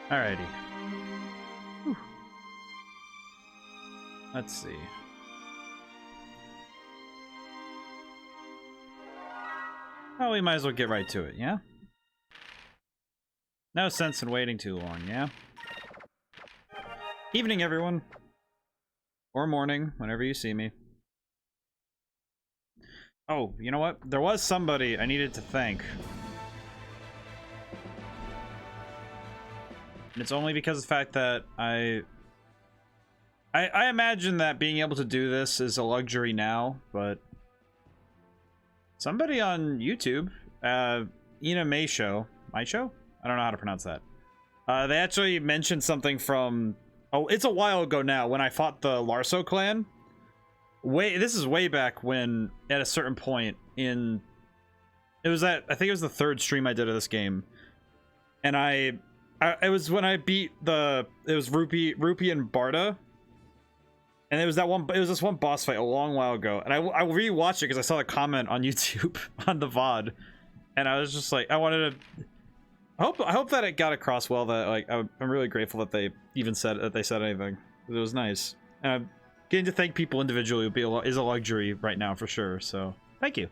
Alrighty. Whew. Let's see. Oh, we might as well get right to it, yeah? No sense in waiting too long, yeah? Evening, everyone. Or morning, whenever you see me. Oh, you know what? There was somebody I needed to thank. And it's only because of the fact that I imagine that being able to do this is a luxury now, but somebody on YouTube, Ina May Show, My Show? I don't know how to pronounce that. They actually mentioned something from, oh, it's a while ago now when I fought the Larso clan. This is way back when, at a certain point in, I think it was the third stream I did of this game, and it was when I beat it was Rupee and Barda, and it was this one boss fight a long while ago, and I rewatched it because I saw the comment on YouTube on the VOD, and I was just like, I hope that it got across well that, like, I'm really grateful that they even said anything. It was nice. Getting to thank people individually is a luxury right now for sure, so thank you.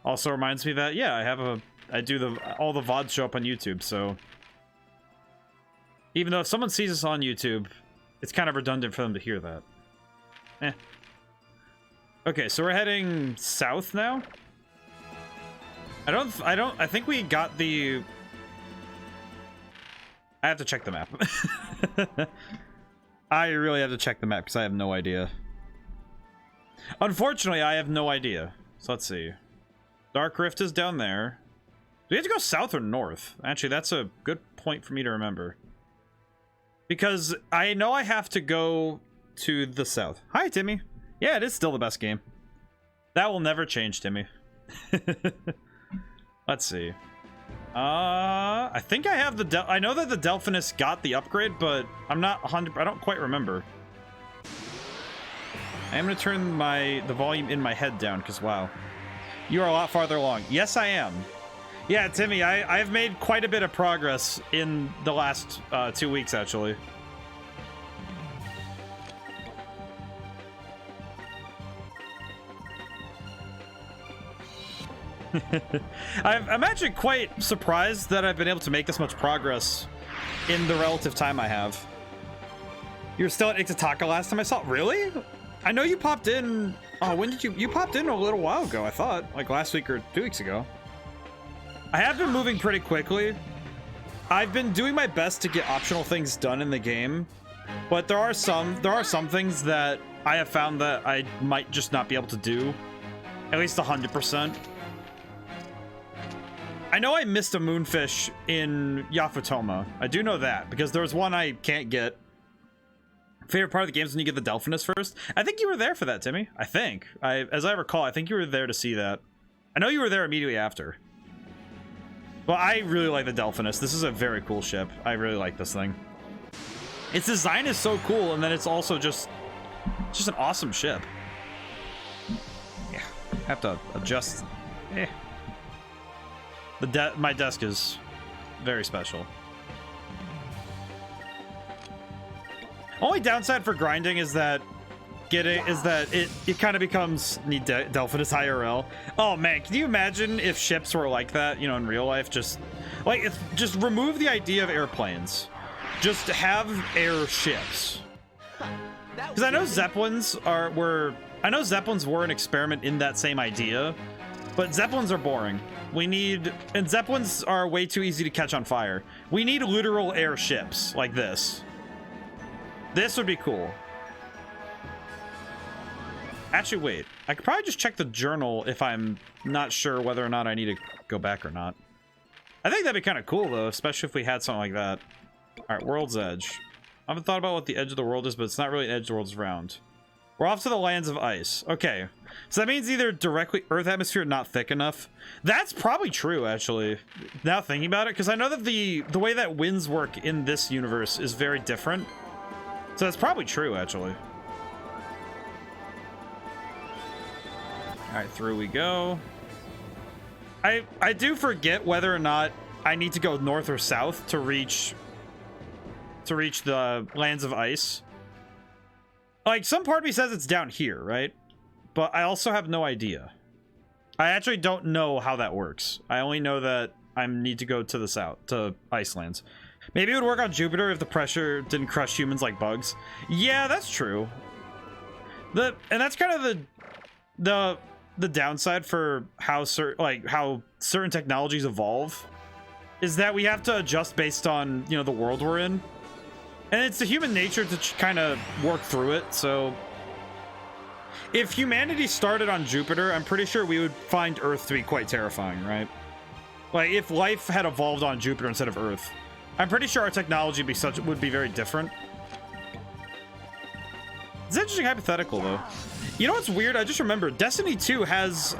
Also reminds me that, yeah, I do all the VODs show up on YouTube, so even though if someone sees us on YouTube, it's kind of redundant for them to hear that. Okay, so we're heading south now. I think we got the... I have to check the map. I really have to check the map because I have no idea. Unfortunately, I have no idea. So let's see. Dark Rift is down there. Do we have to go south or north? Actually, that's a good point for me to remember. Because I know I have to go to the south. Hi, Timmy. Yeah, it is still the best game. That will never change, Timmy. Let's see. I think I have I know that the Delphinus got the upgrade, but I'm not 100. I don't quite remember. I am going to turn the volume in my head down because, wow. You are a lot farther along. Yes, I am. Yeah, Timmy, I've made quite a bit of progress in the last 2 weeks, actually. I'm actually quite surprised that I've been able to make this much progress in the relative time I have. You were still at Iktataka last time I saw. Really? I know you popped in. Oh, when did you popped in a little while ago? I thought like last week or 2 weeks ago. I have been moving pretty quickly. I've been doing my best to get optional things done in the game, but there are some things that I have found that I might just not be able to do at least 100%. I know I missed a moonfish in Yafutoma. I do know that because there was one I can't get. Favorite part of the game is when you get the Delphinus first. I think you were there for that, Timmy. I think. As I recall, I think you were there to see that. I know you were there immediately after. Well, I really like the Delphinus. This is a very cool ship. I really like this thing. Its design is so cool, and then it's also just an awesome ship. Yeah, have to adjust. My desk is very special. Only downside for grinding is that it kind of becomes need Delphinus IRL. Oh man, can you imagine if ships were like that, you know, in real life? Just remove the idea of airplanes. Just have airships. Because I know Zeppelins were an experiment in that same idea, but Zeppelins are boring. And Zeppelins are way too easy to catch on fire. We need literal airships like this. This would be cool. Actually, wait. I could probably just check the journal if I'm not sure whether or not I need to go back or not. I think that'd be kind of cool, though, especially if we had something like that. Alright, World's Edge. I haven't thought about what the edge of the world is, but it's not really edge of the world, it's round. We're off to the lands of ice. Okay. So that means either directly Earth atmosphere not thick enough. That's probably true, actually. Now thinking about it, because I know that the way that winds work in this universe is very different. So that's probably true, actually. Alright, through we go. I do forget whether or not I need to go north or south to reach the lands of ice. Like, some part of me says it's down here, right? But I also have no idea. I actually don't know how that works. I only know that I need to go to the south, to Icelands. Maybe it would work on Jupiter if the pressure didn't crush humans like bugs. Yeah, that's true. And that's kind of the downside for how certain technologies evolve, is that we have to adjust based on, you know, the world we're in. And it's the human nature to kind of work through it. So if humanity started on Jupiter, I'm pretty sure we would find Earth to be quite terrifying, right? Like, if life had evolved on Jupiter instead of Earth, I'm pretty sure our technology would be very different. It's an interesting hypothetical, though. You know what's weird? I just remembered Destiny 2 has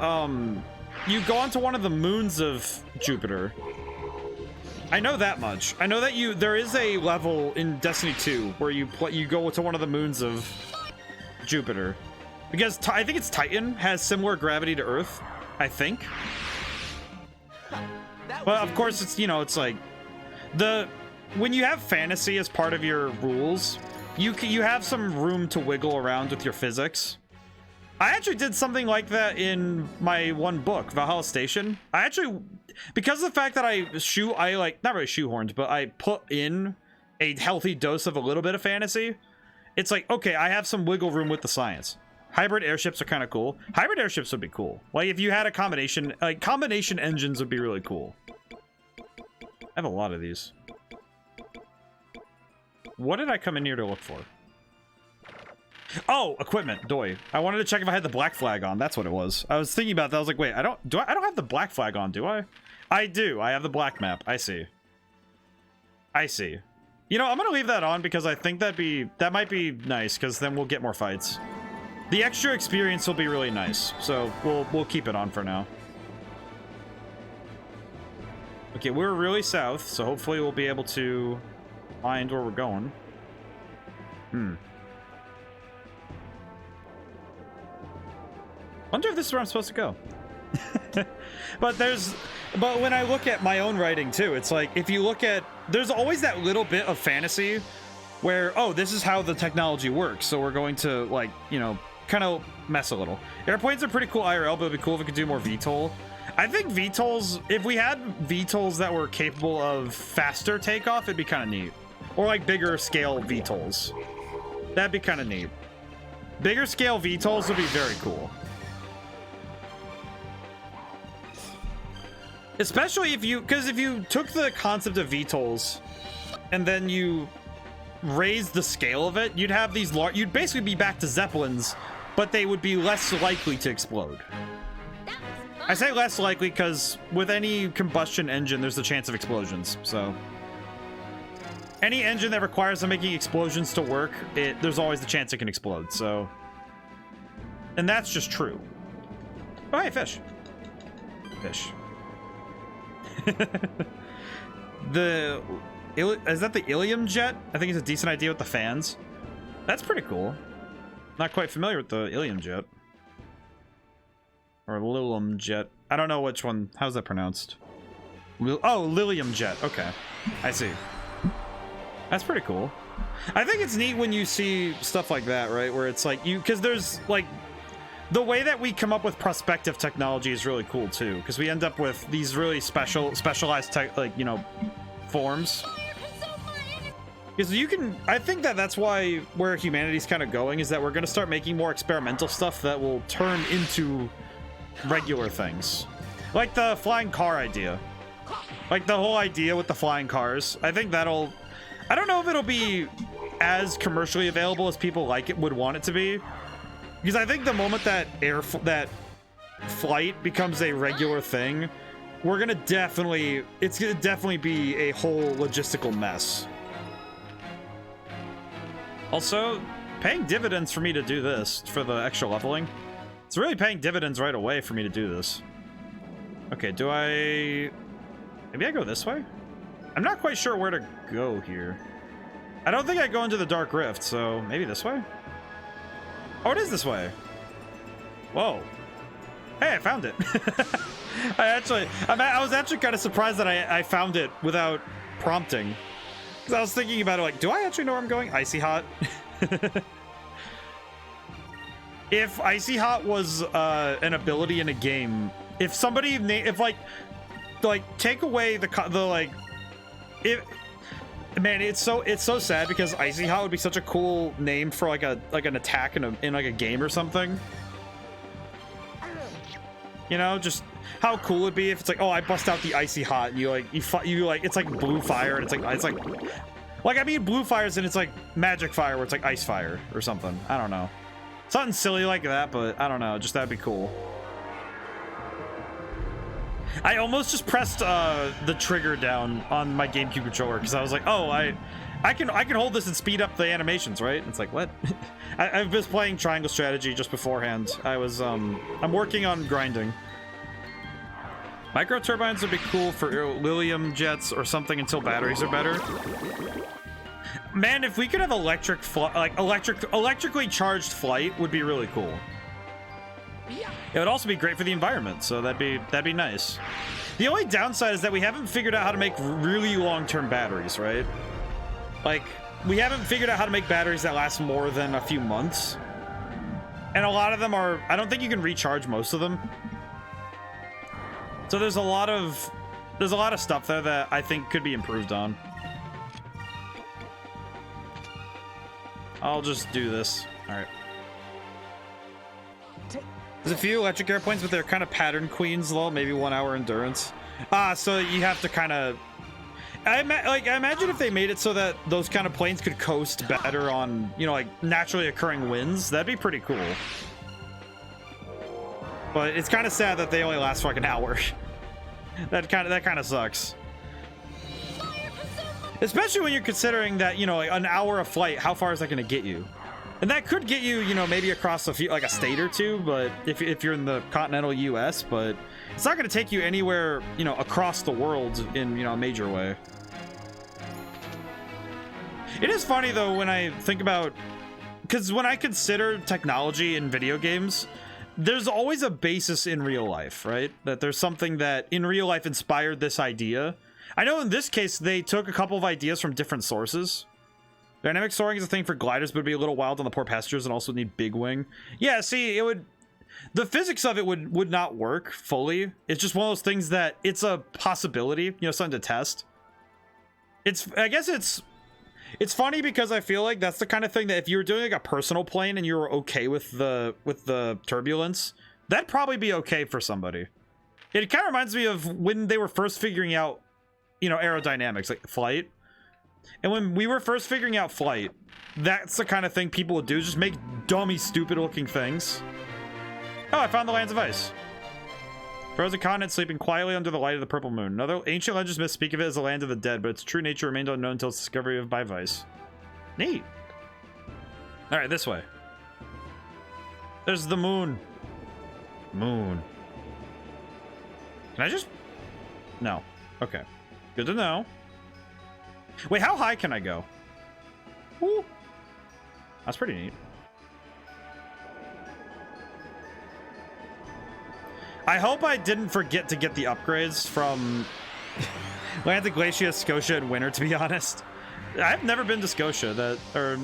you go onto one of the moons of Jupiter. I know that much. I know that there is a level in Destiny 2 where you go to one of the moons of Jupiter, because I think it's Titan has similar gravity to Earth, I think. But of course, it's, you know, it's like when you have fantasy as part of your rules, you have some room to wiggle around with your physics. I actually did something like that in my one book, Valhalla Station. I actually, because of the fact that I not really shoehorned, but I put in a healthy dose of a little bit of fantasy, it's like, okay, I have some wiggle room with the science. Hybrid airships are kind of cool. Hybrid airships would be cool. Like, if you had a combination, like, combination engines would be really cool. I have a lot of these. What did I come in here to look for? Oh, equipment, doy. I wanted to check if I had the black flag on. That's what it was. I was thinking about that. I was like, wait, I don't have the black flag on, do I? I do. I have the black map. I see. I see. You know, I'm gonna leave that on because I think that might be nice, because then we'll get more fights. The extra experience will be really nice, so we'll keep it on for now. Okay, we're really south, so hopefully we'll be able to find where we're going. Wonder if this is where I'm supposed to go. But when I look at my own writing too, it's like, if you look at, there's always that little bit of fantasy where, oh, this is how the technology works, so we're going to, like, you know, kind of mess a little. Airplanes are pretty cool IRL, but it'd be cool if we could do more VTOL. I think VTOLs, if we had VTOLs that were capable of faster takeoff, it'd be kind of neat. Or like bigger scale VTOLs. That'd be kind of neat. Bigger scale VTOLs would be very cool. Especially if you took the concept of VTOLs and then you raised the scale of it, you'd have these you'd basically be back to Zeppelins, but they would be less likely to explode. I say less likely because with any combustion engine, there's a chance of explosions. So any engine that requires them making explosions to work, there's always the chance it can explode. So, and that's just true. Oh, hey, fish. Fish. Is that the Ilium jet? I think it's a decent idea with the fans. That's pretty cool. Not quite familiar with the Ilium jet. Or Lilium jet. I don't know which one. How's that pronounced? Oh, Lilium jet. Okay. I see. That's pretty cool. I think it's neat when you see stuff like that, right? Where it's like because there's like the way that we come up with prospective technology is really cool too, because we end up with these really specialized forms. Because I think that's why where humanity's kind of going is that we're going to start making more experimental stuff that will turn into regular things, like the flying car idea, like the whole idea with the flying cars. I think I don't know if it'll be as commercially available as people would want it to be. Because I think the moment that flight becomes a regular thing, it's gonna definitely be a whole logistical mess. Also, paying dividends for me to do this, for the extra leveling. It's really paying dividends right away for me to do this. Okay, maybe I go this way? I'm not quite sure where to go here. I don't think I go into the Dark Rift, so maybe this way? Oh, it is this way. Whoa. Hey, I found it. I was actually kind of surprised that I found it without prompting. Because I was thinking about it like, do I actually know where I'm going? Icy Hot. If Icy Hot was an ability in a game, if somebody like take away man, it's so sad because Icy Hot would be such a cool name for like an attack in like a game or something. You know, just how cool it'd be if it's like, oh, I bust out the Icy Hot, and you it's like blue fire, and it's like I mean blue fires, and it's like magic fire where it's like ice fire or something. I don't know, something silly like that, but I don't know, just that'd be cool. I almost just pressed the trigger down on my GameCube controller because I was like, oh, I can hold this and speed up the animations, right? It's like, what? I've been playing Triangle Strategy just beforehand. I'm working on grinding. Micro turbines would be cool for Lilium jets or something until batteries are better. Man, if we could have electrically charged flight would be really cool. It would also be great for the environment, so that'd be nice. The only downside is that we haven't figured out how to make really long-term batteries, right? Like, we haven't figured out how to make batteries that last more than a few months. And a lot of them are, I don't think you can recharge most of them. So there's a lot of stuff there that I think could be improved on. I'll just do this. All right. There's a few electric airplanes, but they're kind of pattern queens, though. Maybe 1 hour endurance. So you have to kind of... I imagine if they made it so that those kind of planes could coast better on, you know, like naturally occurring winds, that'd be pretty cool. But it's kind of sad that they only last for like an hour. That kind of sucks. Especially when you're considering that, you know, like an hour of flight, how far is that going to get you? And that could get you, you know, maybe across like a state or two, but if you're in the continental US, but it's not going to take you anywhere, you know, across the world in, you know, a major way. It is funny though when I think about, because when I consider technology in video games, there's always a basis in real life, right? That there's something that in real life inspired this idea. I know in this case they took a couple of ideas from different sources. Dynamic soaring is a thing for gliders, but it'd be a little wild on the poor passengers and also need big wing. Yeah, see, the physics of it would not work fully. It's just one of those things that it's a possibility, you know, something to test. I guess it's funny because I feel like that's the kind of thing that if you were doing like a personal plane and you were okay with the turbulence, that'd probably be okay for somebody. It kind of reminds me of when they were first figuring out, you know, aerodynamics, like flight. And when we were first figuring out flight, that's the kind of thing people would do, is just make dummy, stupid-looking things. Oh, I found the lands of ice. Frozen continent sleeping quietly under the light of the purple moon. Another ancient legends myths speak of it as the land of the dead, but its true nature remained unknown until its discovery by Vice. Neat. All right, this way. There's the moon. Moon. Can I just... No. Okay. Good to know. Wait, how high can I go? Ooh. That's pretty neat. I hope I didn't forget to get the upgrades from Atlantic Glacier, Scotia, and Winter, to be honest. I've never been to Scotia, or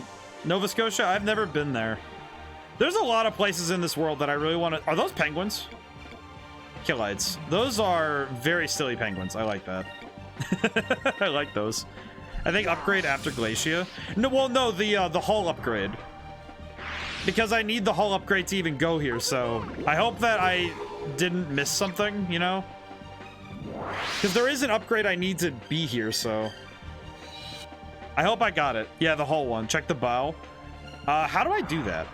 Nova Scotia. I've never been there. There's a lot of places in this world that I really want to... Are those penguins? Killites. Those are very silly penguins. I like that. I like those. I think upgrade after Glacia. No, well, no, the hull upgrade. Because I need the hull upgrade to even go here, so I hope that I didn't miss something, you know? Because there is an upgrade I need to be here, so... I hope I got it. Yeah, the hull one. Check the bow. How do I do that?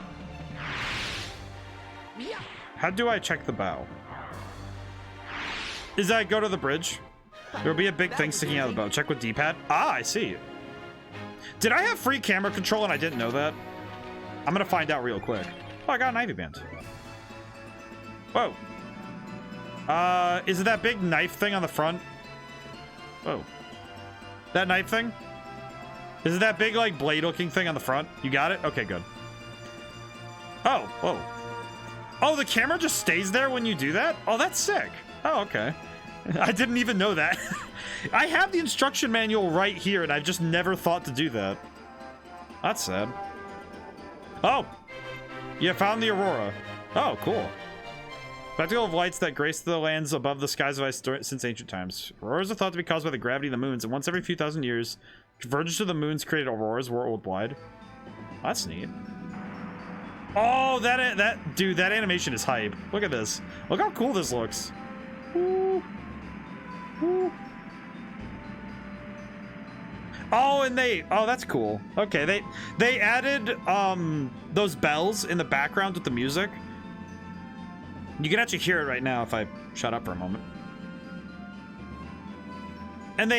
How do I check the bow? Is that go to the bridge? There'll be a big thing sticking out of the bow. Check with D-pad. Ah, I see. Did I have free camera control and I didn't know that? I'm gonna find out real quick. Oh, I got an Ivy Band. Whoa. Is it that big knife thing on the front? Whoa. That knife thing? Is it that big, like, blade-looking thing on the front? You got it? Okay, good. Oh, whoa. Oh, the camera just stays there when you do that? Oh, that's sick. Oh, okay. I didn't even know that. I have the instruction manual right here, and I've just never thought to do that. That's sad. Oh! You found the aurora. Oh, cool. Spectacle of lights that grace the lands above the skies of ice since ancient times. Auroras are thought to be caused by the gravity of the moons, and once every few thousand years, convergence of the moons created auroras worldwide. That's neat. Oh, dude, that animation is hype. Look at this. Look how cool this looks. Ooh. Ooh. Oh, and oh, that's cool. Okay, they added those bells in the background with the music. You can actually hear it right now if I shut up for a moment. And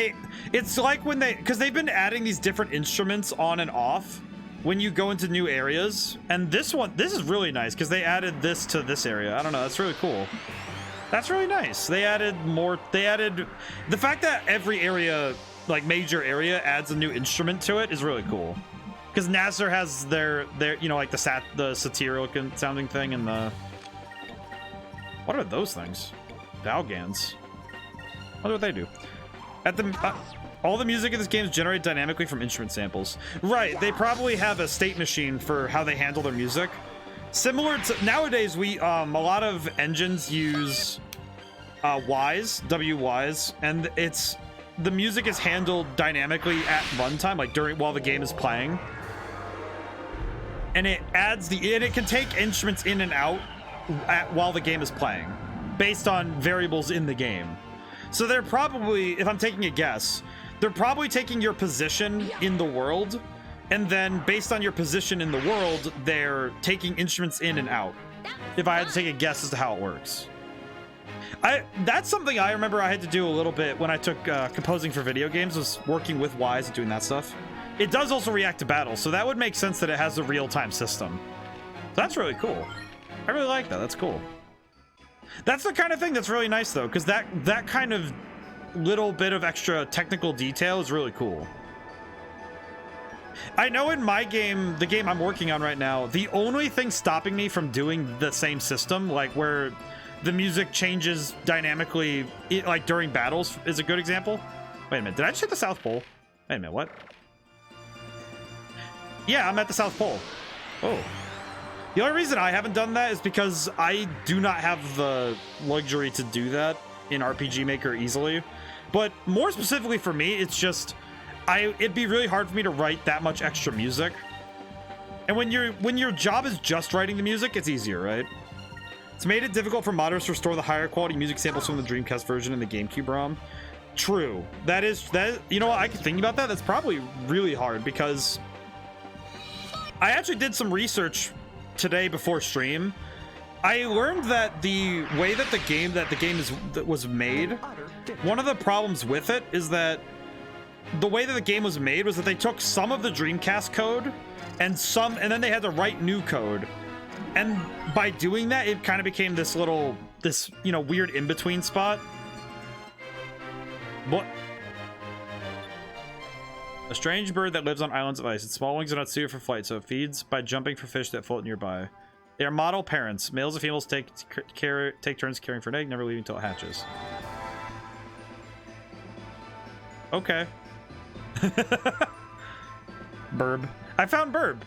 it's like when because they've been adding these different instruments on and off when you go into new areas. And this is really nice because they added this to this area. I don't know, that's really cool. That's really nice. They added the fact that every area, like major area, adds a new instrument to it is really cool. Because Nasser has their you know, like the satirical sounding thing and the... What are those things? Valgans. I wonder what they do. All the music in this game is generated dynamically from instrument samples. Right, they probably have a state machine for how they handle their music. Similar to nowadays, a lot of engines use WYs, and the music is handled dynamically at runtime, like while the game is playing. And it can take instruments in and out while the game is playing, based on variables in the game. So they're probably, if I'm taking a guess, they're probably taking your position in the world, and then based on your position in the world, they're taking instruments in and out. If I had to take a guess as to how it works. That's something I remember I had to do a little bit when I took composing for video games, was working with Ys and doing that stuff. It does also react to battle, so that would make sense that it has a real-time system. So that's really cool. I really like that. That's cool. That's the kind of thing that's really nice, though, because that kind of little bit of extra technical detail is really cool. I know in my game, the game I'm working on right now, the only thing stopping me from doing the same system, like where the music changes dynamically, like during battles, is a good example. Wait a minute. Did I just hit the South Pole? Wait a minute. What? Yeah, I'm at the South Pole. Oh. The only reason I haven't done that is because I do not have the luxury to do that in RPG Maker easily. But more specifically for me, it's just it'd be really hard for me to write that much extra music. And when your job is just writing the music, it's easier, right? It's made it difficult for modders to restore the higher quality music samples from the Dreamcast version and the GameCube ROM. True. That you know what, I could think about that. That's probably really hard because I actually did some research today before stream. I learned that the way that the game was made, one of the problems with it is that the way that the game was made was that they took some of the Dreamcast code and then they had to write new code, and by doing that it kind of became this you know, weird in-between spot. What? A strange bird that lives on islands of ice. Its small wings are not suited for flight, so it feeds by jumping for fish that float nearby. They are model parents. Males and females take turns caring for an egg, never leaving until it hatches. Okay. Burb. I found Burb.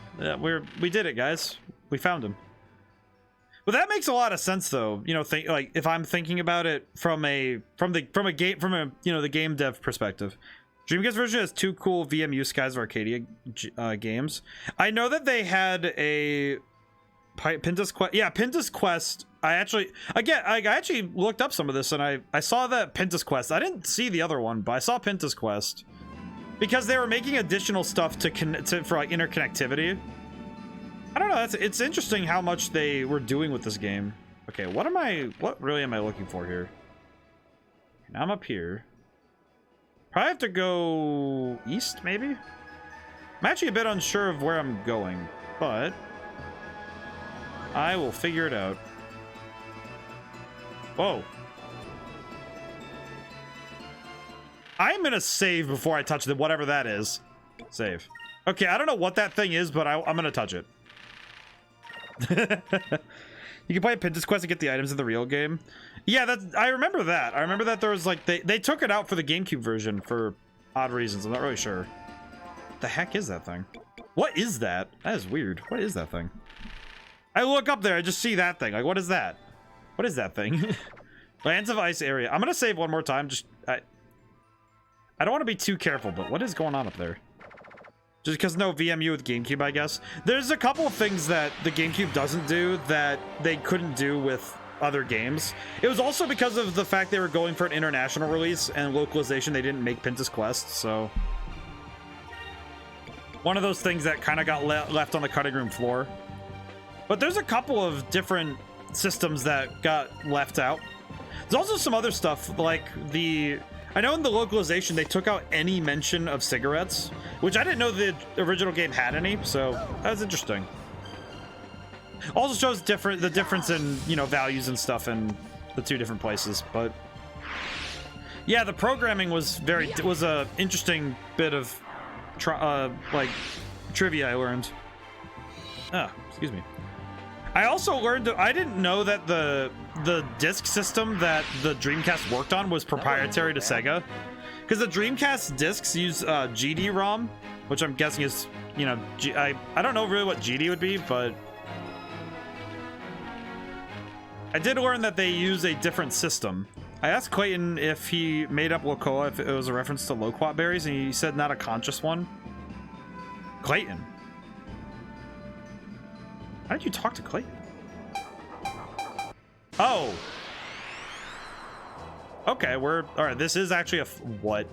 We did it, guys. We found him. Well, that makes a lot of sense, though. You know, like if I'm thinking about it from a you know, the game dev perspective. Dreamcast version has 2 cool VMU Skies of Arcadia games. I know that they had a Pinta's Quest. Yeah, Pinta's Quest. I actually looked up some of this, and I saw that Pinta's Quest. I didn't see the other one, but I saw Pinta's Quest because they were making additional stuff for like interconnectivity. I don't know. It's interesting how much they were doing with this game. Okay, what really am I looking for here? Now I'm up here. Probably have to go east, maybe? I'm actually a bit unsure of where I'm going, but I will figure it out. Whoa. I'm gonna save before I touch whatever that is. Save. Okay, I don't know what that thing is, but I'm gonna touch it. You can play a Pintus Quest to get the items in the real game. Yeah, I remember that. I remember that there was like they took it out for the GameCube version for odd reasons. I'm not really sure. What the heck is that thing? What is that? That is weird. What is that thing? I look up there, I just see that thing. Like, what is that? What is that thing? Lands of Ice area. I'm gonna save one more time. Just I don't want to be too careful, but what is going on up there? Just because no VMU with GameCube, I guess. There's a couple of things that the GameCube doesn't do that they couldn't do with other games. It was also because of the fact they were going for an international release and localization. They didn't make Pintus Quest, so one of those things that kind of got left on the cutting room floor. But there's a couple of different systems that got left out. There's also some other stuff like I know in the localization they took out any mention of cigarettes, which I didn't know the original game had any, so that was interesting. Also shows the difference in, you know, values and stuff in the two different places. But yeah, the programming was a interesting bit of like trivia I learned. Excuse me. I also learned I didn't know that the disc system that the Dreamcast worked on was proprietary to Sega, because the Dreamcast discs use GD ROM, which I'm guessing is, you know, I don't know really what GD would be, but I did learn that they use a different system. I asked Clayton if he made up Locoa, if it was a reference to loquat berries, and he said not a conscious one. Clayton, how did you talk to Clayton? Oh. Okay, all right, this is actually what?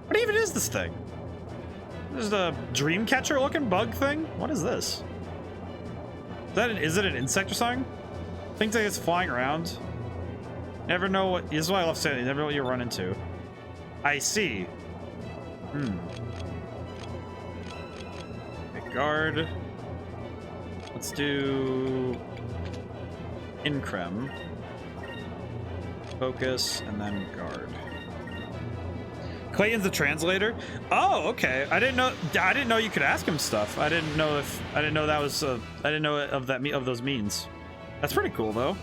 What even is this thing? This is a dream catcher looking bug thing? What is this? Is it an insect or something? Things like it's flying around. Never know what, this is why I love saying, you never know what you run into. I see. Okay, guard. Let's do Increm. Focus, and then guard. Clayton's the translator. Oh, okay. I didn't know you could ask him stuff. I didn't know that was I didn't know of those means. That's pretty cool though.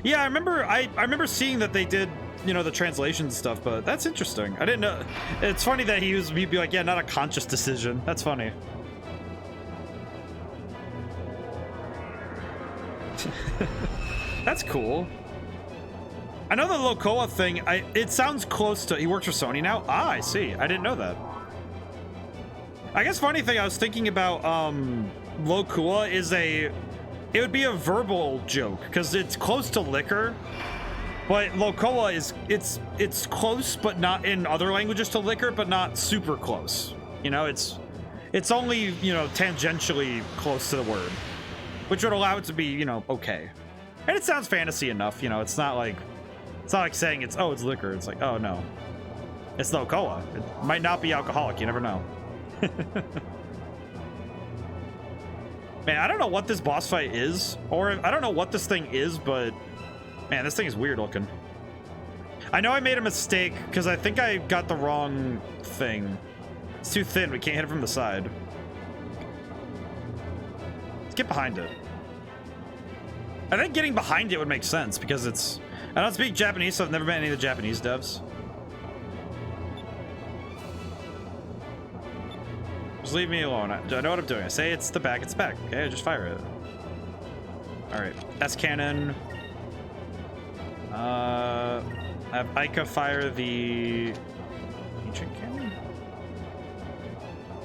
Yeah, I remember seeing that they did, you know, the translation stuff, but that's interesting. I didn't know. It's funny that he'd be like, yeah, not a conscious decision. That's funny. That's cool. I know the Locoa thing, it sounds close to, he works for Sony now? Ah, I see. I didn't know that. I guess funny thing I was thinking about Locoa is it would be a verbal joke because it's close to liquor, but Locoa is it's close, but not in other languages to liquor, but not super close. You know, it's only, you know, tangentially close to the word, which would allow it to be, you know, okay. And it sounds fantasy enough, you know, it's not like saying it's liquor. It's like, oh no, it's Locoa. It might not be alcoholic, you never know. Man, I don't know what this boss fight is, or I don't know what this thing is, but man, this thing is weird looking. I know I made a mistake because I think I got the wrong thing. It's too thin, we can't hit it from the side. Let's get behind it. I think getting behind it would make sense because I don't speak Japanese, so I've never met any of the Japanese devs. Just leave me alone. I know what I'm doing. I say it's the back, it's back. Okay, just fire it. Alright, S cannon. Have Ica fire the ancient cannon.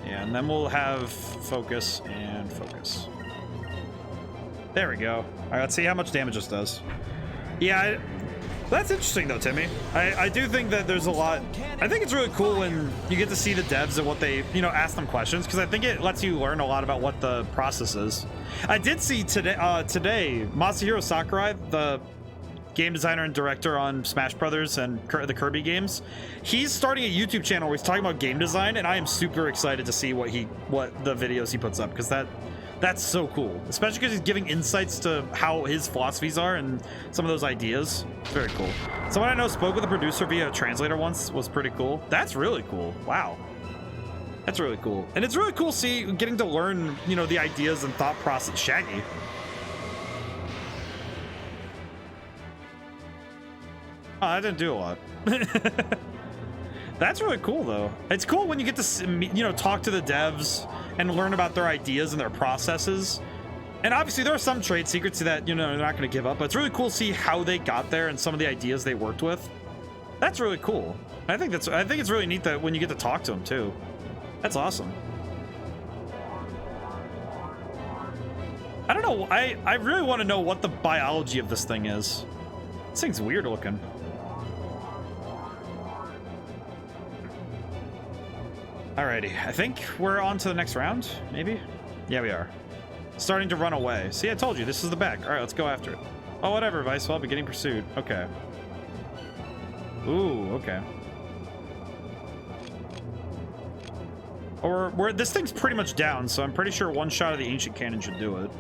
Yeah, and then we'll have focus and focus. There we go. Alright, let's see how much damage this does. Yeah, that's interesting though, Timmy. I do think that there's a lot. I think it's really cool when you get to see the devs and what they, you know, ask them questions, because I think it lets you learn a lot about what the process is. I did see today Masahiro Sakurai, the game designer and director on Smash Brothers and the Kirby games, he's starting a YouTube channel where he's talking about game design, and I am super excited to see what the videos he puts up, because that's so cool, especially because he's giving insights to how his philosophies are and some of those ideas. It's very cool. Someone I know spoke with a producer via a translator once. Was pretty cool. That's really cool. Wow, that's really cool. And it's really cool getting to learn, you know, the ideas and thought process. Shaggy, Oh, I didn't do a lot. That's really cool, though. It's cool when you get to, you know, talk to the devs and learn about their ideas and their processes. And obviously, there are some trade secrets that, you know, they're not going to give up. But it's really cool to see how they got there and some of the ideas they worked with. That's really cool. I think it's really neat that when you get to talk to them too. That's awesome. I don't know. I really want to know what the biology of this thing is. This thing's weird looking. Alrighty, I think we're on to the next round, maybe? Yeah, we are. Starting to run away. See, I told you, this is the back. Alright, let's go after it. Oh, whatever, Vice. I'll be getting pursued. Okay. Ooh, okay. Or this thing's pretty much down, so I'm pretty sure one shot of the ancient cannon should do it.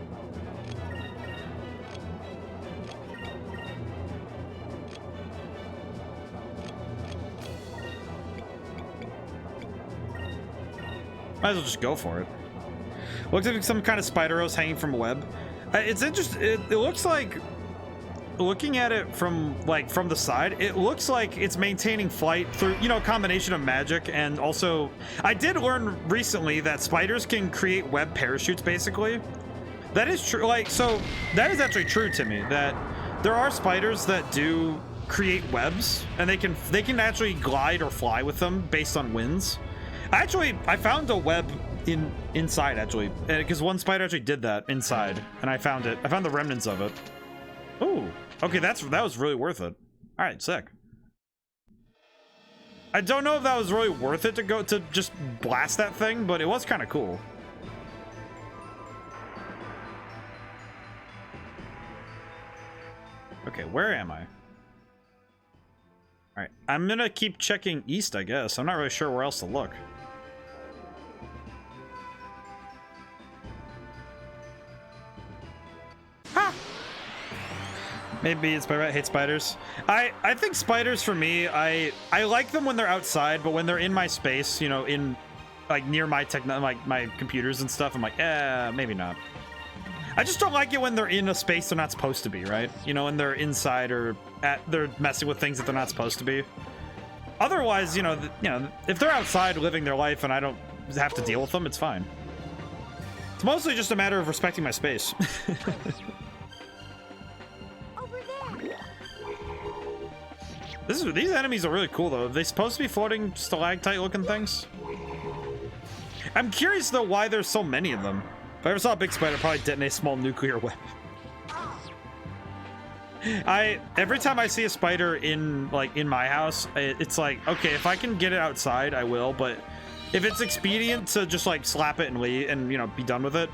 Might as well just go for it. Looks like some kind of Spideros hanging from a web. It's interesting. It looks like, looking at it from the side, it looks like it's maintaining flight through, you know, a combination of magic. And also, I did learn recently that spiders can create web parachutes, basically. That is true. Like, so that is actually true to me, that there are spiders that do create webs, and they can actually glide or fly with them based on winds. I found a web inside, actually, because one spider actually did that inside, and I found it. I found the remnants of it. Ooh, okay, that was really worth it. All right, sick. I don't know if that was really worth it to just blast that thing, but it was kind of cool. Okay, where am I? All right, I'm gonna keep checking east, I guess. I'm not really sure where else to look. Maybe it's I hate spiders. I think spiders, for me, I like them when they're outside, but when they're in my space, you know, in like near my my computers and stuff, I'm like, maybe not. I just don't like it when they're in a space they're not supposed to be, right? You know, when they're inside or they're messing with things that they're not supposed to be. Otherwise, you know, if they're outside living their life and I don't have to deal with them, it's fine. It's mostly just a matter of respecting my space. These enemies are really cool, though. Are they supposed to be floating stalactite-looking things? I'm curious, though, why there's so many of them. If I ever saw a big spider, I'd probably detonate a small nuclear weapon. Every time I see a spider in my house, it's like, okay, if I can get it outside, I will. But if it's expedient to just like slap it and leave and, you know, be done with it,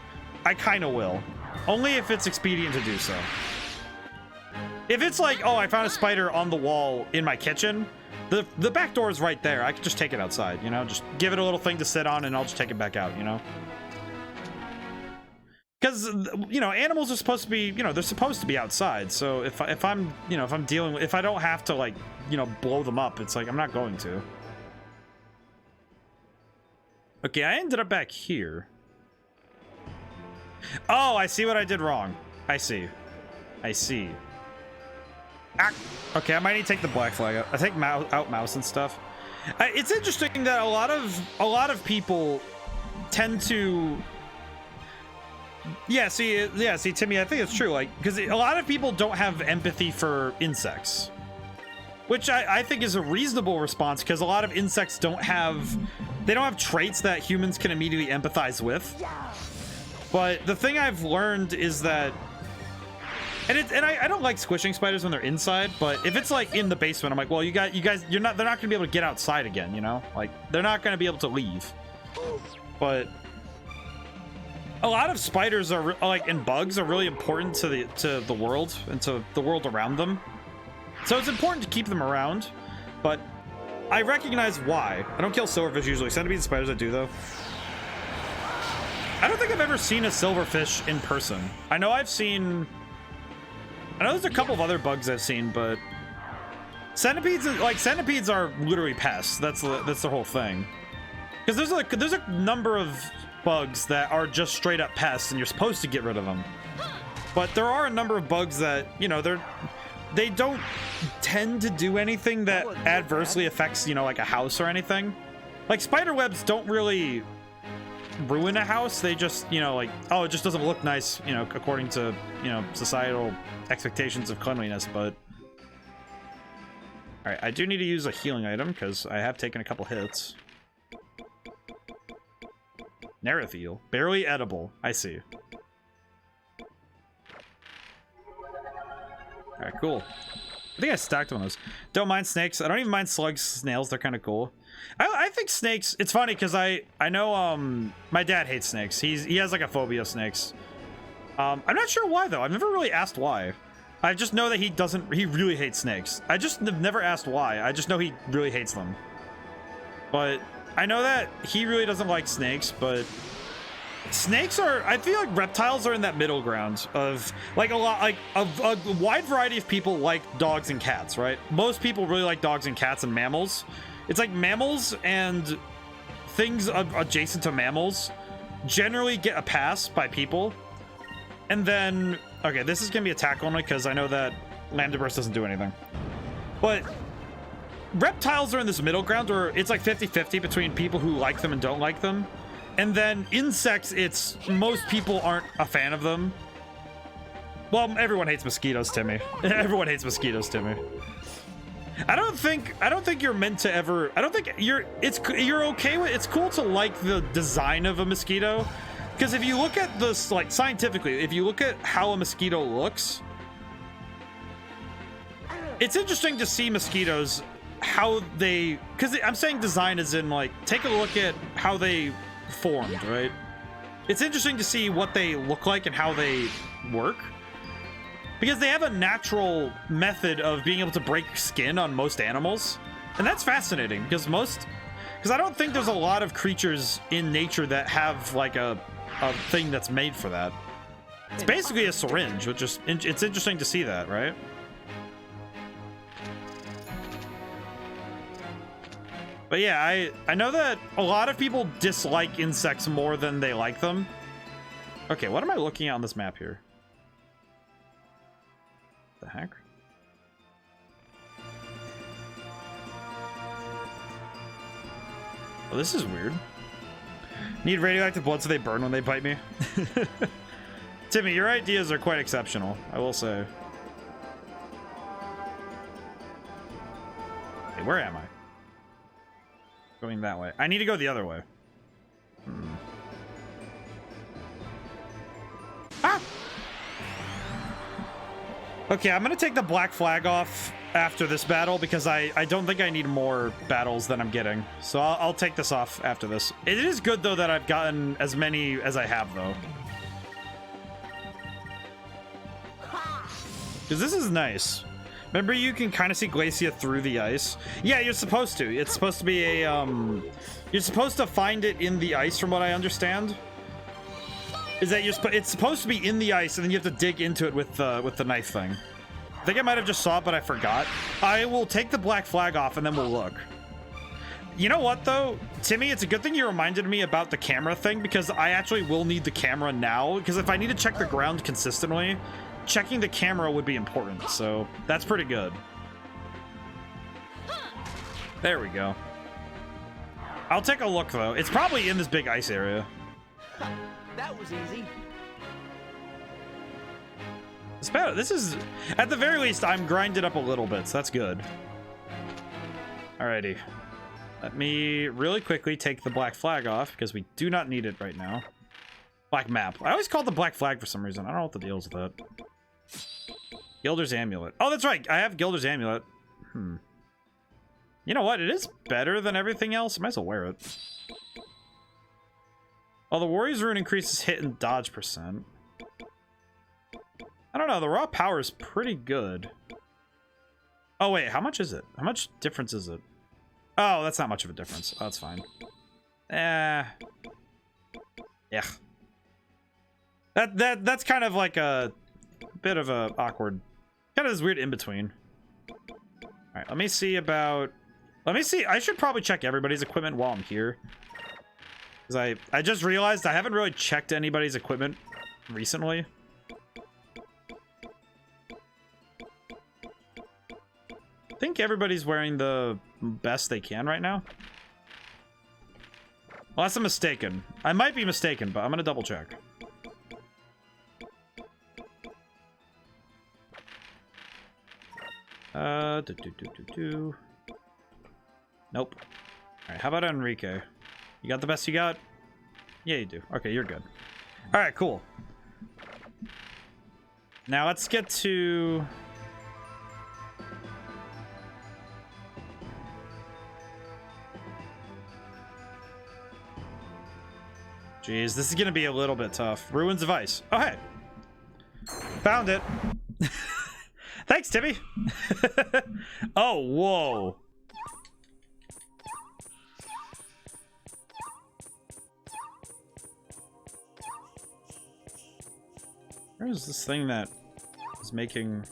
I kind of will. Only if it's expedient to do so. If it's like, oh, I found a spider on the wall in my kitchen, the back door is right there. I can just take it outside, you know, just give it a little thing to sit on and I'll just take it back out, you know. Because, you know, animals are supposed to be, you know, they're supposed to be outside. So if I'm, you know, if I don't have to, like, you know, blow them up, it's like, I'm not going to. Okay, I ended up back here. Oh, I see what I did wrong. I see. Ah, okay, I might need to take the black flag out. I take out mouse and stuff. It's interesting that a lot of people tend to. Yeah, see, Timmy, I think it's true. Like, because a lot of people don't have empathy for insects, which I think is a reasonable response. Because a lot of insects don't have traits that humans can immediately empathize with. But the thing I've learned is that. And I don't like squishing spiders when they're inside, but if it's like in the basement, I'm like, well, you guys, they're not gonna be able to get outside again, you know? Like, they're not gonna be able to leave. But a lot of spiders are like, and bugs are really important to the world and to the world around them. So it's important to keep them around, but I recognize why. I don't kill silverfish usually. Centipedes and spiders I do, though. I don't think I've ever seen a silverfish in person. I know there's a couple of other bugs I've seen, but centipedes are literally pests. That's the whole thing. Because there's a number of bugs that are just straight up pests, and you're supposed to get rid of them. But there are a number of bugs that, you know, they don't tend to do anything that adversely affects, you know, like a house or anything. Like spider webs don't really ruin a house. They just, you know, like, oh, it just doesn't look nice, you know, according to, you know, societal expectations of cleanliness. But all right, I do need to use a healing item because I have taken a couple hits. Nerathiel, barely edible. I see. All right, cool. I think I stacked one of those. Don't mind snakes. I don't even mind slugs, snails. They're kind of cool. I think snakes. It's funny because I know my dad hates snakes. He has like a phobia of snakes. I'm not sure why though. I've never really asked why. I just know that he really hates snakes. I just have never asked why. I just know he really hates them. But I know that he really doesn't like snakes, but snakes are, I feel like reptiles are in that middle ground of like a wide variety of people like dogs and cats, right? Most people really like dogs and cats and mammals. It's like mammals and things adjacent to mammals generally get a pass by people. And then, okay, this is gonna be attack only because I know that Lambda Burst doesn't do anything. But reptiles are in this middle ground where it's like 50-50 between people who like them and don't like them. And then insects, it's most people aren't a fan of them. Well, everyone hates mosquitoes, Timmy. Everyone hates mosquitoes, Timmy. I don't think you're meant to ever. I don't think you're okay with. It's cool to like the design of a mosquito, because if you look at this, like scientifically, if you look at how a mosquito looks, it's interesting to see mosquitoes how they. Because I'm saying design is in like take a look at how they formed, right? It's interesting to see what they look like and how they work, because they have a natural method of being able to break skin on most animals, and that's fascinating because I don't think there's a lot of creatures in nature that have like a thing that's made for that. It's basically a syringe, which is it's interesting to see that, right? But yeah, I know that a lot of people dislike insects more than they like them. Okay, what am I looking at on this map here? The heck? Oh, this is weird. Need radioactive blood so they burn when they bite me. Timmy, your ideas are quite exceptional, I will say. Okay, where am I? Going that way. I need to go the other way. Ah! Okay, I'm gonna take the black flag off after this battle because I don't think I need more battles than I'm getting. So I'll take this off after this. It is good though that I've gotten as many as I have though. Because this is nice. Remember, you can kind of see Glacia through the ice. Yeah, you're supposed to. It's supposed to be a, you're supposed to find it in the ice, from what I understand. Is that it's supposed to be in the ice, and then you have to dig into it with the knife thing. I think I might have just saw it, but I forgot. I will take the black flag off, and then we'll look. You know what, though? Timmy, it's a good thing you reminded me about the camera thing, because I actually will need the camera now, because if I need to check the ground consistently, checking the camera would be important, so that's pretty good. There we go. I'll take a look, though. It's probably in this big ice area. That was easy. This is, at the very least, I'm grinded up a little bit, so that's good. Alrighty. Let me really quickly take the black flag off, because we do not need it right now. Black map. I always call it the black flag for some reason. I don't know what the deal is with that. Gilder's Amulet. Oh, that's right. I have Gilder's Amulet. You know what? It is better than everything else. I might as well wear it. Oh, the Warrior's Rune increases hit and dodge %. I don't know. The raw power is pretty good. Oh, wait. How much is it? How much difference is it? Oh, that's not much of a difference. Oh, that's fine. Yeah. That's kind of like a bit of a awkward, kind of this weird in between. All right, let me see. I should probably check everybody's equipment while I'm here, because I just realized I haven't really checked anybody's equipment recently. think everybody's wearing the best they can right now. Unless I'm mistaken. I might be mistaken, but I'm gonna double check. Nope. Alright, how about Enrique? You got the best you got? Yeah, you do. Okay, you're good. Alright, cool. Now let's get to... Jeez, this is gonna be a little bit tough. Ruins of Ice. Oh, hey. Found it. Thanks, Timmy. Oh, whoa. Where's this thing that is making...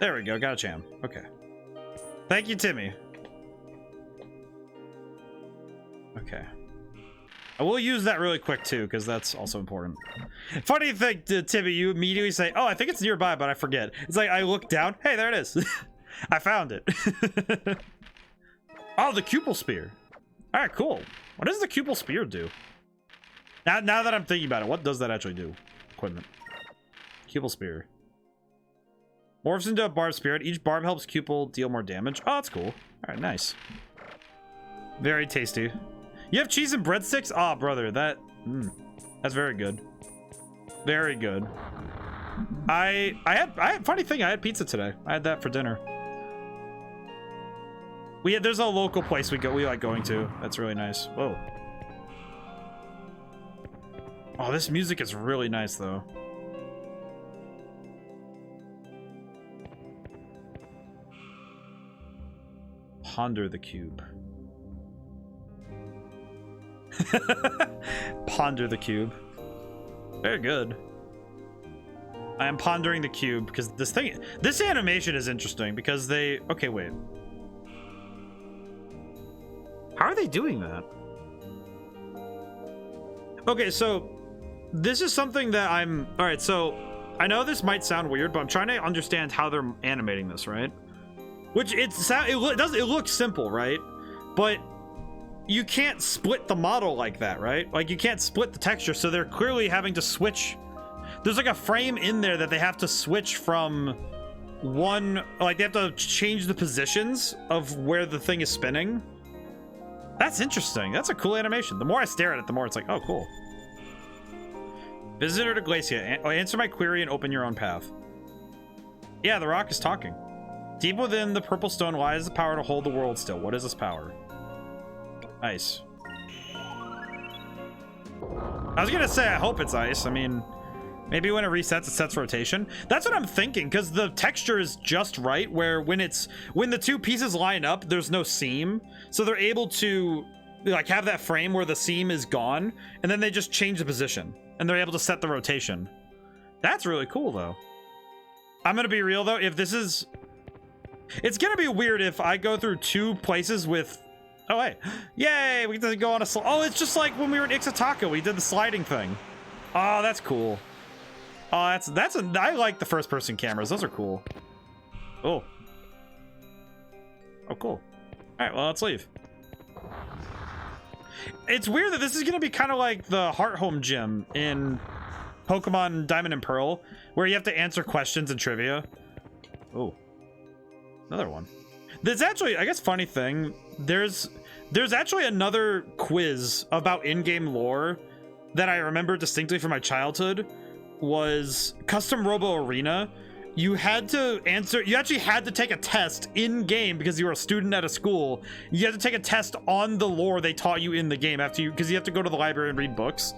There we go, got a jam. Okay. Thank you, Timmy. Okay. I will use that really quick, too, because that's also important. Funny thing, Timmy, you immediately say, oh, I think it's nearby, but I forget. It's like, I look down. Hey, there it is. I found it. Oh, the Cupel Spear. All right, cool. What does the Cupel Spear do? Now that I'm thinking about it, what does that actually do? Equipment. Cupel Spear. Morphs into a barb spirit. Each barb helps Cupel deal more damage. Oh, that's cool. All right, nice. Very tasty. You have cheese and breadsticks? Ah, oh, brother, that's very good. Very good. I had funny thing, I had pizza today. I had that for dinner. There's a local place we like going to. That's really nice. Whoa. Oh, this music is really nice though. Ponder the cube. Ponder the cube. Very good. I am pondering the cube because this animation is interesting because they... Okay, wait. How are they doing that? Okay, so this is something that I'm... All right, so I know this might sound weird, but I'm trying to understand how they're animating this, right? Which it looks simple, right? But you can't split the model like that, right? Like you can't split the texture, so they're clearly having to switch. There's like a frame in there that they have to switch from one, like they have to change the positions of where the thing is spinning. That's interesting. That's a cool animation. The more I stare at it, the more it's like, oh, cool. Visitor to Glacia. Answer my query and open your own path. Yeah, the rock is talking. Deep within the purple stone lies the power to hold the world still. What is this power? Ice. I was gonna say, I hope it's ice. I mean, maybe when it resets, it sets rotation. That's what I'm thinking, because the texture is just right, where when the two pieces line up, there's no seam. So they're able to like have that frame where the seam is gone, and then they just change the position, and they're able to set the rotation. That's really cool, though. I'm gonna be real, though. If this is... It's gonna be weird if I go through two places with... Oh, hey. Yay! We get to go on a... Oh, it's just like when we were in Ixataka. We did the sliding thing. Oh, that's cool. Oh, I like the first-person cameras. Those are cool. Oh. Oh, cool. All right, well, let's leave. It's weird that this is going to be kind of like the Heart Home Gym in Pokemon Diamond and Pearl, where you have to answer questions and trivia. Oh. Another one. There's actually, I guess, funny thing, there's actually another quiz about in-game lore that I remember distinctly from my childhood, was Custom Robo Arena. You had to answer, you actually had to take a test in-game because you were a student at a school. You had to take a test on the lore they taught you in the game after you, because you have to go to the library and read books.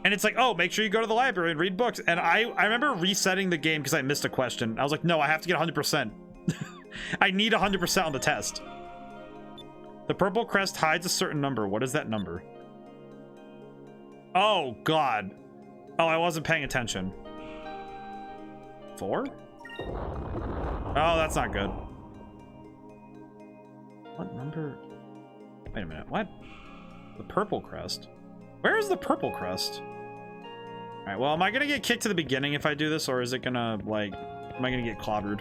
And it's like, oh, make sure you go to the library and read books. And I remember resetting the game because I missed a question. I was like, no, I have to get 100%. I need 100% on the test. The purple crest hides a certain number. What is that number? Oh, God. Oh, I wasn't paying attention. 4? Oh, that's not good. What number? Wait a minute. What? The purple crest? Where is the purple crest? All right, well, am I gonna get kicked to the beginning if I do this, or is it gonna, like, am I gonna get clobbered?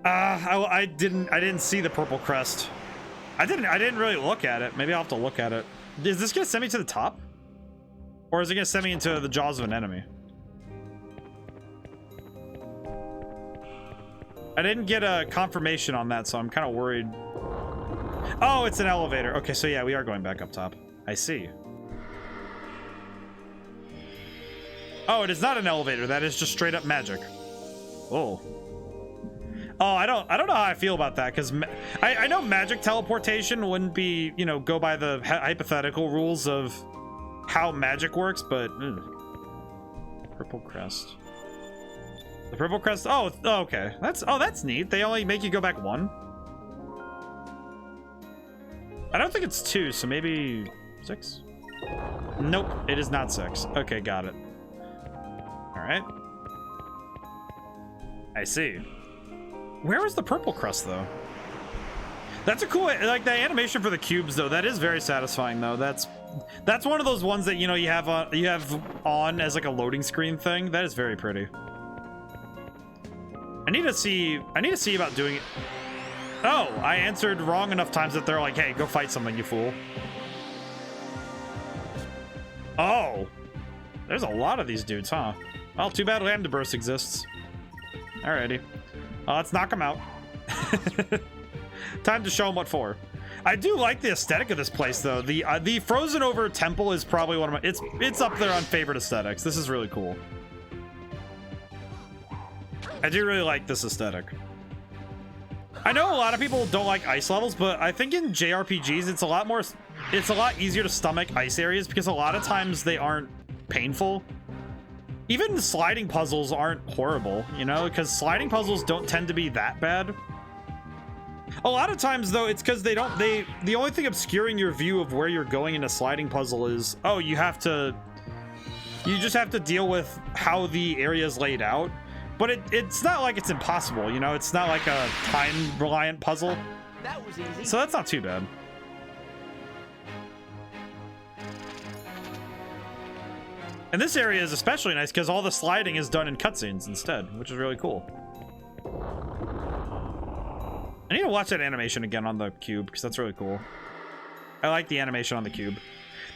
I didn't see the purple crest. I didn't really look at it. Maybe I'll have to look at it. Is this gonna send me to the top? Or is it gonna send me into the jaws of an enemy? I didn't get a confirmation on that, so I'm kind of worried. Oh, it's an elevator. Okay, so yeah, we are going back up top. I see. Oh, it is not an elevator. That is just straight up magic. Oh. Oh, I don't know how I feel about that, because I know magic teleportation wouldn't be, you know, go by the hypothetical rules of how magic works, but purple crest. The purple crest. Oh, okay. That's neat. They only make you go back one. I don't think it's 2, so maybe 6. Nope, it is not 6. Okay, got it. All right. I see. Where is the purple crust, though? That's a cool, like, the animation for the cubes, though. That is very satisfying, though. That's one of those ones that, you know, you have on as like a loading screen thing. That is very pretty. I need to see about doing it. Oh, I answered wrong enough times that they're like, hey, go fight something, you fool. Oh, there's a lot of these dudes, huh? Well, too bad Lambda Burst exists. Alrighty. Let's knock them out. Time to show them what for. I do like the aesthetic of this place, though. The frozen over temple is probably one of my... It's up there on favorite aesthetics. This is really cool. I do really like this aesthetic. I know a lot of people don't like ice levels, but I think in JRPGs it's a lot easier to stomach ice areas because a lot of times they aren't painful. Even the sliding puzzles aren't horrible, you know, because sliding puzzles don't tend to be that bad. A lot of times, though, it's because the only thing obscuring your view of where you're going in a sliding puzzle is, oh, you just have to deal with how the area is laid out. But it's not like it's impossible, you know? It's not like a time-reliant puzzle. That was easy. So that's not too bad. And this area is especially nice because all the sliding is done in cutscenes instead, which is really cool. I need to watch that animation again on the cube because that's really cool. I like the animation on the cube.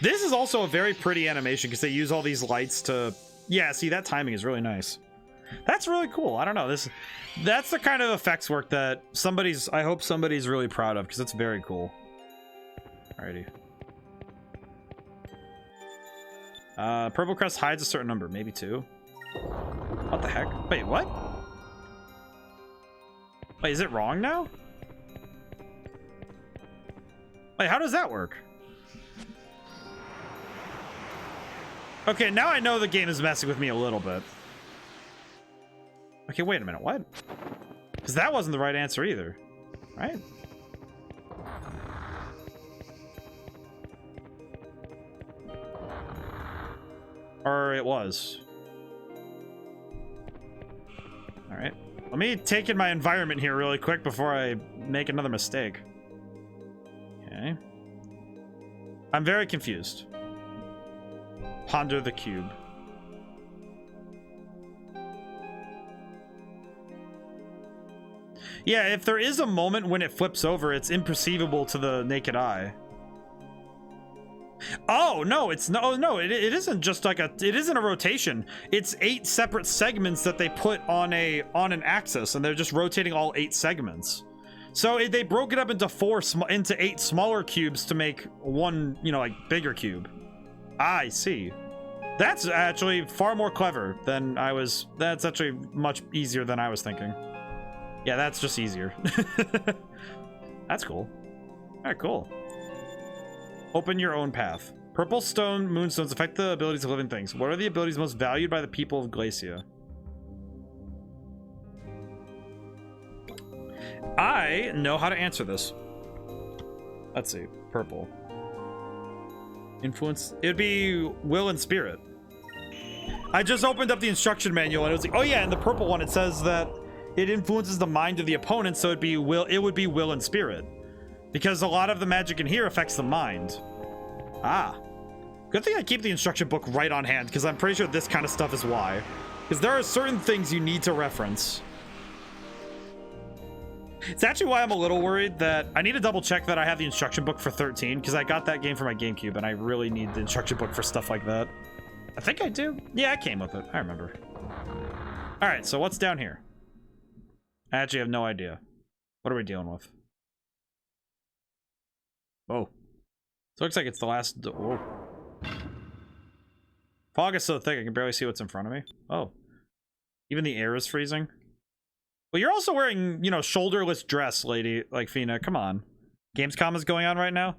This is also a very pretty animation because they use all these lights to... Yeah, see, that timing is really nice. That's really cool. I don't know. That's the kind of effects work that I hope somebody's really proud of because it's very cool. Alrighty. Purple crest hides a certain number, maybe 2. What the heck? Wait, what? Wait, is it wrong now? Wait, how does that work? Okay, now I know the game is messing with me a little bit. Okay, wait a minute, what? Because that wasn't the right answer either, right? Or it was. All right. Let me take in my environment here really quick before I make another mistake. Okay. I'm very confused. Ponder the cube. Yeah, if there is a moment when it flips over, it's imperceivable to the naked eye. Oh, no, it isn't just like it isn't a rotation. It's 8 separate segments that they put on an axis, and they're just rotating all 8 segments. So they broke it up into 8 smaller cubes to make one, you know, like bigger cube. I see. That's actually far more clever than that's actually much easier than I was thinking. Yeah, that's just easier. That's cool. All right, cool. Open your own path. Purple stone moonstones affect the abilities of living things. What are the abilities most valued by the people of Glacia? I know how to answer this. Let's see. Purple. Influence. It'd be will and spirit. I just opened up the instruction manual and it was like, oh yeah, in the purple one it says that it influences the mind of the opponent, so it would be will and spirit. Because a lot of the magic in here affects the mind. Ah. Good thing I keep the instruction book right on hand, because I'm pretty sure this kind of stuff is why. Because there are certain things you need to reference. It's actually why I'm a little worried that I need to double check that I have the instruction book for 13, because I got that game for my GameCube, and I really need the instruction book for stuff like that. I think I do. Yeah, I came with it. I remember. All right, so what's down here? I actually have no idea. What are we dealing with? Oh. So it looks like it's the last... Whoa. Fog is so thick, I can barely see what's in front of me. Oh. Even the air is freezing. Well, you're also wearing, you know, shoulderless dress, lady, like Fina. Come on. Gamescom is going on right now.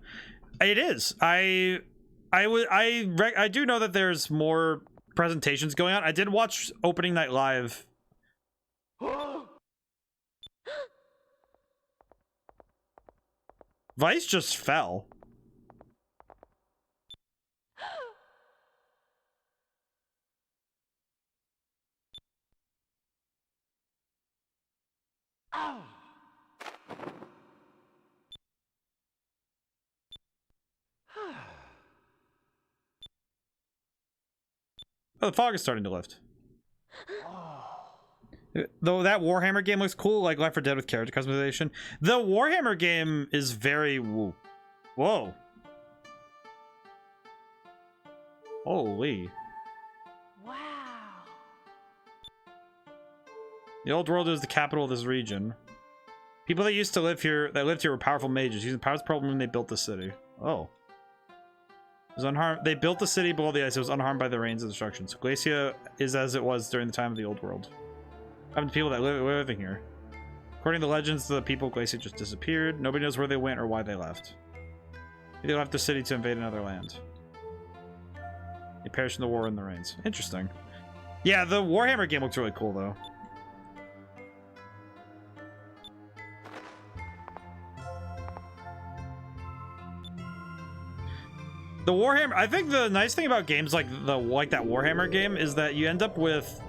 It is. I do know that there's more presentations going on. I did watch opening night live. Vice just fell. Oh, the fog is starting to lift. Though that Warhammer game looks cool, like Left 4 Dead with character customization. The Warhammer game is very... Whoa. Holy. Wow. The old world is the capital of this region. People that used to live here, were powerful mages. Using powers problem when they built the city. Oh. It was unharmed. They built the city below the ice. It was unharmed by the rains of destruction. So Glacia is as it was during the time of the old world. What happened to people that living here? According to legends, the people of Glacia just disappeared. Nobody knows where they went or why they left. They left the city to invade another land. They perished in the war and the rains. Interesting. Yeah, the Warhammer game looks really cool, though. The Warhammer, I think the nice thing about games like that Warhammer game is that you can end up with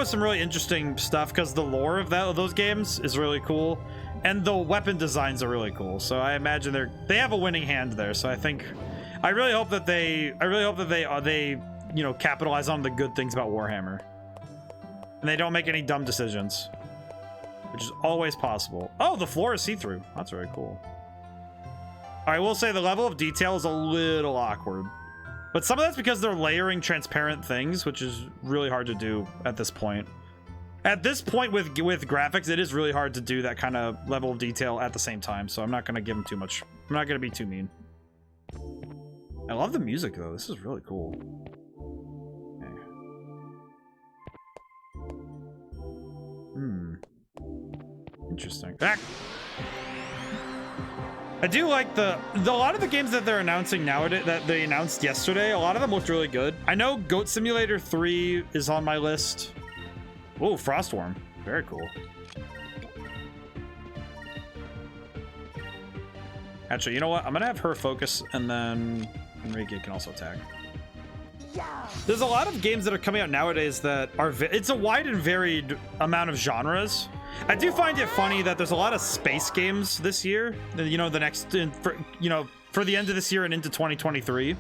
some really interesting stuff because the lore of those games is really cool, and the weapon designs are really cool. So I imagine they have a winning hand there. So I really hope that they you know, capitalize on the good things about Warhammer, and they don't make any dumb decisions, which is always possible. Oh, the floor is see-through. That's very cool. I will say the level of detail is a little awkward, but some of that's because they're layering transparent things, which is really hard to do at this point. At this point with graphics, it is really hard to do that kind of level of detail at the same time, so I'm not going to give them too much. I'm not going to be too mean. I love the music, though. This is really cool. Okay. Interesting. Ah! I do like a lot of the games that they're announcing nowadays, that they announced yesterday, a lot of them looked really good. I know Goat Simulator 3 is on my list. Oh, Frostworm. Very cool. Actually, you know what? I'm going to have her focus, and then Enrique can also attack. There's a lot of games that are coming out nowadays that are... It's a wide and varied amount of genres. I do find it funny that there's a lot of space games this year. You know, for the end of this year and into 2023.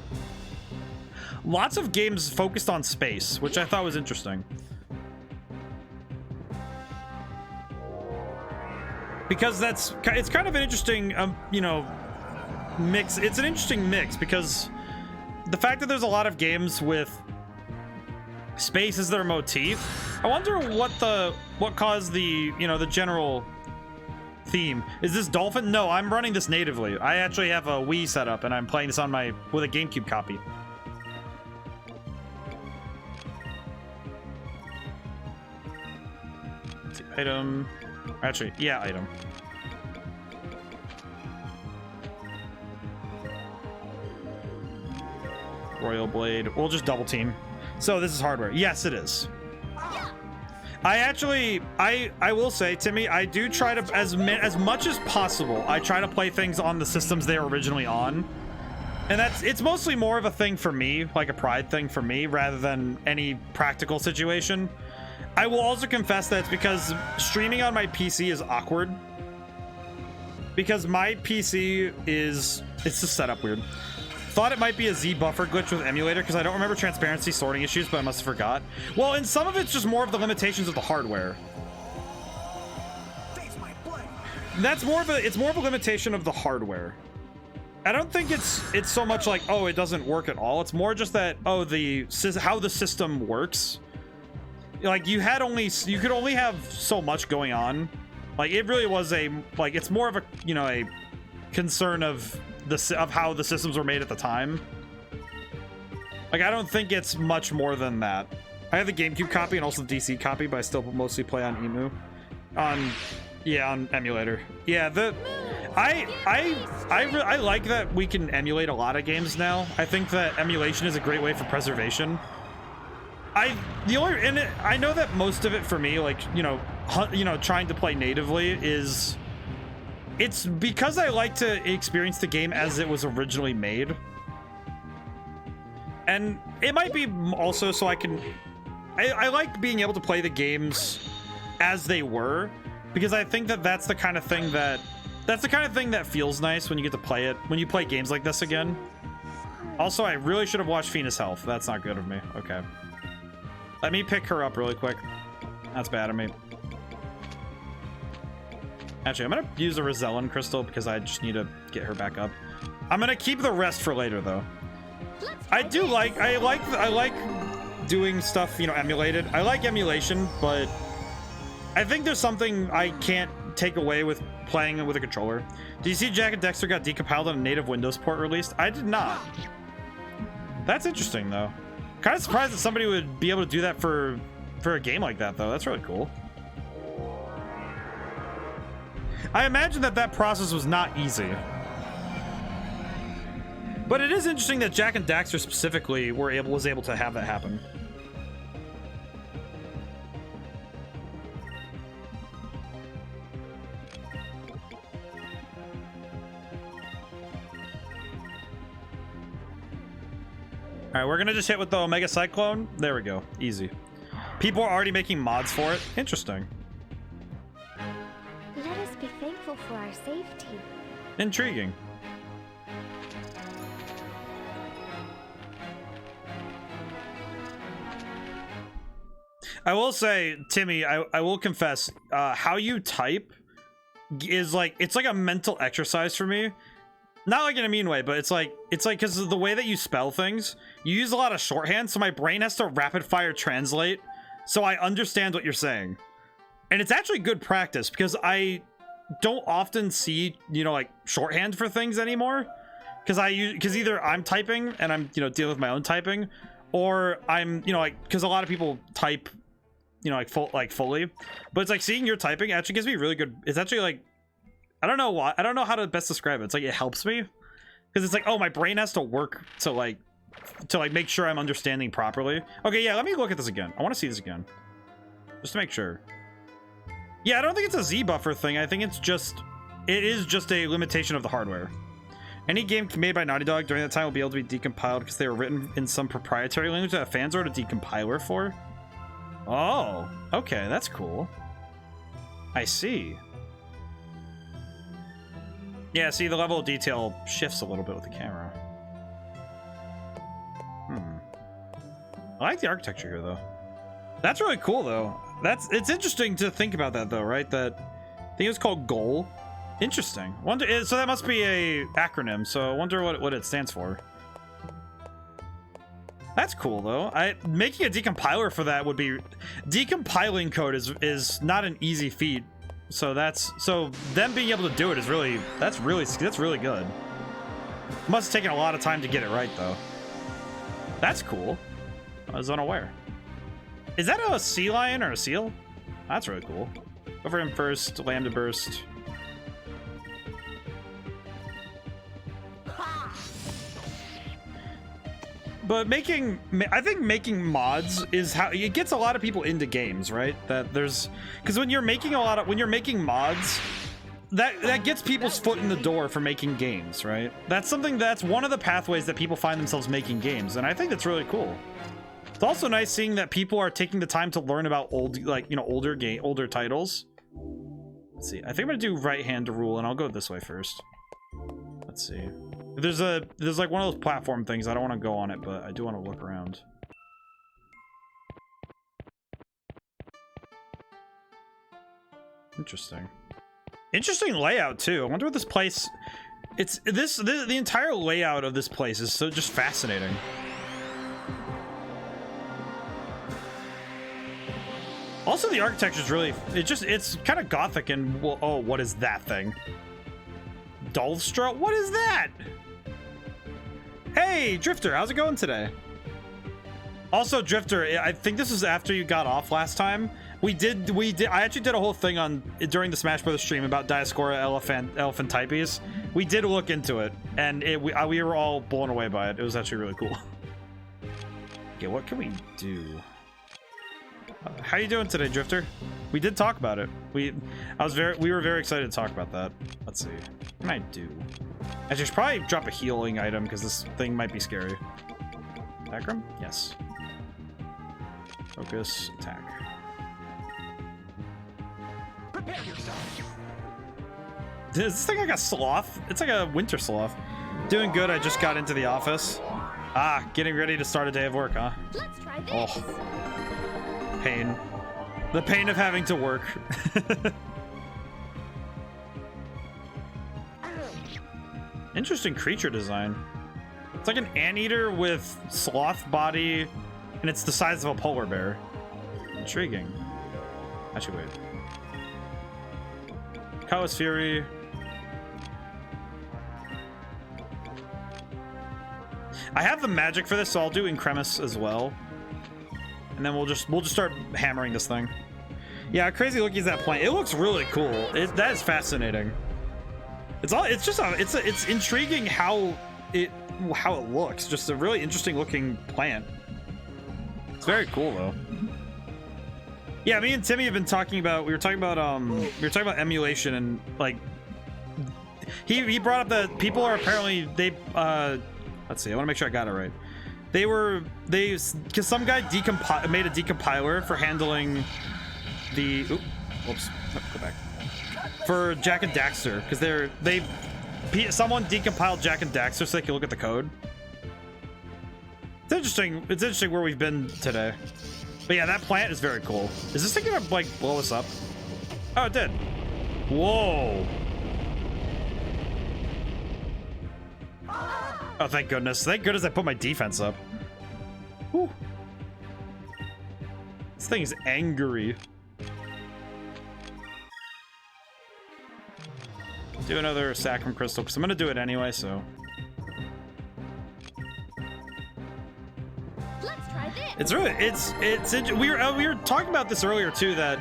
Lots of games focused on space, which I thought was interesting. Because it's kind of an interesting, you know, mix. It's an interesting mix because the fact that there's a lot of games with space as their motif. I wonder what caused the, you know, the general theme. Is this Dolphin? No, I'm running this natively. I actually have a Wii set up and I'm playing this on with a GameCube copy. Let's see, item. Actually, yeah, item. Royal Blade. We'll just double team. So this is hardware. Yes, it is. I actually, I will say, Timmy, I do try to, as much as possible, I try to play things on the systems they were originally on. And it's mostly more of a thing for me, like a pride thing for me, rather than any practical situation. I will also confess that it's because streaming on my PC is awkward. Because my PC it's just set up weird. Thought it might be a Z buffer glitch with emulator because I don't remember transparency sorting issues, but I must have forgot. Well, and some of it's just more of the limitations of the hardware. That's more of a, it's more of a limitation of the hardware. I don't think it's so much like, oh, it doesn't work at all. It's more just that, oh, how the system works. Like you could only have so much going on. Like it really was it's more of a, you know, a concern of how the systems were made at the time. Like I don't think it's much more than that. I have the GameCube copy and also the DC copy, but I still mostly play on EMU. On emulator. Yeah, I like that we can emulate a lot of games now. I think that emulation is a great way for preservation. I know that most of it for me, like, you know, trying to play natively it's because I like to experience the game as it was originally made. And it might be also so I like being able to play the games as they were, because I think that that's the kind of thing that feels nice when you get to play it, when you play games like this again. Also, I really should have watched Phoenix Health. That's not good of me. Okay. Let me pick her up really quick. That's bad of me. Actually, I'm gonna use a Rosellan crystal because I just need to get her back up. I'm gonna keep the rest for later though. I like doing stuff, you know, emulated. I like emulation, but I think there's something I can't take away with playing with a controller. Did you see Jack and Dexter got decompiled on a native Windows port released? I did not. That's interesting though. Kind of surprised that somebody would be able to do that for a game like that though. That's really cool. I imagine that process was not easy. But it is interesting that Jack and Daxter specifically was able to have that happen. All right, we're gonna just hit with the Omega Cyclone. There we go, easy. People are already making mods for it. Interesting. Let us be thankful for our safety. Intriguing. I will say, Timmy, I will confess, how you type is like, it's like a mental exercise for me. Not like in a mean way, but it's like because of the way that you spell things, you use a lot of shorthand, so my brain has to rapid fire translate so I understand what you're saying. And it's actually good practice because I don't often see, you know, like shorthand for things anymore, because either I'm typing and I'm, you know, dealing with my own typing, or I'm, you know, like, because a lot of people type, you know, like fully, but it's like seeing your typing actually gives me really good. It's actually like, I don't know why. I don't know how to best describe it. It's like it helps me because it's like, oh, my brain has to work to like make sure I'm understanding properly. Okay, yeah, let me look at this again. I want to see this again just to make sure. Yeah, I don't think it's a Z buffer thing. I think it is just a limitation of the hardware. Any game made by Naughty Dog during that time will be able to be decompiled because they were written in some proprietary language that fans wrote a decompiler for. Oh, okay, that's cool. I see. Yeah, see, the level of detail shifts a little bit with the camera. I like the architecture here, though. That's really cool, though. It's interesting to think about that, though, right? That I think it was called Goal. Interesting. So that must be a acronym. So I wonder what it stands for. That's cool, though. Making a decompiler for that would be... Decompiling code is not an easy feat. So them being able to do it is really... That's really good. Must have taken a lot of time to get it right, though. That's cool. I was unaware. Is that a sea lion or a seal? That's really cool. Over him first, Lambda Burst. But I think making mods is how it gets a lot of people into games, right? Because when you're making mods, that gets people's foot in the door for making games, right? That's one of the pathways that people find themselves making games, and I think that's really cool. It's also nice seeing that people are taking the time to learn about older titles. Let's see. I think I'm gonna do right hand rule, and I'll go this way first. Let's see. There's like one of those platform things. I don't want to go on it, but I do want to look around. Interesting. Interesting layout too. I wonder what this place. The entire layout of this place is so just fascinating. Also, the architecture is really. It's kind of gothic and. Well, oh, what is that thing? Dolstra? What is that? Hey, Drifter, how's it going today? Also, Drifter, I think this is after you got off last time. I actually did a whole thing during the Smash Brothers stream about Diascora elephantypes. We did look into it, and we were all blown away by it. It was actually really cool. Okay, what can we do? How you doing today, Drifter? We did talk about it. We were very excited to talk about that. Let's see. What can I do? I should probably drop a healing item because this thing might be scary. Backroom? Yes. Focus, attack. Prepare yourself. Is this thing like a sloth? It's like a winter sloth. Doing good. I just got into the office. Ah, getting ready to start a day of work, huh? Let's try this. Oh. Pain. The pain of having to work. Interesting creature design. It's like an anteater with sloth body, and it's the size of a polar bear. Intriguing. Actually, wait. Kawa's Fury. I have the magic for this, so I'll do Incremis as well. And then we'll just start hammering this thing. Yeah, crazy looking is that plant. It looks really cool. That is fascinating. It's intriguing how it looks. Just a really interesting looking plant. It's very cool though. Yeah, me and Timmy have been talking about. We were talking about emulation, and like he brought up that people are apparently let's see. I want to make sure I got it right. Because some guy made a decompiler for handling the go back for Jak and Daxter, because someone decompiled Jak and Daxter so they can look at the code. It's interesting where we've been today. But yeah, that plant is very cool. Is this thing gonna like blow us up? Oh, it did. Whoa. Oh, thank goodness. Thank goodness I put my defense up. Whew. This thing is angry. Do another Sacrum Crystal, because I'm going to do it anyway, so. Let's try this. It's really, we were talking about this earlier, too, that,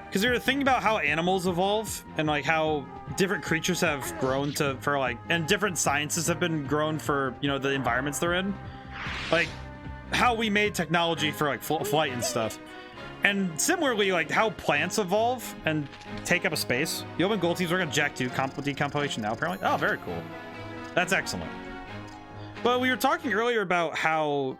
because we were thinking about how animals evolve, and, like, how different creatures have grown and different sciences have been grown for, you know, the environments they're in. Like, how we made technology for, like, flight and stuff. And similarly, like, how plants evolve and take up a space. The Open Gold team's working on Jak 2 decompilation now, apparently. Oh, very cool. That's excellent. But we were talking earlier about how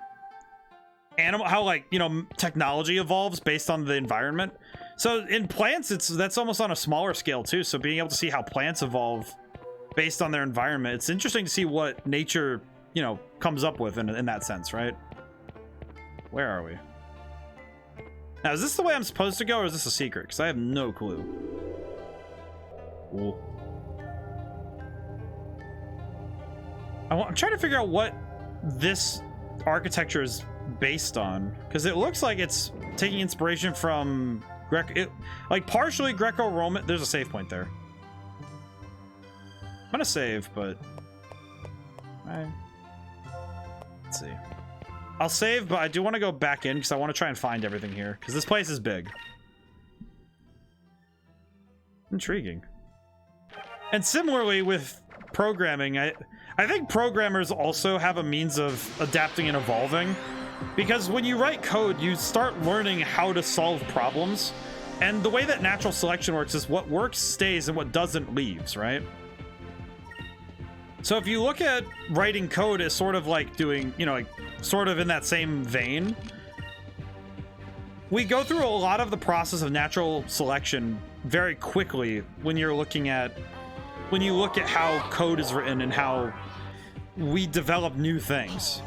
like, you know, technology evolves based on the environment. So in plants, that's almost on a smaller scale too. So being able to see how plants evolve based on their environment, it's interesting to see what nature, you know, comes up with in that sense, right? Where are we? Now, is this the way I'm supposed to go, or is this a secret? Because I have no clue. Cool. I'm trying to figure out what this architecture is based on, because it looks like it's taking inspiration from like partially Greco-Roman. There's a save point there. I'm gonna save, but let's see. I'll save, but I do want to go back in because I want to try and find everything here, because this place is big. Intriguing. And similarly with programming, I think programmers also have a means of adapting and evolving, because when you write code, you start learning how to solve problems. And the way that natural selection works is what works stays and what doesn't leaves, right? So if you look at writing code as sort of like doing, you know, like sort of in that same vein, we go through a lot of the process of natural selection very quickly when you look at how code is written and how we develop new things.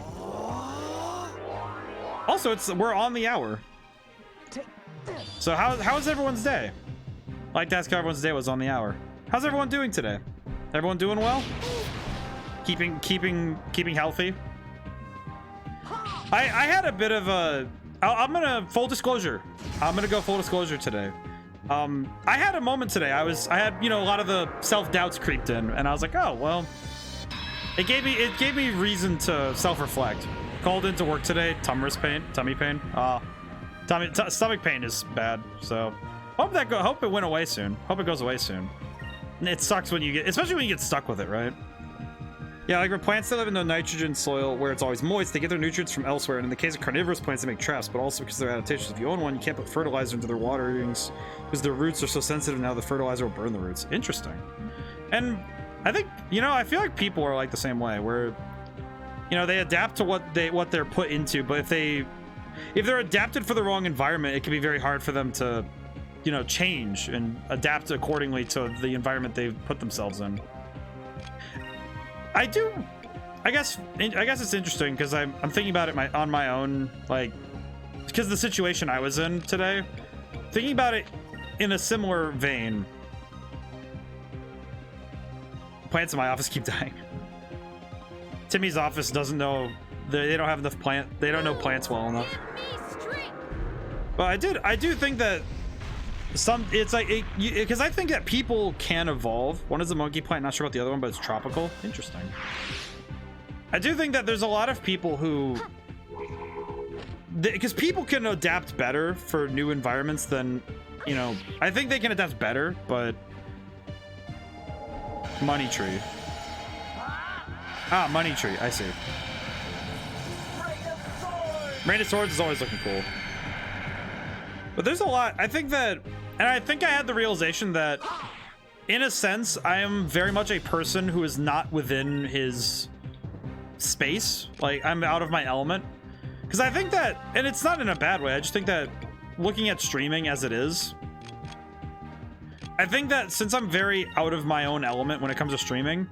Also, we're on the hour. So how's everyone's day? I'd like to ask how everyone's day was on the hour. How's everyone doing today? Everyone doing well? Keeping healthy? I had a bit of a... I'm gonna full disclosure. I'm gonna go full disclosure today. I had a moment today. I had, you know, a lot of the self-doubts creeped in, and I was like, oh well. It gave me reason to self-reflect. Called into work today. Tummy pain. Stomach pain is bad. So hope it went away soon. Hope it goes away soon. It sucks when you get, especially when you get stuck with it, right? Yeah, like for plants that live in the nitrogen soil where it's always moist, they get their nutrients from elsewhere. And in the case of carnivorous plants, they make traps, but also because of their adaptations. If you own one, you can't put fertilizer into their waterings because their roots are so sensitive now the fertilizer will burn the roots. Interesting. And I think, you know, I feel like people are like the same way, where, you know, they adapt to what they're put into, but if they're adapted for the wrong environment, it can be very hard for them to, you know, change and adapt accordingly to the environment they've put themselves in. I guess it's interesting because I'm thinking about it on my own, like, because the situation I was in today, thinking about it in a similar vein. Plants in my office keep dying. Timmy's office doesn't know, they don't have enough they don't know plants well enough. But I do think that it's like, because I think that people can evolve. One is a monkey plant, not sure about the other one, but it's tropical. Interesting. I do think that there's a lot of people who, because people can adapt better for new environments than, you know, I think they can adapt better, but money tree. Ah, money tree, I see. Rain of Swords is always looking cool. But there's a lot, I think that, and I think I had the realization that, in a sense, I am very much a person who is not within his space. Like, I'm out of my element. Because I think that, and it's not in a bad way, I just think that looking at streaming as it is, I think that since I'm very out of my own element when it comes to streaming,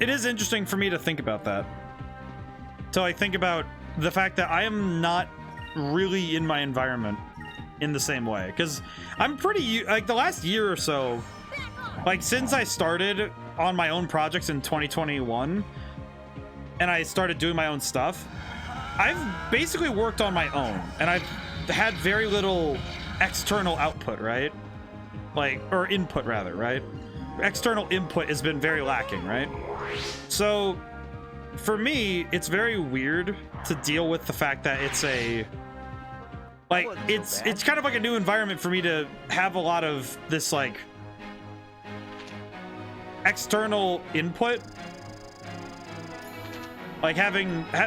it is interesting for me to think about that. To like think about the fact that I am not really in my environment in the same way, because I'm pretty, like, the last year or so, like, since I started on my own projects in 2021 and I started doing my own stuff, I've basically worked on my own, and I've had very little external output, right? Like, or input rather, right? External input has been very lacking, right? So for me, it's very weird to deal with the fact that it's a, like, it's kind of like a new environment for me to have a lot of this, like, external input. Like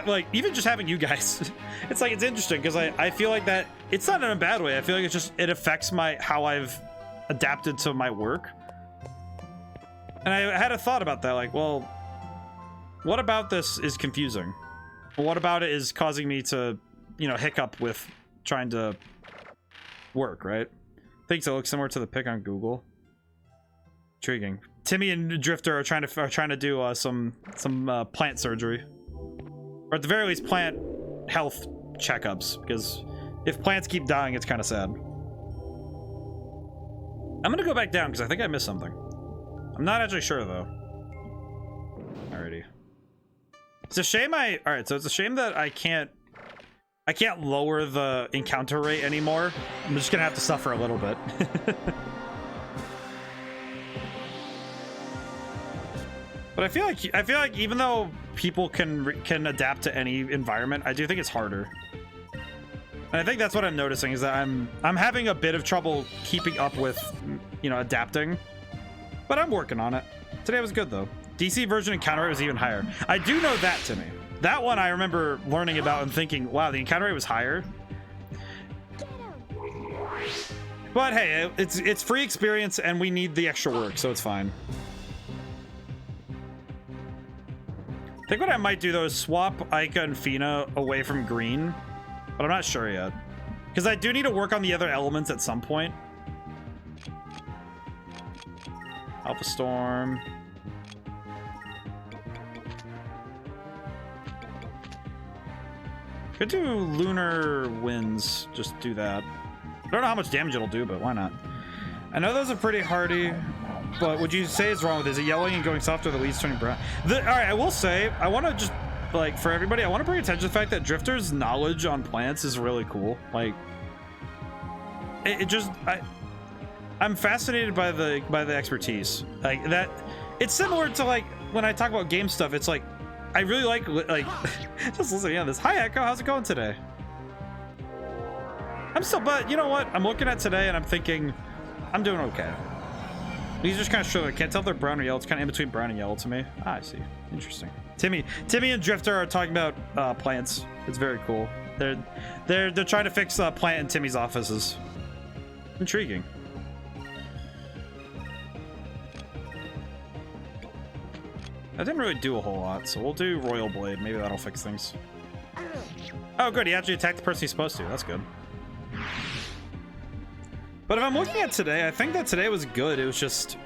like even just having you guys, it's like, it's interesting because I feel like that it's not in a bad way. I feel like it's just, it affects how I've adapted to my work. And I had a thought about that, like, well, what about this is confusing? What about it is causing me to, you know, hiccup with trying to work, right? Thinks it looks similar to the pic on Google. Intriguing. Timmy and Drifter are trying to do some plant surgery, or at the very least plant health checkups, because if plants keep dying, it's kind of sad. I'm gonna go back down because I think I missed something. I'm not actually sure though. Alrighty. It's a shame alright, so it's a shame that I can't lower the encounter rate anymore. I'm just gonna have to suffer a little bit. But I feel like even though people can adapt to any environment, I do think it's harder. And I think that's what I'm noticing, is that I'm having a bit of trouble keeping up with, you know, adapting. But I'm working on it. Today was good though. DC version encounter rate was even higher. I do know that, Timmy. That one I remember learning about and thinking, wow, the encounter rate was higher. But hey, it's free experience and we need the extra work, so it's fine. I think what I might do though is swap Ica and Fina away from green, but I'm not sure yet. Because I do need to work on the other elements at some point. Alpha Storm. Could do lunar winds. Just do that. I don't know how much damage it'll do, but why not? I know those are pretty hardy, but would you say it's wrong with it? Is it yellowing and going softer, the leaves turning brown? All right, I will say, I want to just, like, for everybody, I want to bring attention to the fact that Drifter's knowledge on plants is really cool. Like, I'm fascinated by the expertise. Like, that, it's similar to, like, when I talk about game stuff, it's like, I really like just listening to this. Hi, Echo, how's it going today? But you know what? I'm looking at today and I'm thinking, I'm doing okay. These are just kind of showing. I can't tell if they're brown or yellow. It's kind of in between brown and yellow to me. Ah, I see. Interesting. Timmy and Drifter are talking about plants. It's very cool. They're trying to fix plant in Timmy's offices. Intriguing. I didn't really do a whole lot, so we'll do Royal Blade. Maybe that'll fix things. Oh, good. He actually attacked the person he's supposed to. That's good. But if I'm looking at today, I think that today was good. It was just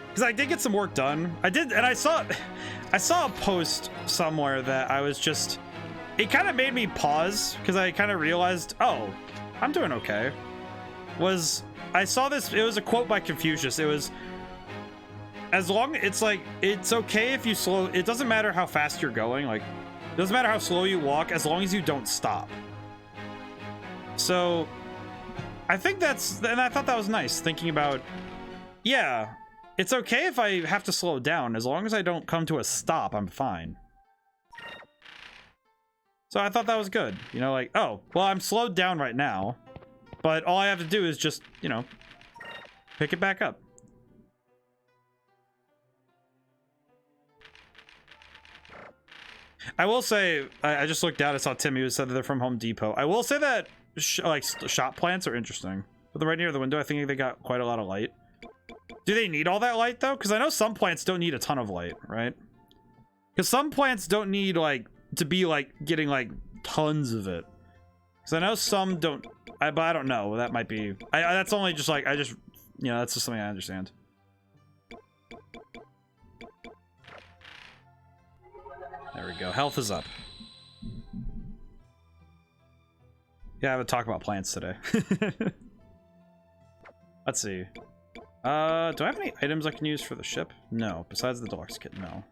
because I did get some work done. I did, and I saw a post somewhere that I was just. It kind of made me pause because I kind of realized, oh, I'm doing okay. I saw this? It was a quote by Confucius. It was. As long it's like it's okay if you slow, it doesn't matter how fast you're going, like it doesn't matter how slow you walk as long as you don't stop. So I think and I thought that was nice, thinking about, yeah, it's okay if I have to slow down as long as I don't come to a stop. I'm fine. So I thought that was good, you know, like, oh well, I'm slowed down right now, but all I have to do is just, you know, pick it back up. I will say, I just looked out, I saw Timmy who said that they're from Home Depot. I will say that shop plants are interesting. But they're right near the window. I think they got quite a lot of light. Do they need all that light though? Because I know some plants don't need a ton of light, right? Because some plants don't need like to be like getting like tons of it. Because I know some don't. But I don't know. That might be. That's only just like you know, that's just something I understand. There we go. Health is up. Yeah, I would talk about plants today. Let's see. Do I have any items I can use for the ship? No. Besides the deluxe kit, no.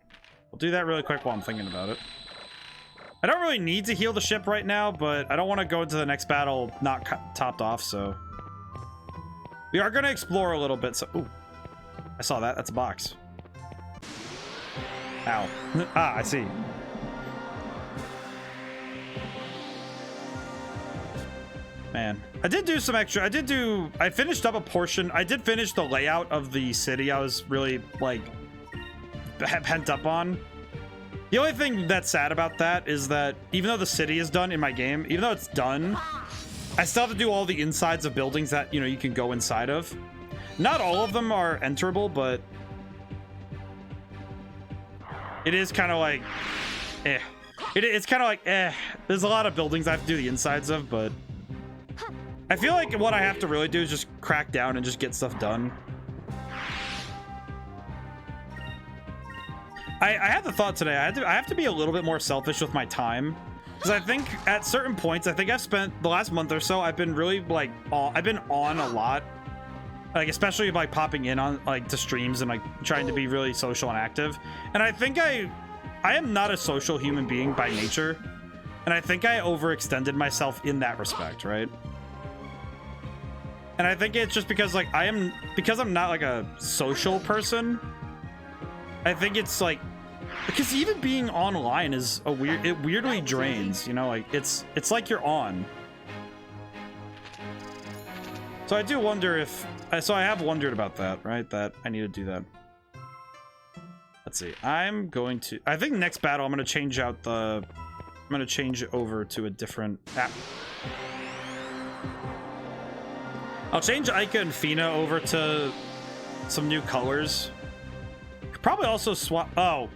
I'll do that really quick while I'm thinking about it. I don't really need to heal the ship right now, but I don't want to go into the next battle not topped off, so... We are going to explore a little bit, so... Ooh. I saw that. That's a box. Ow. Ah, I see. Man, I did do some extra. I finished up a portion. I did finish the layout of the city I was really, like, pent up on. The only thing that's sad about that is that even though the city is done in my game, even though it's done, I still have to do all the insides of buildings that, you know, you can go inside of. Not all of them are enterable, but it is kind of like, eh. It's kind of like, eh. There's a lot of buildings I have to do the insides of, but I feel like what I have to really do is just crack down and just get stuff done. I had the thought today, I have to be a little bit more selfish with my time. Because I think at certain points, I think I've spent the last month or so, I've been really like, I've been on a lot. Like, especially like popping in on like to streams and like trying to be really social and active. And I think I am not a social human being by nature. And I think I overextended myself in that respect, right? And I think it's just because like because I'm not like a social person. I think it's like, because even being online is it weirdly drains, you know, like it's like you're on. So I do wonder if, so I have wondered about that, right? That I need to do that. Let's see. I think next battle, I'm going to change out I'm going to change it over to a different app. I'll change Ica and Fina over to some new colors. Could probably also swap. Oh.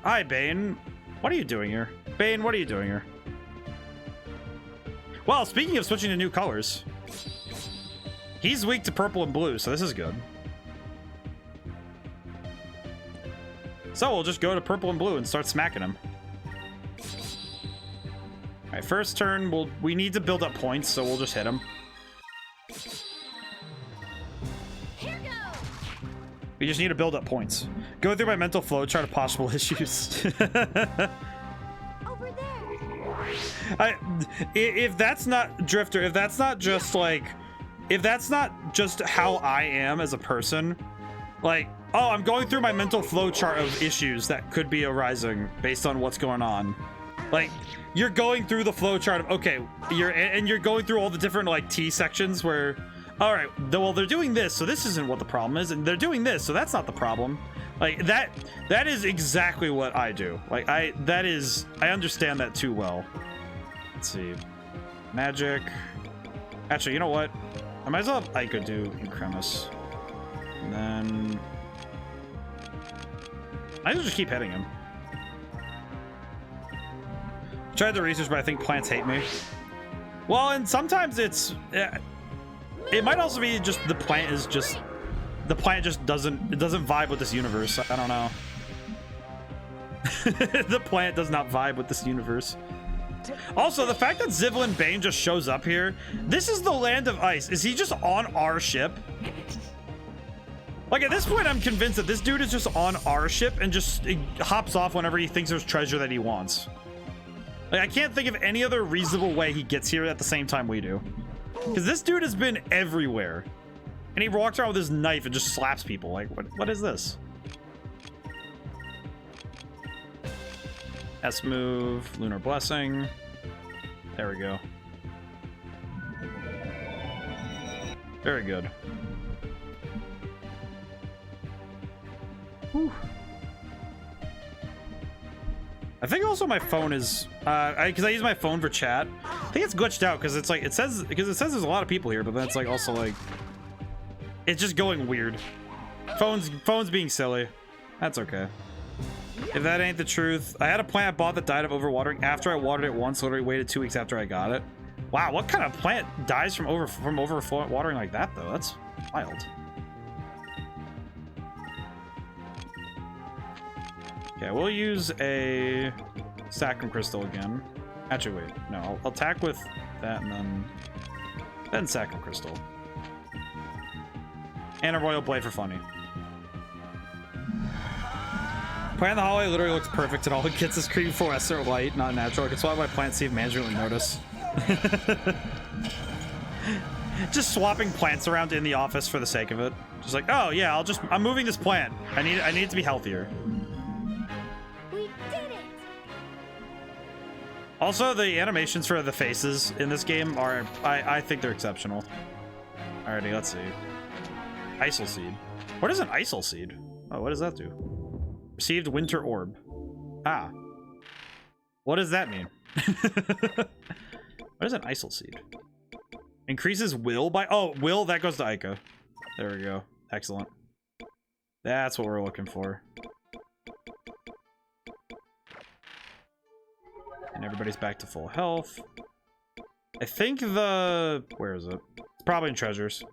Hi, Bane. What are you doing here? Bane, what are you doing here? Well, speaking of switching to new colors, he's weak to purple and blue, so this is good. So we'll just go to purple and blue and start smacking him. right, first turn, we need to build up points, so we'll just hit him. Here goes. We just need to build up points. Go through my mental flow chart of possible issues. Over there. If that's not Drifter, if that's not just like, if that's not just how I am as a person, like, oh, I'm going through my mental flow chart of issues that could be arising based on what's going on. Like, you're going through the flow chart of, okay, you're going through all the different like T sections where, all right, well, they're doing this, so this isn't what the problem is, and they're doing this, so that's not the problem. Like that is exactly what I do. Like I understand that too well. Let's see, magic. Actually, you know what? I might as well. I could do Incremus, and then I just keep hitting him. Tried to research, but I think plants hate me. Well, and sometimes it's. It might also be just the plant just doesn't vibe with this universe. I don't know. The plant does not vibe with this universe. Also, the fact that Zivlin Bane just shows up here, this is the land of ice. Is he just on our ship? Like, at this point, I'm convinced that this dude is just on our ship and just hops off whenever he thinks there's treasure that he wants. Like, I can't think of any other reasonable way he gets here at the same time we do. Because this dude has been everywhere. And he walks around with his knife and just slaps people. Like, what is this? S move, Lunar Blessing. There we go. Very good. Whew. I think also my phone is because I use my phone for chat. I think it's glitched out because it's like it says there's a lot of people here, but then it's like also like it's just going weird. Phone's being silly. That's okay. If that ain't the truth, I had a plant I bought that died of overwatering after I watered it once. Literally waited 2 weeks after I got it. Wow, what kind of plant dies from overwatering like that though? That's wild. Okay, we'll use a Sacrum Crystal again. Actually, wait. No, I'll attack with that and then Sacrum Crystal. And a Royal Blade for funny. Plant in the hallway literally looks perfect and all it gets is creepy fluorescent light, not natural. It's why my plants see if management would notice. Just swapping plants around in the office for the sake of it. Just like, oh yeah, I'm moving this plant. I need it to be healthier. We did it. Also, the animations for the faces in this game are, I think they're exceptional. Alrighty, let's see. Isol Seed. What is an Isol Seed? Oh, what does that do? Received Winter Orb. Ah. What does that mean? What is an Isol Seed? Increases will by... Oh, will, that goes to Ica. There we go. Excellent. That's what we're looking for. And everybody's back to full health. I think the... Where is it? It's probably in treasures.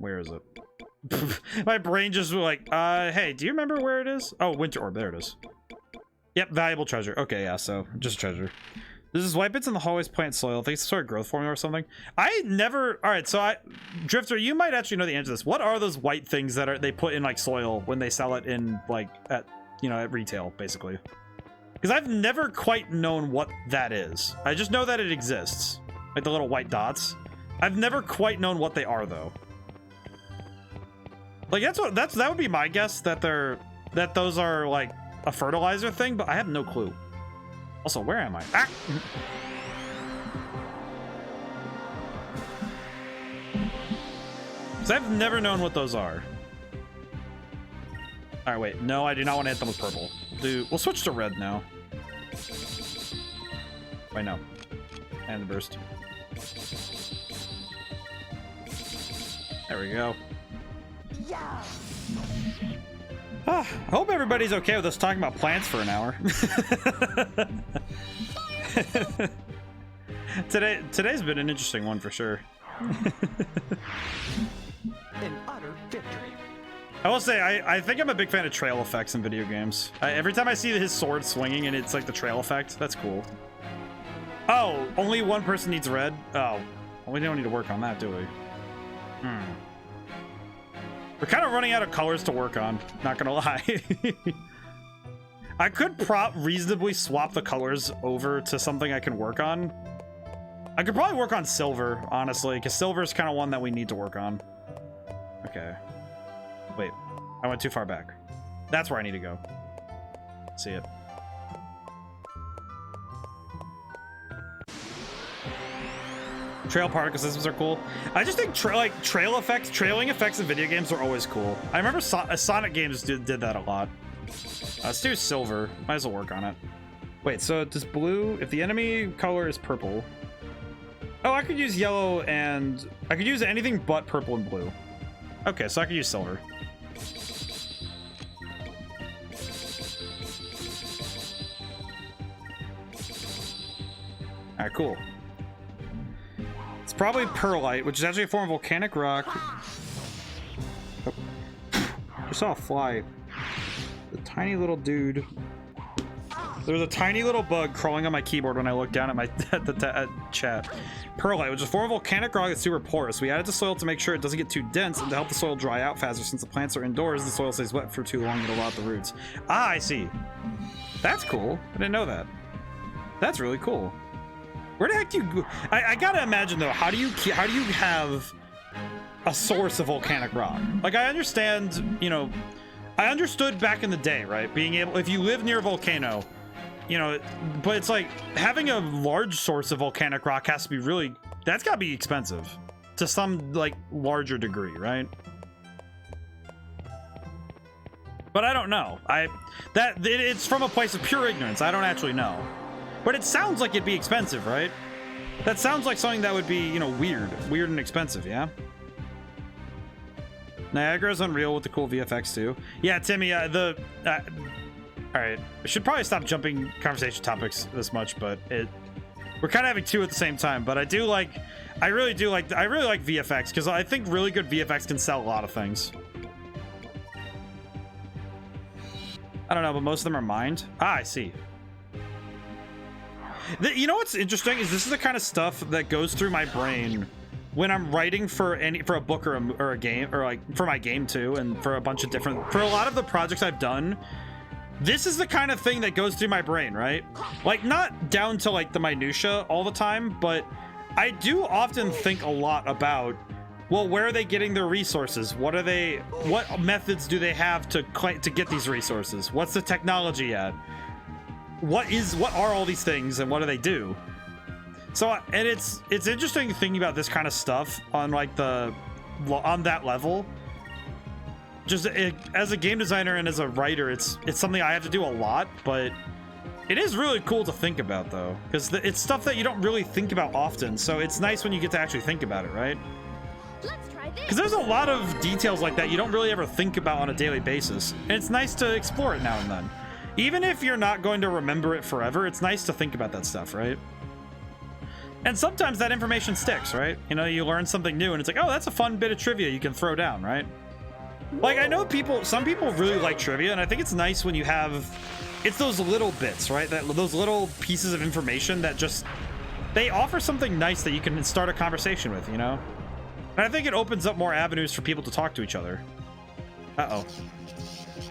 Where is it? My brain just was like, hey, do you remember where it is? Oh, Winter Orb, there it is. Yep, valuable treasure. Okay, yeah, so just treasure. This is white bits in the hallways, plant soil. I think it's sort of growth formula or something. I never. All right, so Drifter, you might actually know the answer to this. What are those white things that they put in like soil when they sell it in like at retail, basically? Because I've never quite known what that is. I just know that it exists, like the little white dots. I've never quite known what they are though. Like that would be my guess that those are like a fertilizer thing, but I have no clue. Also, where am I? Ah! So I've never known what those are. All right, wait. No, I do not want to hit them with purple. We'll switch to red now. Wait, no. And the burst. There we go. Yeah. I hope everybody's okay with us talking about plants for an hour. Today's been an interesting one for sure. An utter victory. I will say, I think I'm a big fan of trail effects in video games. Every time I see his sword swinging and it's like the trail effect, that's cool. Oh, only one person needs red? Oh, well, we don't need to work on that, do we? We're kind of running out of colors to work on, not gonna lie. I could reasonably swap the colors over to something I can work on. I could probably work on silver, honestly, because silver is kind of one that we need to work on. Okay. Wait, I went too far back. That's where I need to go. See it. Trail particle systems are cool. I just think trailing effects in video games are always cool. I remember Sonic games did that a lot. Let's do silver. Might as well work on it. Wait, so does blue, if the enemy color is purple. Oh, I could use yellow and I could use anything but purple and blue. Okay, so I could use silver. All right, cool. It's probably perlite, which is actually a form of volcanic rock. Oh. I saw a fly. The tiny little dude. There was a tiny little bug crawling on my keyboard when I looked down at my at chat. Perlite, which is a form of volcanic rock that's super porous. We add it to soil to make sure it doesn't get too dense and to help the soil dry out faster. Since the plants are indoors, the soil stays wet for too long, it'll rot the roots. Ah, I see. That's cool. I didn't know that. That's really cool. Where the heck do you go? I gotta imagine though, how do you have a source of volcanic rock? Like, I understand, you know, I understood back in the day, right? Being able, if you live near a volcano, you know, but it's like having a large source of volcanic rock has to be really, that's gotta be expensive to some like larger degree, right? But I don't know. It's from a place of pure ignorance. I don't actually know. But it sounds like it'd be expensive, right? That sounds like something that would be, you know, weird and expensive, yeah? Niagara's unreal with the cool VFX too. Yeah, Timmy, all right, I should probably stop jumping conversation topics this much, but we're kind of having two at the same time. But I really like VFX because I think really good VFX can sell a lot of things. I don't know, but most of them are mined. Ah, I see. You know what's interesting is this is the kind of stuff that goes through my brain when I'm writing for a book or a game, or like for my game too, and for a bunch of different, for a lot of the projects I've done. This is the kind of thing that goes through my brain, right? Like, not down to like the minutia all the time, but I do often think a lot about, well, where are they getting their resources? What methods do they have to get these resources? What's the technology at? What are all these things and what do they do? So, and it's interesting thinking about this kind of stuff on like on that level. Just as a game designer and as a writer, it's something I have to do a lot, but it is really cool to think about though, because it's stuff that you don't really think about often. So it's nice when you get to actually think about it, right? Let's try this. Because there's a lot of details like that you don't really ever think about on a daily basis, and it's nice to explore it now and then. Even if you're not going to remember it forever, it's nice to think about that stuff, right? And sometimes that information sticks, right? You know, you learn something new and it's like, oh, that's a fun bit of trivia you can throw down, right? Like, I know some people really like trivia, and I think it's nice when you have, it's those little bits, right? Those little pieces of information that just, they offer something nice that you can start a conversation with, you know? And I think it opens up more avenues for people to talk to each other. Uh-oh.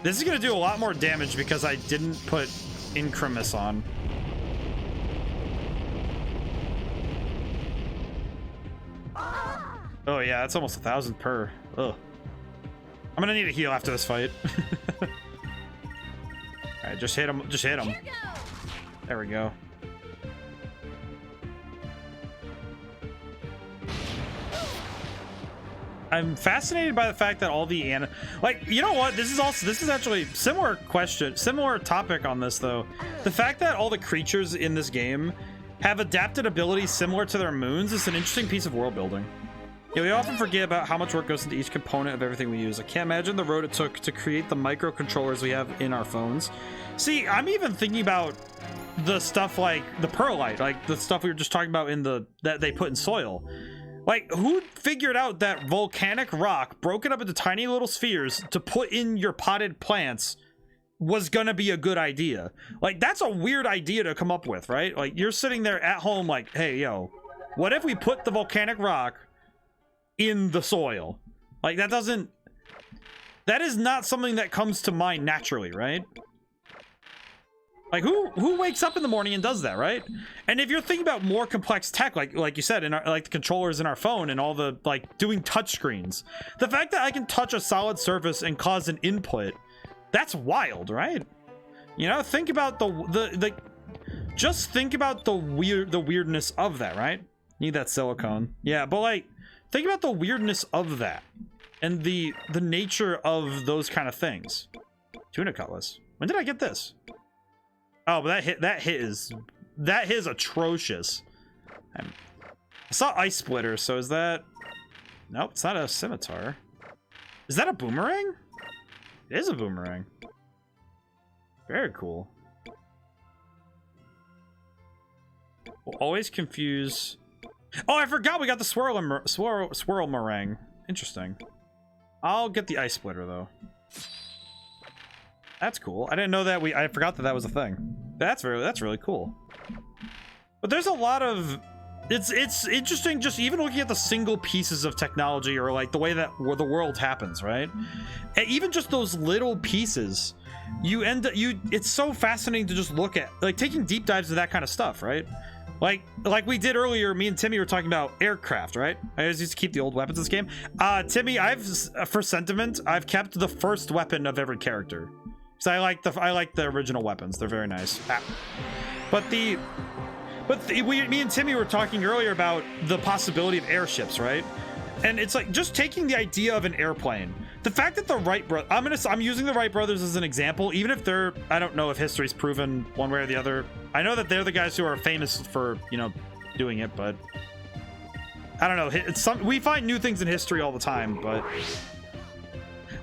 This is going to do a lot more damage because I didn't put Incremus on. Oh yeah, that's almost 1,000 per. Ugh. I'm gonna need a heal after this fight. Alright, just hit him. Just hit him. There we go. I'm fascinated by the fact that all the like, you know what, this is actually similar topic on this though. The fact that all the creatures in this game have adapted abilities similar to their moons is an interesting piece of world building. Yeah, we often forget about how much work goes into each component of everything we use. I can't imagine the road it took to create the microcontrollers we have in our phones. See, I'm even thinking about the stuff like the perlite, like the stuff we were just talking about that they put in soil. Like, who figured out that volcanic rock broken up into tiny little spheres to put in your potted plants was gonna be a good idea? Like, that's a weird idea to come up with, right? Like, you're sitting there at home like, hey, yo, what if we put the volcanic rock in the soil? Like, that is not something that comes to mind naturally, right? Like, who wakes up in the morning and does that, right? And if you're thinking about more complex tech, like you said, in our, like the controllers in our phone and all the, like, doing touch screens, the fact that I can touch a solid surface and cause an input, that's wild, right? You know, think about just think about the weirdness of that, right? Need that silicone. Yeah, but like, think about the weirdness of that and the nature of those kind of things. Tuna cutlass. When did I get this? Oh, but that hit is atrocious. I saw ice splitter, so is that... Nope, it's not a scimitar. Is that a boomerang? It is a boomerang. Very cool. We'll always confuse... Oh, I forgot we got the swirl meringue. Interesting. I'll get the ice splitter though. That's cool. I didn't know that I forgot that was a thing. That's really cool. But there's a lot of... It's interesting just even looking at the single pieces of technology or like the way that the world happens, right? And even just those little pieces, it's so fascinating to just look at, like taking deep dives of that kind of stuff, right? Like we did earlier, me and Timmy were talking about aircraft, right? I always used to keep the old weapons in this game. Timmy, for sentiment, I've kept the first weapon of every character. Because I like the original weapons. They're very nice. Me and Timmy were talking earlier about the possibility of airships, right? And it's like just taking the idea of an airplane. The fact that the Wright brothers, I'm using the Wright brothers as an example, even if I don't know if history's proven one way or the other. I know that they're the guys who are famous for, you know, doing it, but I don't know. We find new things in history all the time, but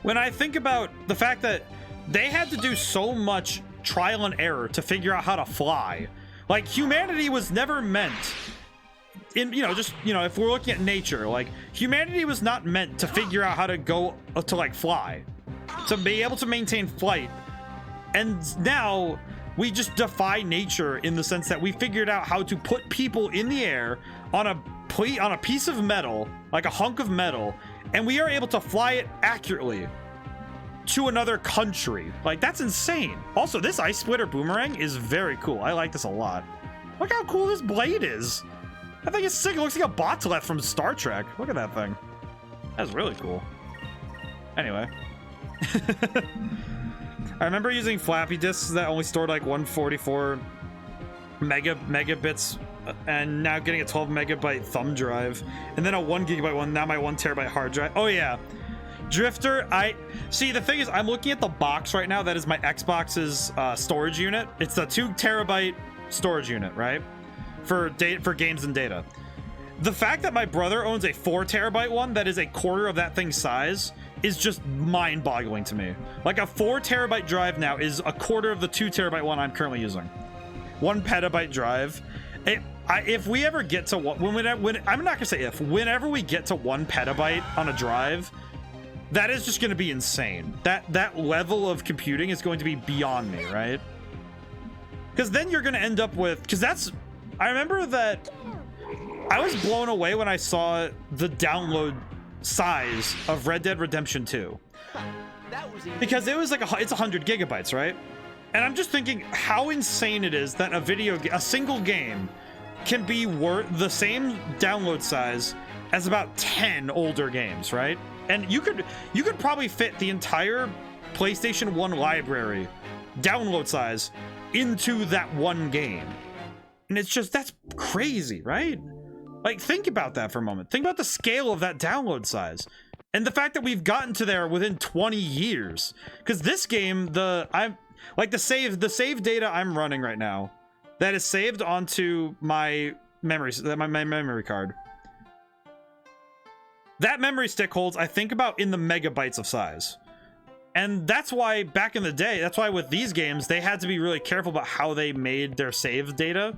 when I think about the fact that they had to do so much trial and error to figure out how to fly, like humanity was never meant if we're looking at nature, like humanity was not meant to figure out how to go to like fly, to be able to maintain flight. And now we just defy nature in the sense that we figured out how to put people in the air on a piece of metal, like a hunk of metal, and we are able to fly it accurately to another country. Like, that's insane. Also, this ice splitter boomerang is very cool. I like this a lot. Look how cool this blade is. I think it's sick. It looks like a botlet from Star Trek. Look at that thing. That's really cool. Anyway. I remember using floppy disks that only stored like 144 megabits, and now getting a 12 megabyte thumb drive, and then a 1 gigabyte one, now my 1 terabyte hard drive. Oh yeah. Drifter, see, the thing is, I'm looking at the box right now. That is my Xbox's storage unit. It's a 2 terabyte storage unit, right? For games and data. The fact that my brother owns a 4 terabyte one that is a quarter of that thing's size is just mind-boggling to me. Like, a 4 terabyte drive now is a quarter of the 2 terabyte one I'm currently using. 1 petabyte drive. If we ever get to I'm not gonna say if, whenever we get to 1 petabyte on a drive, that is just going to be insane. That level of computing is going to be beyond me, right? Because then you're going to end up with... I remember that I was blown away when I saw the download size of Red Dead Redemption 2. Because it was like it's 100 gigabytes, right? And I'm just thinking how insane it is that a single game can be worth the same download size as about 10 older games, right? And you could probably fit the entire PlayStation 1 library download size into that one game. And it's just, that's crazy, right? Like, think about that for a moment. Think about the scale of that download size. And the fact that we've gotten to there within 20 years. Because this game, the save data I'm running right now, that is saved onto my memory card. That memory stick holds, I think, about in the megabytes of size. And that's why back in the day, that's why with these games, they had to be really careful about how they made their save data.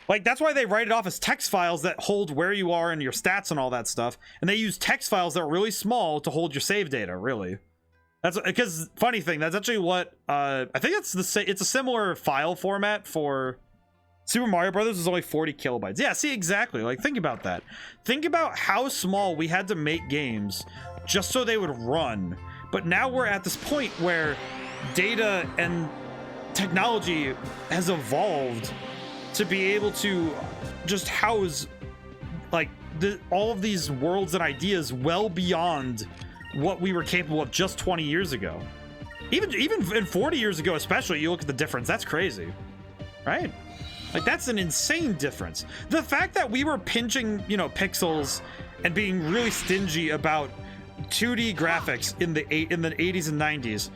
Like, that's why they write it off as text files that hold where you are and your stats and all that stuff. And they use text files that are really small to hold your save data, really. That's because, funny thing, that's actually what, I think it's it's a similar file format for Super Mario Brothers is only 40 kilobytes. Yeah, see, exactly. Like, think about that. Think about how small we had to make games just so they would run. But now we're at this point where data and technology has evolved to be able to just house like all of these worlds and ideas well beyond what we were capable of just 20 years ago. Even in 40 years ago, especially, you look at the difference. That's crazy, right? Like, that's an insane difference. The fact that we were pinching, you know, pixels and being really stingy about 2D graphics in the 80s and 90s,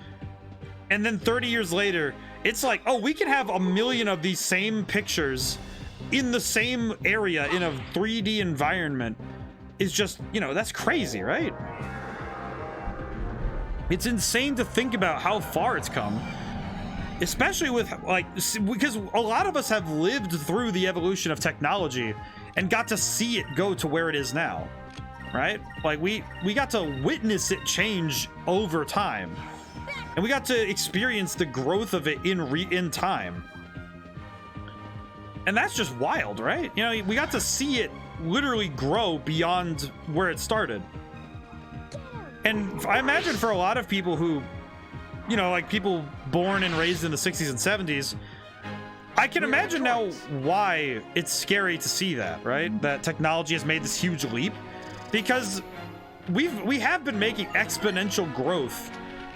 and then 30 years later, it's like, oh, we can have a million of these same pictures in the same area in a 3D environment, is just, you know, that's crazy, right? It's insane to think about how far it's come, especially with, like, because a lot of us have lived through the evolution of technology and got to see it go to where it is now, right? Like, we got to witness it change over time, and we got to experience the growth of it in time. And that's just wild, right? You know, we got to see it literally grow beyond where it started. And I imagine for a lot of people who, you know, like people born and raised in the 60s and 70s, I can imagine now why it's scary to see that, right? That technology has made this huge leap, because we have been making exponential growth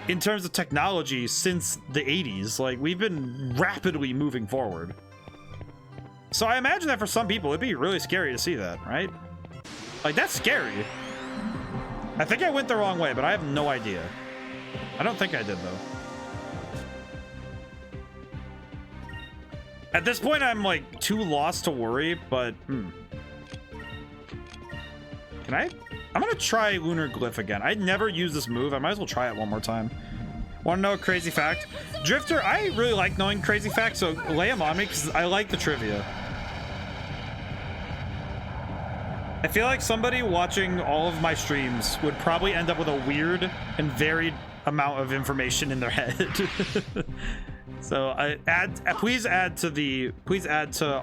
in terms of technology since the 80s. Like, we've been rapidly moving forward. So I imagine that for some people, it'd be really scary to see that, right? Like, that's scary. I think I went the wrong way, but I have no idea. I don't think I did, though. At this point, I'm, like, too lost to worry, but, Can I? I'm gonna try Lunar Glyph again. I never used this move. I might as well try it one more time. Want to know a crazy fact? Drifter, I really like knowing crazy facts, so lay them on me, because I like the trivia. I feel like somebody watching all of my streams would probably end up with a weird and varied amount of information in their head. So please add to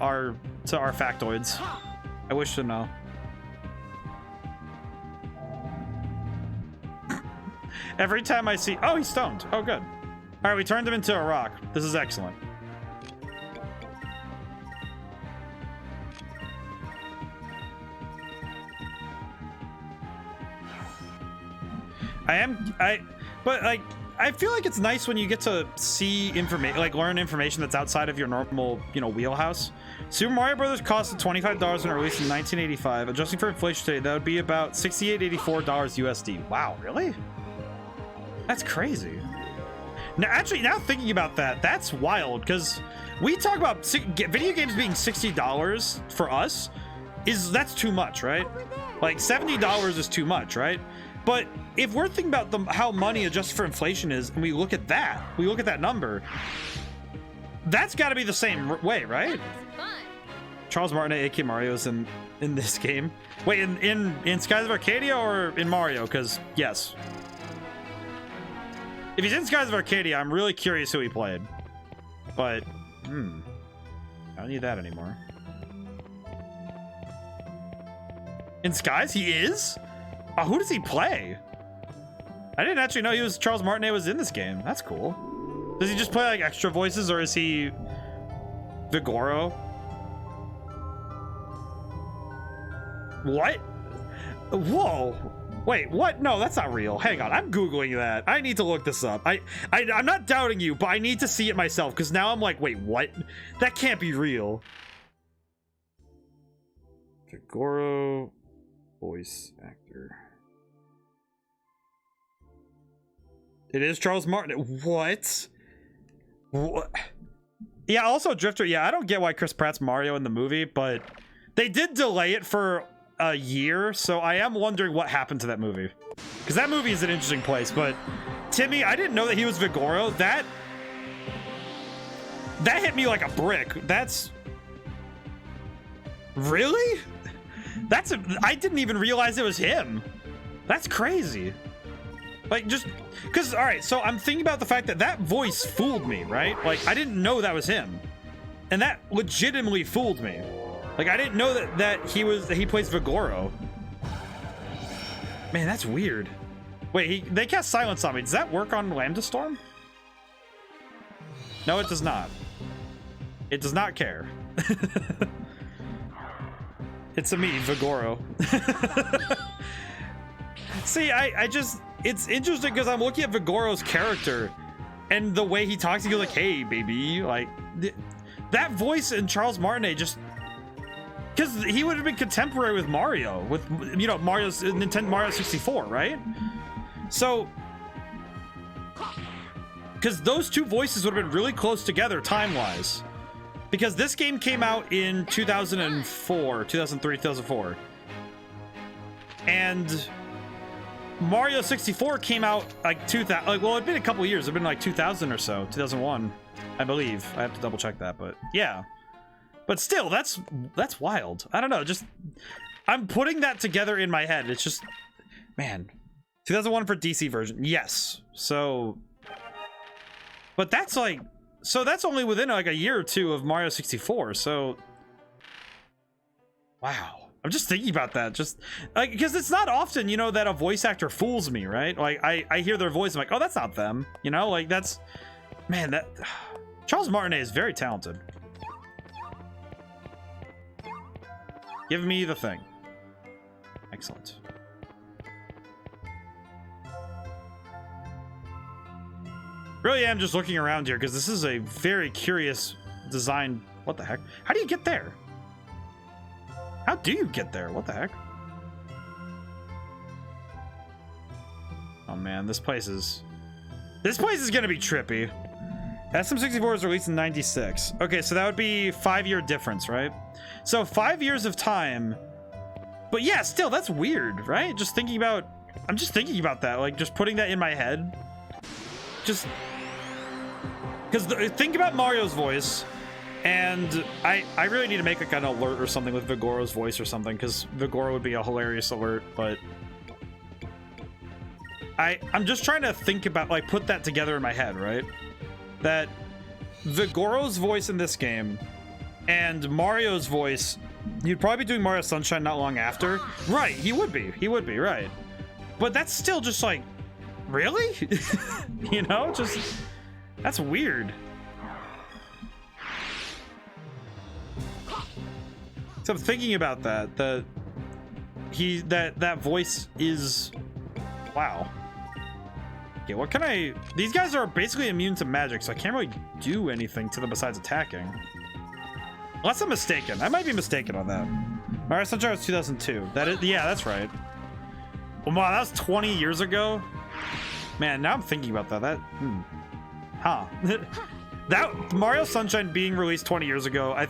our factoids. I wish to know. Every time I see, oh, he's stoned. Oh, good. All right, we turned him into a rock. This is excellent. But like, I feel like it's nice when you get to see information, like learn information that's outside of your normal, you know, wheelhouse. Super Mario Brothers costed $25 when it released in 1985. Adjusting for inflation today, that would be about $68.84 USD. Wow, really? That's crazy. Now, actually, now thinking about that, that's wild, because we talk about video games being $60 for us. That's too much, right? Like, $70 is too much, right? But if we're thinking about how money adjusted for inflation is, and we look at that number, that's got to be the same way, right? Charles Martinet, aka Mario, is in this game. Wait, in Skies of Arcadia or in Mario? Because yes, if he's in Skies of Arcadia, I'm really curious who he played. But I don't need that anymore. In Skies, he is. Who does he play? I didn't actually know Charles Martinet was in this game. That's cool. Does he just play like extra voices, or is he Vigoro? What? Whoa. Wait, what? No, that's not real. Hang on, I'm Googling that. I need to look this up. I'm not doubting you, but I need to see it myself, because now I'm like, wait, what? That can't be real. Vigoro voice actor. It is Charles Martinet. What? Yeah, also Drifter. Yeah, I don't get why Chris Pratt's Mario in the movie, but they did delay it for a year, so I am wondering what happened to that movie. Because that movie is an interesting place, but Timmy, I didn't know that he was Vigoro. That hit me like a brick. Really? I didn't even realize it was him. That's crazy. Like, just because, all right, so I'm thinking about the fact that that voice fooled me, right? Like, I didn't know that was him. And that legitimately fooled me. Like, I didn't know that he plays Vigoro. Man, that's weird. Wait, they cast Silence on me. Does that work on Lambda Storm? No, it does not. It does not care. It's a me, Vigoro. See, I just, it's interesting because I'm looking at Vigoro's character and the way he talks, he goes like, hey, baby. Like, that voice in Charles Martinet just, because he would have been contemporary with Mario, with, you know, Nintendo Mario 64, right? So, because those two voices would have been really close together time-wise. Because this game came out in 2003, 2004. And Mario 64 came out like 2000, like, well, it'd been a couple years. It'd been like 2000 or so, 2001, I believe. I have to double check that, but yeah. But still, that's wild. I don't know, just, I'm putting that together in my head. It's just, man, 2001 for DC version, yes. So, but that's like, so that's only within like a year or two of Mario 64. So, wow. I'm just thinking about that, just like, because it's not often, you know, that a voice actor fools me, right? Like, I hear their voice, I'm like, oh, that's not them, you know, like, that's, man, that Charles Martinet is very talented. Give me the thing. Excellent. Really am just looking around here because this is a very curious design. What the heck? How do you get there? How do you get there? What the heck? Oh man, this place is gonna be trippy. SM64 was released in 96. Okay, so that would be 5-year difference, right? So 5 years of time. But yeah, still, that's weird, right? I'm just thinking about that, like just putting that in my head. Just because think about Mario's voice, and I really need to make like an alert or something with Vigoro's voice or something, because Vigoro would be a hilarious alert, but I'm just trying to think about, like, put that together in my head, right? That Vigoro's voice in this game and Mario's voice, you'd probably be doing Mario Sunshine not long after. Right, he would be, right. But that's still just like, really? You know, just, that's weird. So I'm thinking about that, that voice is, wow. Okay, what can these guys are basically immune to magic, so I can't really do anything to them besides attacking. Unless I'm mistaken. I might be mistaken on that. Mario Sunshine was 2002. Yeah, that's right. Well, wow, that was 20 years ago. Man, now I'm thinking about that. That Mario Sunshine being released 20 years ago, I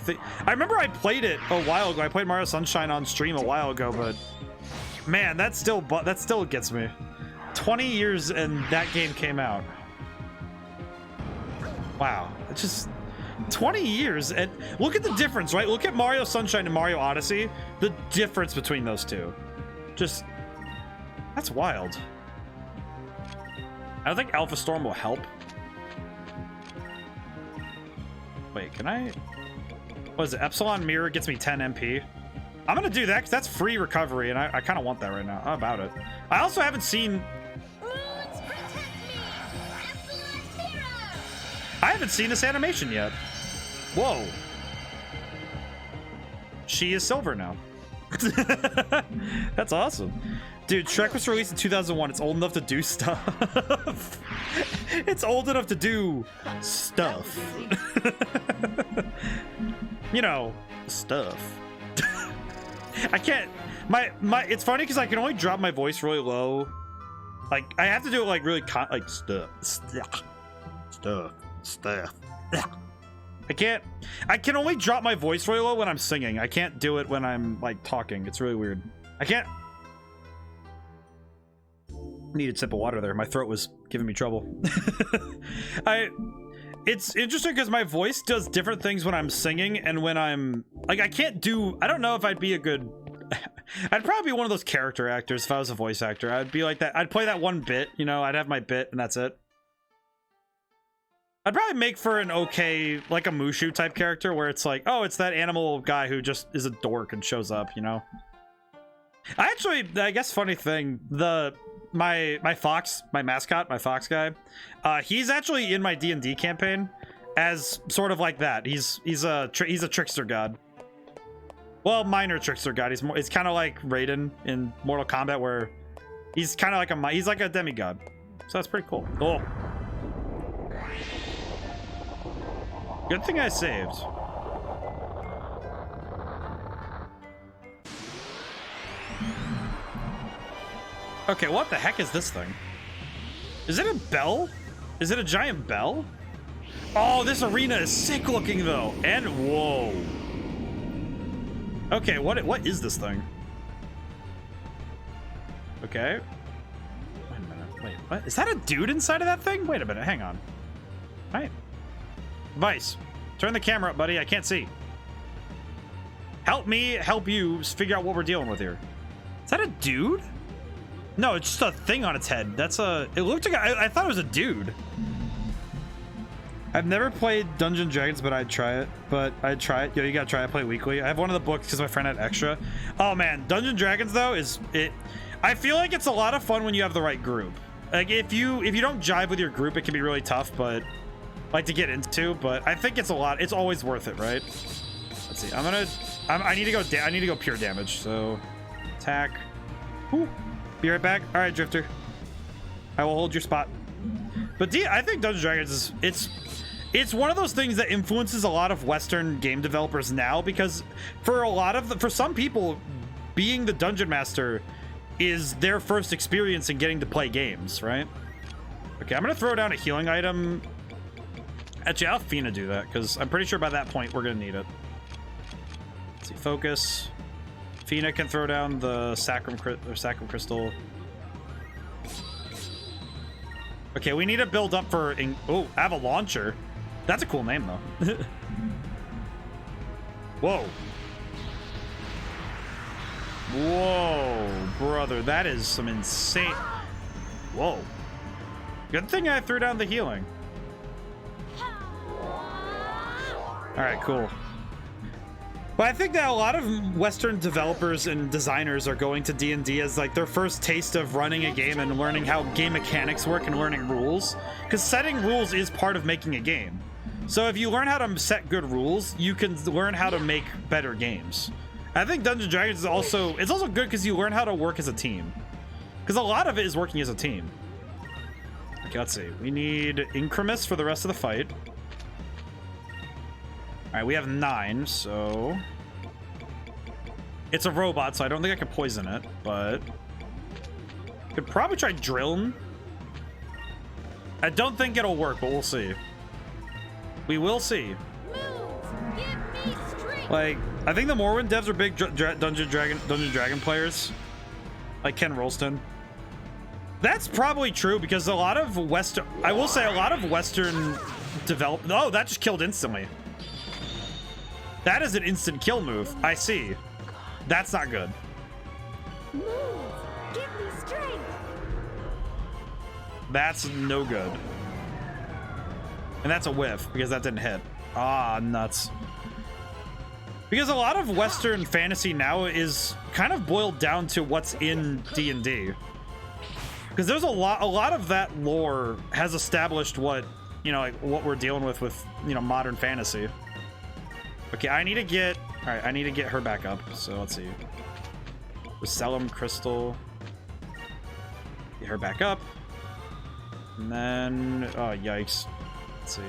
remember I played it a while ago. I played Mario Sunshine on stream a while ago, but man, that still gets me. 20 years and that game came out. Wow, it's just 20 years, and look at the difference, right? Look at Mario Sunshine and Mario Odyssey. The difference between those two, just, that's wild. I don't think Alpha Storm will help. Wait, can I? What is it? Epsilon Mirror gets me 10 MP. I'm gonna do that because that's free recovery, and I kind of want that right now. How about it? I also haven't seen. I haven't seen this animation yet. Whoa. She is silver now. That's awesome. Dude, Shrek was released in 2001. It's old enough to do stuff. It's old enough to do stuff. You know, stuff. I can't. It's funny because I can only drop my voice really low. Like, I have to do it like really like stuff. I can only drop my voice really low when I'm singing. I can't do it when I'm like talking. It's really weird. I can't. Needed a sip of water there. My throat was giving me trouble. It's interesting because my voice does different things when I'm singing and when I'm Like, I can't do... I don't know if I'd be a good... I'd probably be one of those character actors if I was a voice actor. I'd be like that. I'd play that one bit, you know, I'd have my bit and that's it. I'd probably make for an okay, like a Mushu type character where it's like, oh, it's that animal guy who just is a dork and shows up, you know? I guess funny thing, my fox, my mascot, my fox guy, he's actually in my D&D campaign as sort of like that. He's a trickster god. Well, minor trickster god. It's kind of like Raiden in Mortal Kombat, where he's kind of like he's like a demigod. So that's pretty cool. Oh, good thing I saved. Okay, what the heck is this thing? Is it a bell? Is it a giant bell? Oh, this arena is sick looking though. And whoa. Okay, what is this thing? Okay. Wait a minute. Wait, what? Is that a dude inside of that thing? Wait a minute, hang on. All right. Vice, turn the camera up, buddy. I can't see. Help me help you figure out what we're dealing with here. Is that a dude? No, it's just a thing on its head. That's a... It looked like... I thought it was a dude. I've never played Dungeons & Dragons, but I'd try it. Yo, you gotta try it. Play weekly. I have one of the books because my friend had extra. Oh, man. Dungeons & Dragons, though, is... I feel like it's a lot of fun when you have the right group. Like, if you don't jive with your group, it can be really tough, but... Like, to get into, but I think it's a lot... It's always worth it, right? Let's see. I need to go pure damage, so... Attack. Whew. Be right back. All right, Drifter. I will hold your spot. But I think Dungeons & Dragons is it's one of those things that influences a lot of Western game developers now, because for some people, being the dungeon master is their first experience in getting to play games, right? Okay, I'm gonna throw down a healing item. Actually, I'll Fina do that because I'm pretty sure by that point we're gonna need it. Let's see, focus. Fina can throw down the Sacrum Crystal. Okay, we need to build up for... Oh, I have a launcher. That's a cool name, though. Whoa. Whoa, brother. That is some insane... Whoa. Good thing I threw down the healing. All right, cool. But I think that a lot of Western developers and designers are going to D&D as like their first taste of running a game and learning how game mechanics work and learning rules. Because setting rules is part of making a game. So if you learn how to set good rules, you can learn how to make better games. I think Dungeons & Dragons is also good because you learn how to work as a team. Because a lot of it is working as a team. Okay, let's see. We need Incremus for the rest of the fight. All right, we have 9, so... It's a robot, so I don't think I can poison it, but... Could probably try Drill. I don't think it'll work, but we'll see. We will see. Move! Give me strength! Like, I think the Morrowind devs are big Dungeon Dragon players. Like Ken Rolston. That's probably true, because a lot of Western... I will say a lot of Western develop... Oh, that just killed instantly. That is an instant kill move. I see. That's not good. Move! Give me strength! That's no good. And that's a whiff, because that didn't hit. Ah, nuts. Because a lot of Western fantasy now is kind of boiled down to what's in D&D. Because there's a lot of that lore has established what, you know, like what we're dealing with, you know, modern fantasy. Okay, I need to get... Alright, I need to get her back up. So, let's see. The Selim Crystal. Get her back up. And then... Oh, yikes. Let's see.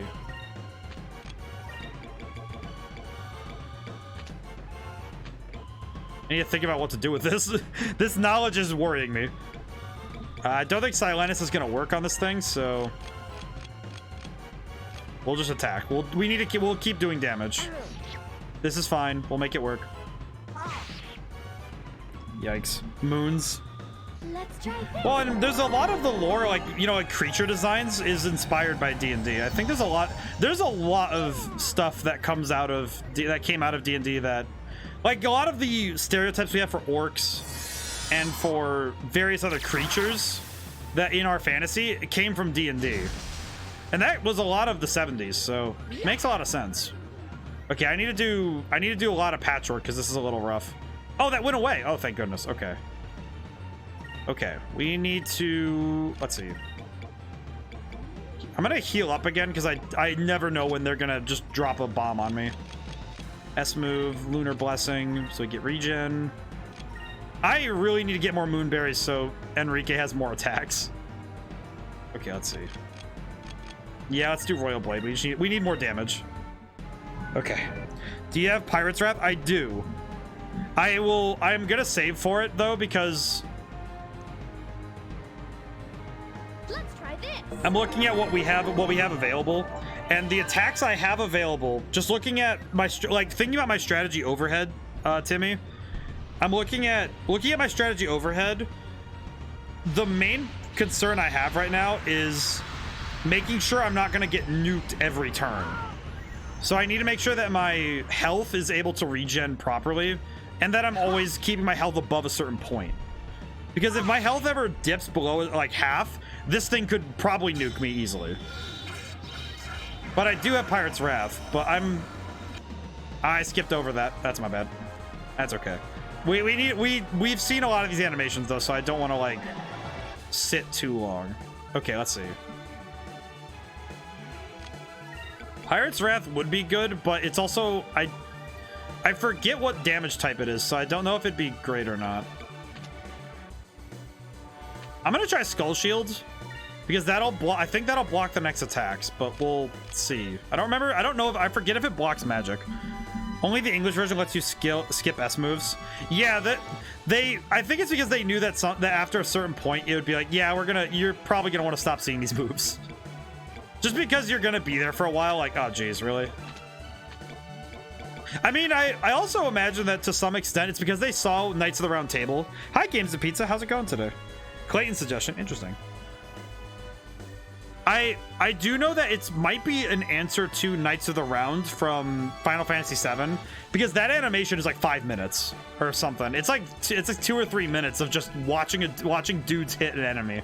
I need to think about what to do with this. This knowledge is worrying me. I don't think Silenus is going to work on this thing, so... We'll just attack. We'll keep doing damage. This is fine. We'll make it work. Yikes. Moons. Let's try this. Well, and there's a lot of the lore, like, you know, like creature designs is inspired by D&D. I think there's a lot of stuff that comes out of that came out of D&D that, like, a lot of the stereotypes we have for orcs and for various other creatures that in our fantasy, it came from D&D. And that was a lot of the 70s, so it makes a lot of sense. Okay, I need to do a lot of patchwork because this is a little rough. Oh, that went away. Oh, thank goodness. Okay. Okay, we need to, let's see. I'm gonna heal up again because I never know when they're gonna just drop a bomb on me. S move, Lunar Blessing, so we get regen. I really need to get more moonberries so Enrique has more attacks. Okay, let's see. Yeah, let's do Royal Blade. We need more damage. Okay. Do you have Pirate's Wrath? I do. I'm gonna save for it though because Let's try this. I'm looking at what we have available, and the attacks I have available. Just looking at my thinking about my strategy overhead, Timmy. I'm looking at my strategy overhead. The main concern I have right now is making sure I'm not going to get nuked every turn. So I need to make sure that my health is able to regen properly, and that I'm always keeping my health above a certain point. Because if my health ever dips below like half, this thing could probably nuke me easily. But I do have Pirate's Wrath, but I skipped over that. That's my bad. That's okay. We've seen a lot of these animations though, so I don't want to like sit too long. Okay, let's see. Pirate's Wrath would be good, but it's also I forget what damage type it is, so I don't know if it'd be great or not. I'm gonna try Skull Shield because I think that'll block the next attacks, but we'll see. I don't remember. I don't know if I forget if it blocks magic. Only the English version lets you skip S moves. Yeah, I think it's because they knew that after a certain point it would be like, yeah, you're probably gonna want to stop seeing these moves. Just because you're gonna be there for a while, like, oh geez, really? I mean, I also imagine that to some extent it's because they saw Knights of the Round Table. Hi, Games of Pizza, how's it going today? Clayton's suggestion, interesting. I do know that it might be an answer to Knights of the Round from Final Fantasy VII, because that animation is like 5 minutes or something. It's like 2 or 3 minutes of just watching dudes hit an enemy.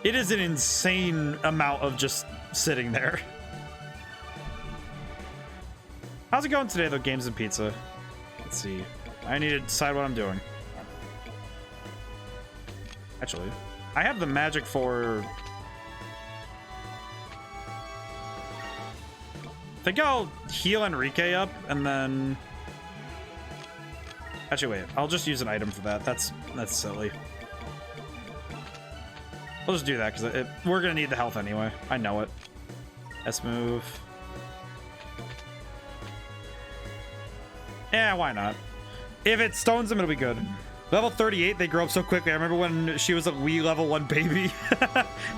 It is an insane amount of just sitting there. How's it going today though, Games and Pizza? Let's see. I need to decide what I'm doing. Actually, I have the magic for... I think I'll heal Enrique up and then... Actually, wait. I'll just use an item for that. That's silly. We'll just do that because we're going to need the health anyway. I know it. S move. Yeah, why not? If it stones them, it'll be good. Level 38, they grow up so quickly. I remember when she was a wee level 1 baby.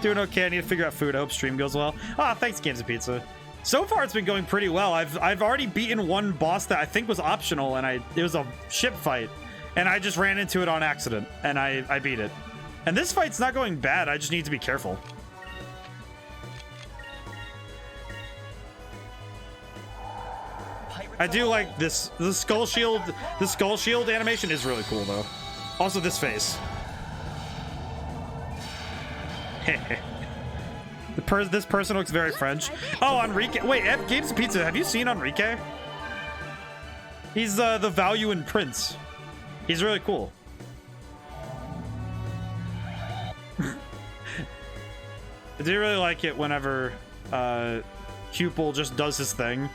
Doing okay. I need to figure out food. I hope stream goes well. Ah, thanks, Games of Pizza. So far, it's been going pretty well. I've already beaten one boss that I think was optional, and it was a ship fight, and I just ran into it on accident, and I beat it. And this fight's not going bad. I just need to be careful. I do like this. The skull shield animation is really cool, though. Also, this face. This person looks very French. Oh, Enrique. Wait, Games of Pizza. Have you seen Enrique? He's the Valuan Prince. He's really cool. I do really like it whenever Cupel just does his thing.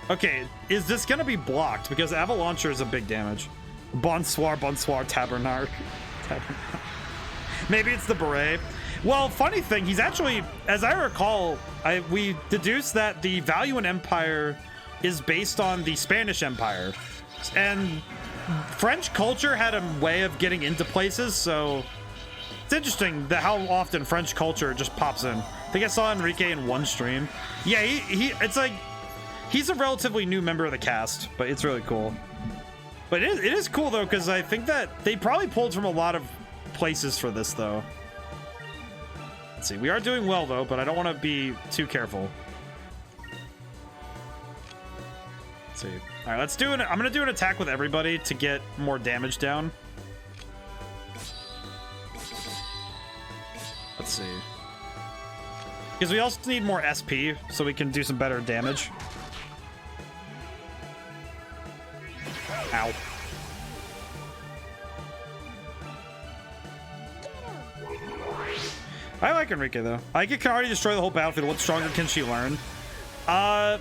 Okay, is this gonna be blocked? Because Avalauncher is a big damage. Bonsoir, Tabernacle. Maybe it's the beret. Well, funny thing, he's actually, as I recall, we deduced that the Valuan Empire is based on the Spanish Empire. And French culture had a way of getting into places, so it's interesting that how often French culture just pops in. I think I saw Enrique in one stream. Yeah, it's like, he's a relatively new member of the cast, but it's really cool. But it is cool, though, because I think that they probably pulled from a lot of places for this, though. Let's see. We are doing well, though, but I don't want to be too careful. Let's see. All right, let's do an... I'm going to do an attack with everybody to get more damage down. Let's see. Because we also need more SP, so we can do some better damage. Ow. I like Enrique, though. Ika can already destroy the whole battlefield. What stronger can she learn?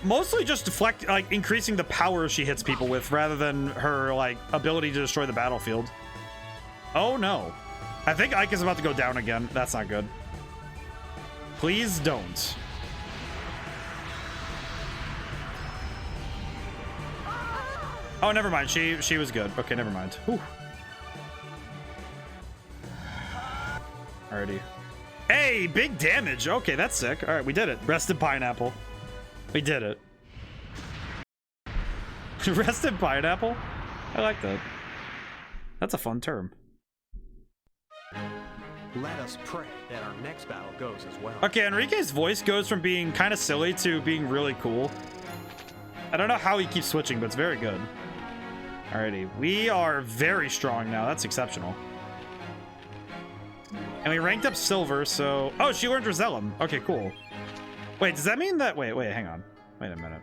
Mostly just deflect, like, increasing the power she hits people with, rather than her, like, ability to destroy the battlefield. Oh, no. I think Ika's about to go down again. That's not good. Please don't. Oh, never mind. She was good. Okay, never mind. Whew. Alrighty. Hey, big damage. Okay, that's sick. All right, we did it. Rested pineapple. We did it. Rested pineapple? I like that. That's a fun term. Let us pray that our next battle goes as well. Okay, Enrique's voice goes from being kind of silly to being really cool. I don't know how he keeps switching, but it's very good. Alrighty, we are very strong now. That's exceptional. And we ranked up silver, so... Oh, she learned Rosellum. Okay, cool. Wait, does that mean that... Wait, hang on. Wait a minute.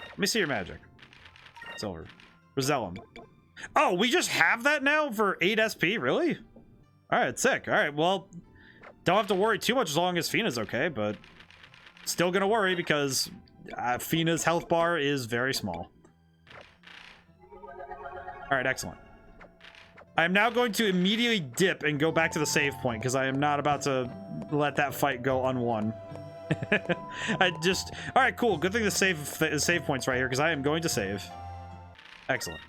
Let me see your magic. Silver. Rosellum. Oh, we just have that now for 8 SP? Really? Alright, sick. Alright, well... Don't have to worry too much as long as Fina's okay, but... Still gonna worry because... Fina's health bar is very small. Alright, excellent. I am now going to immediately dip and go back to the save point because I am not about to let that fight go unwon. All right, cool. Good thing the save point's right here because I am going to save. Excellent.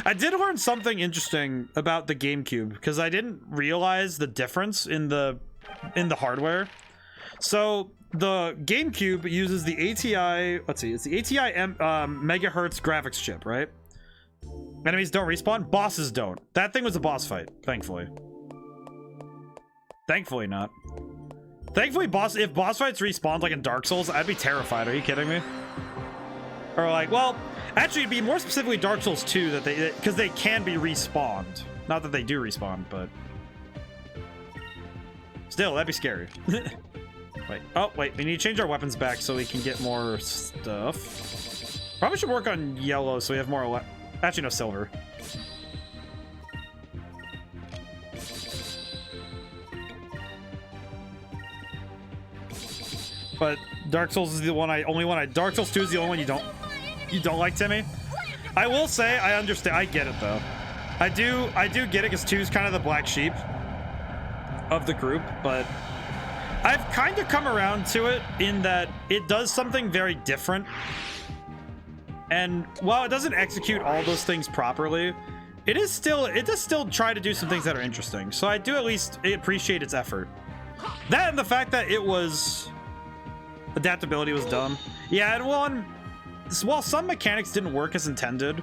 I did learn something interesting about the GameCube because I didn't realize the difference in the hardware. So the GameCube uses the ATI. Let's see, it's the ATI megahertz graphics chip, right? Enemies don't respawn. Bosses don't. That thing was a boss fight, thankfully. Thankfully not. Thankfully, if boss fights respawned like in Dark Souls, I'd be terrified. Are you kidding me? Or like, well, actually, it'd be more specifically Dark Souls 2 that because they can be respawned. Not that they do respawn, but still, that'd be scary. Wait. Oh, wait. We need to change our weapons back so we can get more stuff. Probably should work on yellow so we have more. Actually, no, silver. But Dark Souls is the only one Dark Souls 2 is the only one you don't like, Timmy. I will say I understand. I get it though. I do get it because 2 is kind of the black sheep of the group, but I've kind of come around to it in that it does something very different. And while it doesn't execute all those things properly, it does still try to do some things that are interesting. So I do at least appreciate its effort. That and the fact that adaptability was dumb. Yeah, and while some mechanics didn't work as intended,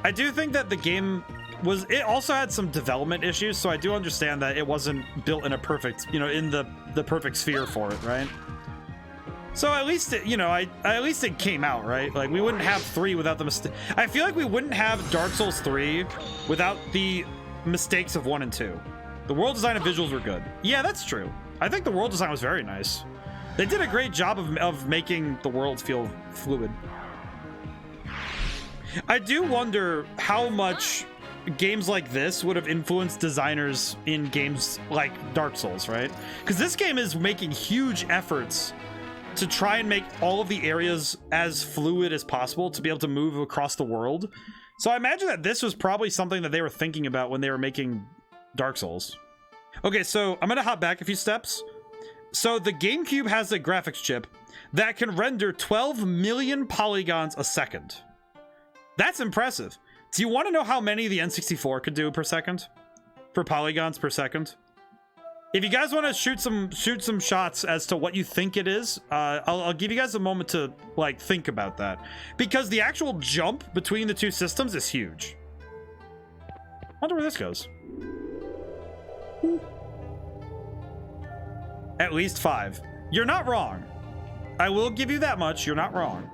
I do think that the game it also had some development issues, so I do understand that it wasn't built in a perfect, in the perfect sphere for it, right? So at least, at least it came out, right? Like, we wouldn't have 3 without the mistake. I feel like we wouldn't have Dark Souls 3 without the mistakes of 1 and 2. The world design and visuals were good. Yeah, that's true. I think the world design was very nice. They did a great job of making the world feel fluid. I do wonder how much games like this would have influenced designers in games like Dark Souls, right? Because this game is making huge efforts to try and make all of the areas as fluid as possible to be able to move across the world. So I imagine that this was probably something that they were thinking about when they were making Dark Souls. Okay, so I'm gonna hop back a few steps. So the GameCube has a graphics chip that can render 12 million polygons a second. That's impressive. Do you want to know how many the N64 could do per second? For polygons per second? If you guys want to shoot some shots as to what you think it is, I'll give you guys a moment to like think about that, because the actual jump between the two systems is huge. Wonder where this goes. At least 5. You're not wrong. I will give you that much. You're not wrong.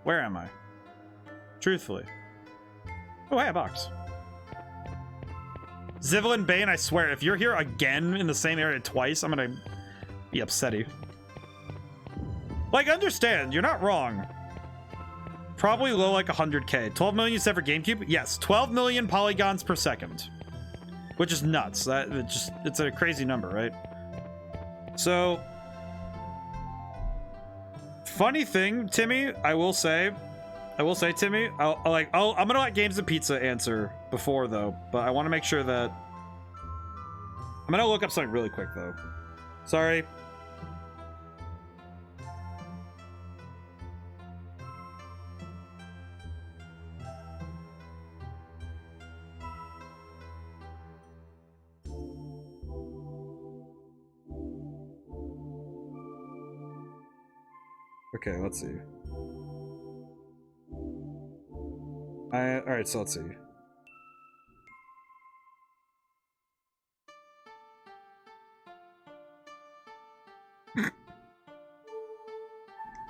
Where am I? Truthfully. Oh, hey, a box. Zivelin Bane, I swear, if you're here again in the same area twice, I'm gonna be upsetty. Like, understand, you're not wrong. Probably low like 100k. 12 million you said for GameCube? Yes, 12 million polygons per second. Which is nuts. It's a crazy number, right? So, funny thing, Timmy, I will say, Timmy, I'm gonna let Games and Pizza answer before though, but I want to make sure that I'm gonna look up something really quick though. Sorry. Okay, let's see. All right, so let's see.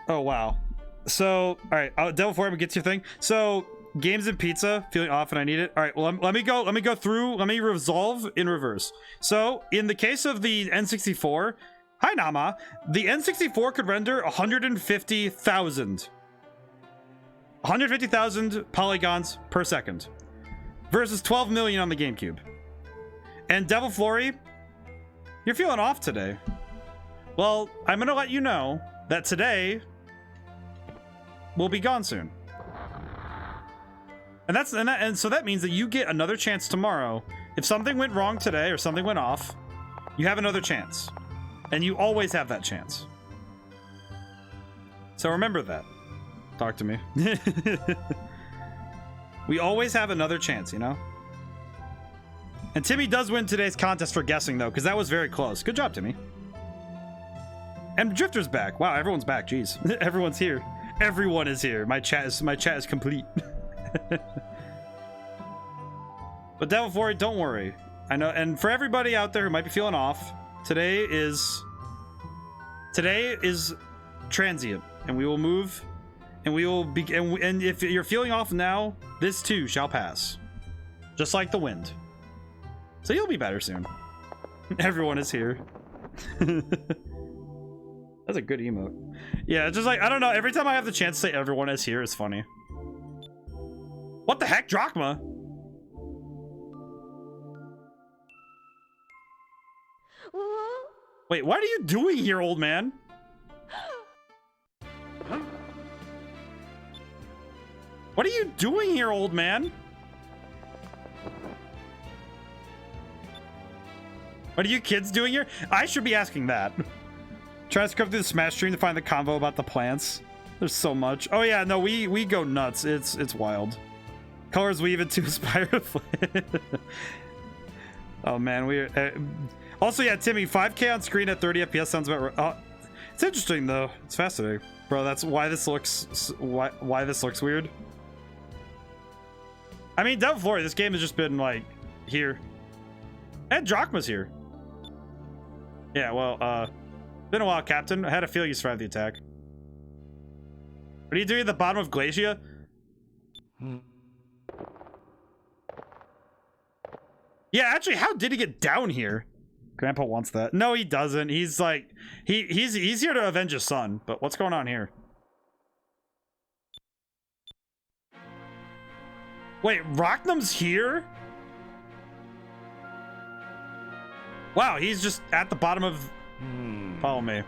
Oh wow. So, all right, Devil Form gets your thing. So, Games and Pizza, feeling off and I need it. All right, well, let me go through. Let me resolve in reverse. So, in the case of the N64, hi Nama, the N64 could render 150,000 polygons per second versus 12 million on the GameCube. And Devil Flory, you're feeling off today. Well, I'm gonna let you know that today will be gone soon. And so that means that you get another chance tomorrow. If something went wrong today or something went off, you have another chance. And you always have that chance. So remember that. Talk to me. We always have another chance, you know? And Timmy does win today's contest for guessing, though, because that was very close. Good job, Timmy. And Drifter's back. Wow, everyone's back. Jeez. Everyone's here. Everyone is here. My chat is complete. But Devil Flory, don't worry. I know, and for everybody out there who might be feeling off, Today is transient, and we will move, and we will be. And if you're feeling off now, this too shall pass, just like the wind. So you'll be better soon. Everyone is here. That's a good emote. Yeah, just like I don't know. Every time I have the chance to say everyone is here, it's funny. What the heck, Drachma? Wait, what are you doing here, old man? What are you doing here, old man? What are you kids doing here? I should be asking that. Try to scrub through the Smash stream to find the convo about the plants. There's so much. Oh yeah, no, we go nuts. It's wild. Colors weave into Spire. Oh man, we. Also, yeah, Timmy, 5K on screen at 30 FPS sounds about right. It's interesting though. It's fascinating, bro. That's why this looks why this looks weird. I mean, Devil Flory, this game has just been like here, and Drachma's here. Yeah, well, been a while, Captain. I had a feeling you survived the attack. What are you doing at the bottom of Glacia? Yeah, actually, how did he get down here? Grandpa wants that. No, he doesn't. He's like, he's here to avenge his son. But what's going on here? Wait, Rocknum's here? Wow, he's just at the bottom of... Follow me.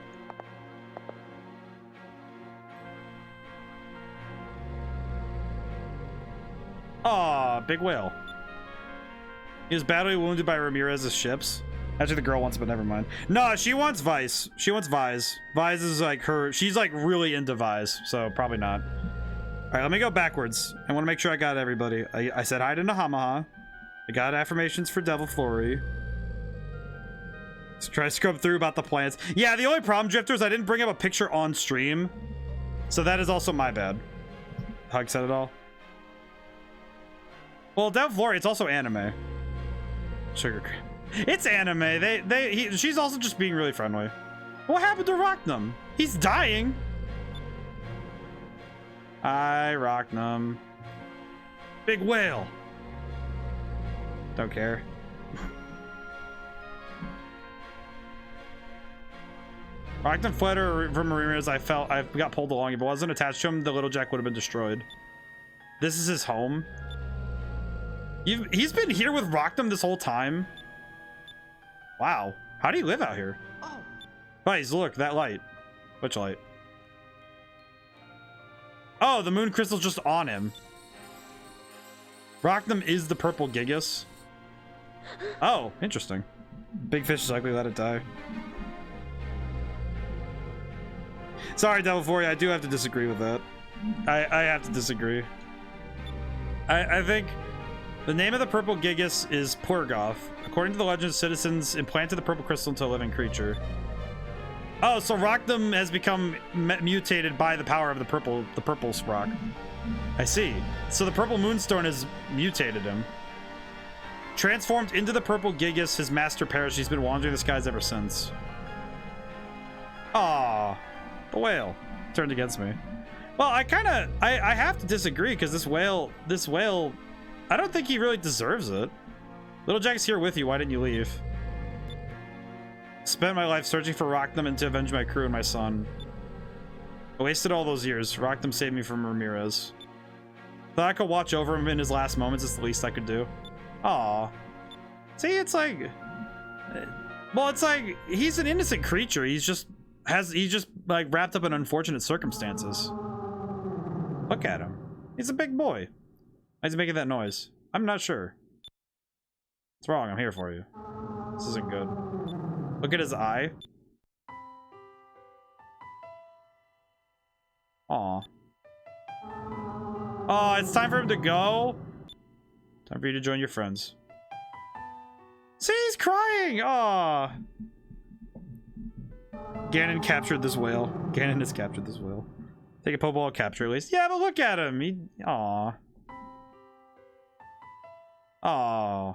Aw, big whale. He was badly wounded by Ramirez's ships. Actually, the girl wants, but never mind. No, she wants Vice. She wants Vise. Vise is like her. She's like really into Vise, so probably not. All right, let me go backwards. I want to make sure I got everybody. I said hi to Nahamaha. I got affirmations for Devil Flory. Let's try to scrub through about the plants. Yeah, the only problem, Drifter, is I didn't bring up a picture on stream. So that is also my bad. Hug said it all. Well, Devil Flory, it's also anime. Sugar cream. It's anime. She's also just being really friendly. What happened to Rocknum? He's dying. Hi, Rocknum. Big whale. Don't care. Rocknum fled from Ramirez. I got pulled along. If it wasn't attached to him, the little Jack would have been destroyed. This is his home. He's been here with Rocknum this whole time. Wow. How do you live out here? Oh. Guys, look, that light. Which light? Oh, the moon crystal's just on him. Rocknum is the purple Gigas. Oh, interesting. Big fish is ugly, let it die. Sorry, Devil Fury, I do have to disagree with that. I have to disagree. I think the name of the purple Gigas is Porgoth. According to the legend, citizens implanted the purple crystal into a living creature. Oh, so Rocknum has become mutated by the power of the purple rock. I see. So the purple moonstone has mutated him. Transformed into the purple Gigas, his master perished. He's been wandering the skies ever since. Aww. The whale turned against me. Well, I have to disagree because this whale, I don't think he really deserves it. Little Jack's here with you. Why didn't you leave? Spent my life searching for Rocknum and to avenge my crew and my son. I wasted all those years. Rocknum saved me from Ramirez. Thought I could watch over him in his last moments. It's the least I could do. Aw. See, it's like... Well, it's like, he's an innocent creature. He's just like wrapped up in unfortunate circumstances. Look at him. He's a big boy. Why is he making that noise? I'm not sure. What's wrong? I'm here for you. This isn't good. Look at his eye. Aw. Oh, it's time for him to go. Time for you to join your friends. See, he's crying. Aw. Ganon captured this whale. Ganon has captured this whale. Take a Pokeball, capture at least. Yeah, but look at him. Aw. Aw.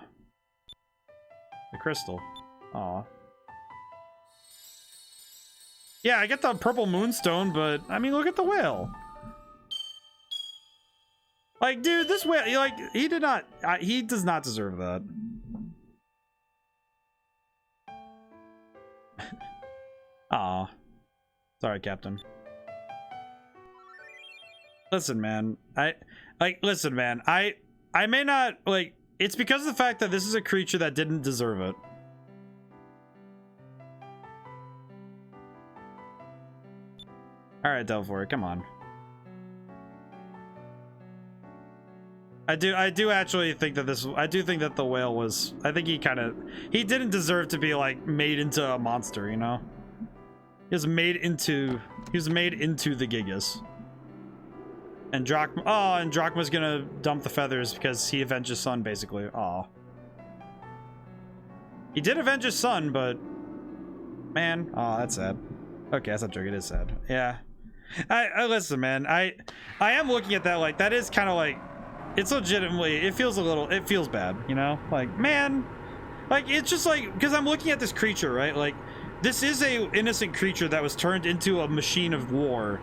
The crystal. Aw. Yeah, I get the purple moonstone, but I mean, look at the whale. Like, dude, this whale, like, he does not deserve that. Aw. Sorry, Captain. Listen, man. Listen, man. I may not, like, it's because of the fact that this is a creature that didn't deserve it. Alright, Delphor, come on. I do actually think that I do think that the whale was, I think he didn't deserve to be, like, made into a monster, you know? He was made into the Gigas. And Drachma's gonna dump the feathers because he avenged his son, basically. Aw. He did avenge his son, but... Man. Aw, that's sad. Okay, that's not true. It is sad. Yeah. I listen, man. I am looking at that, like, that is kind of like... It's legitimately... It feels bad, you know? Like, man... Like, it's just like... Because I'm looking at this creature, right? Like, this is a innocent creature that was turned into a machine of war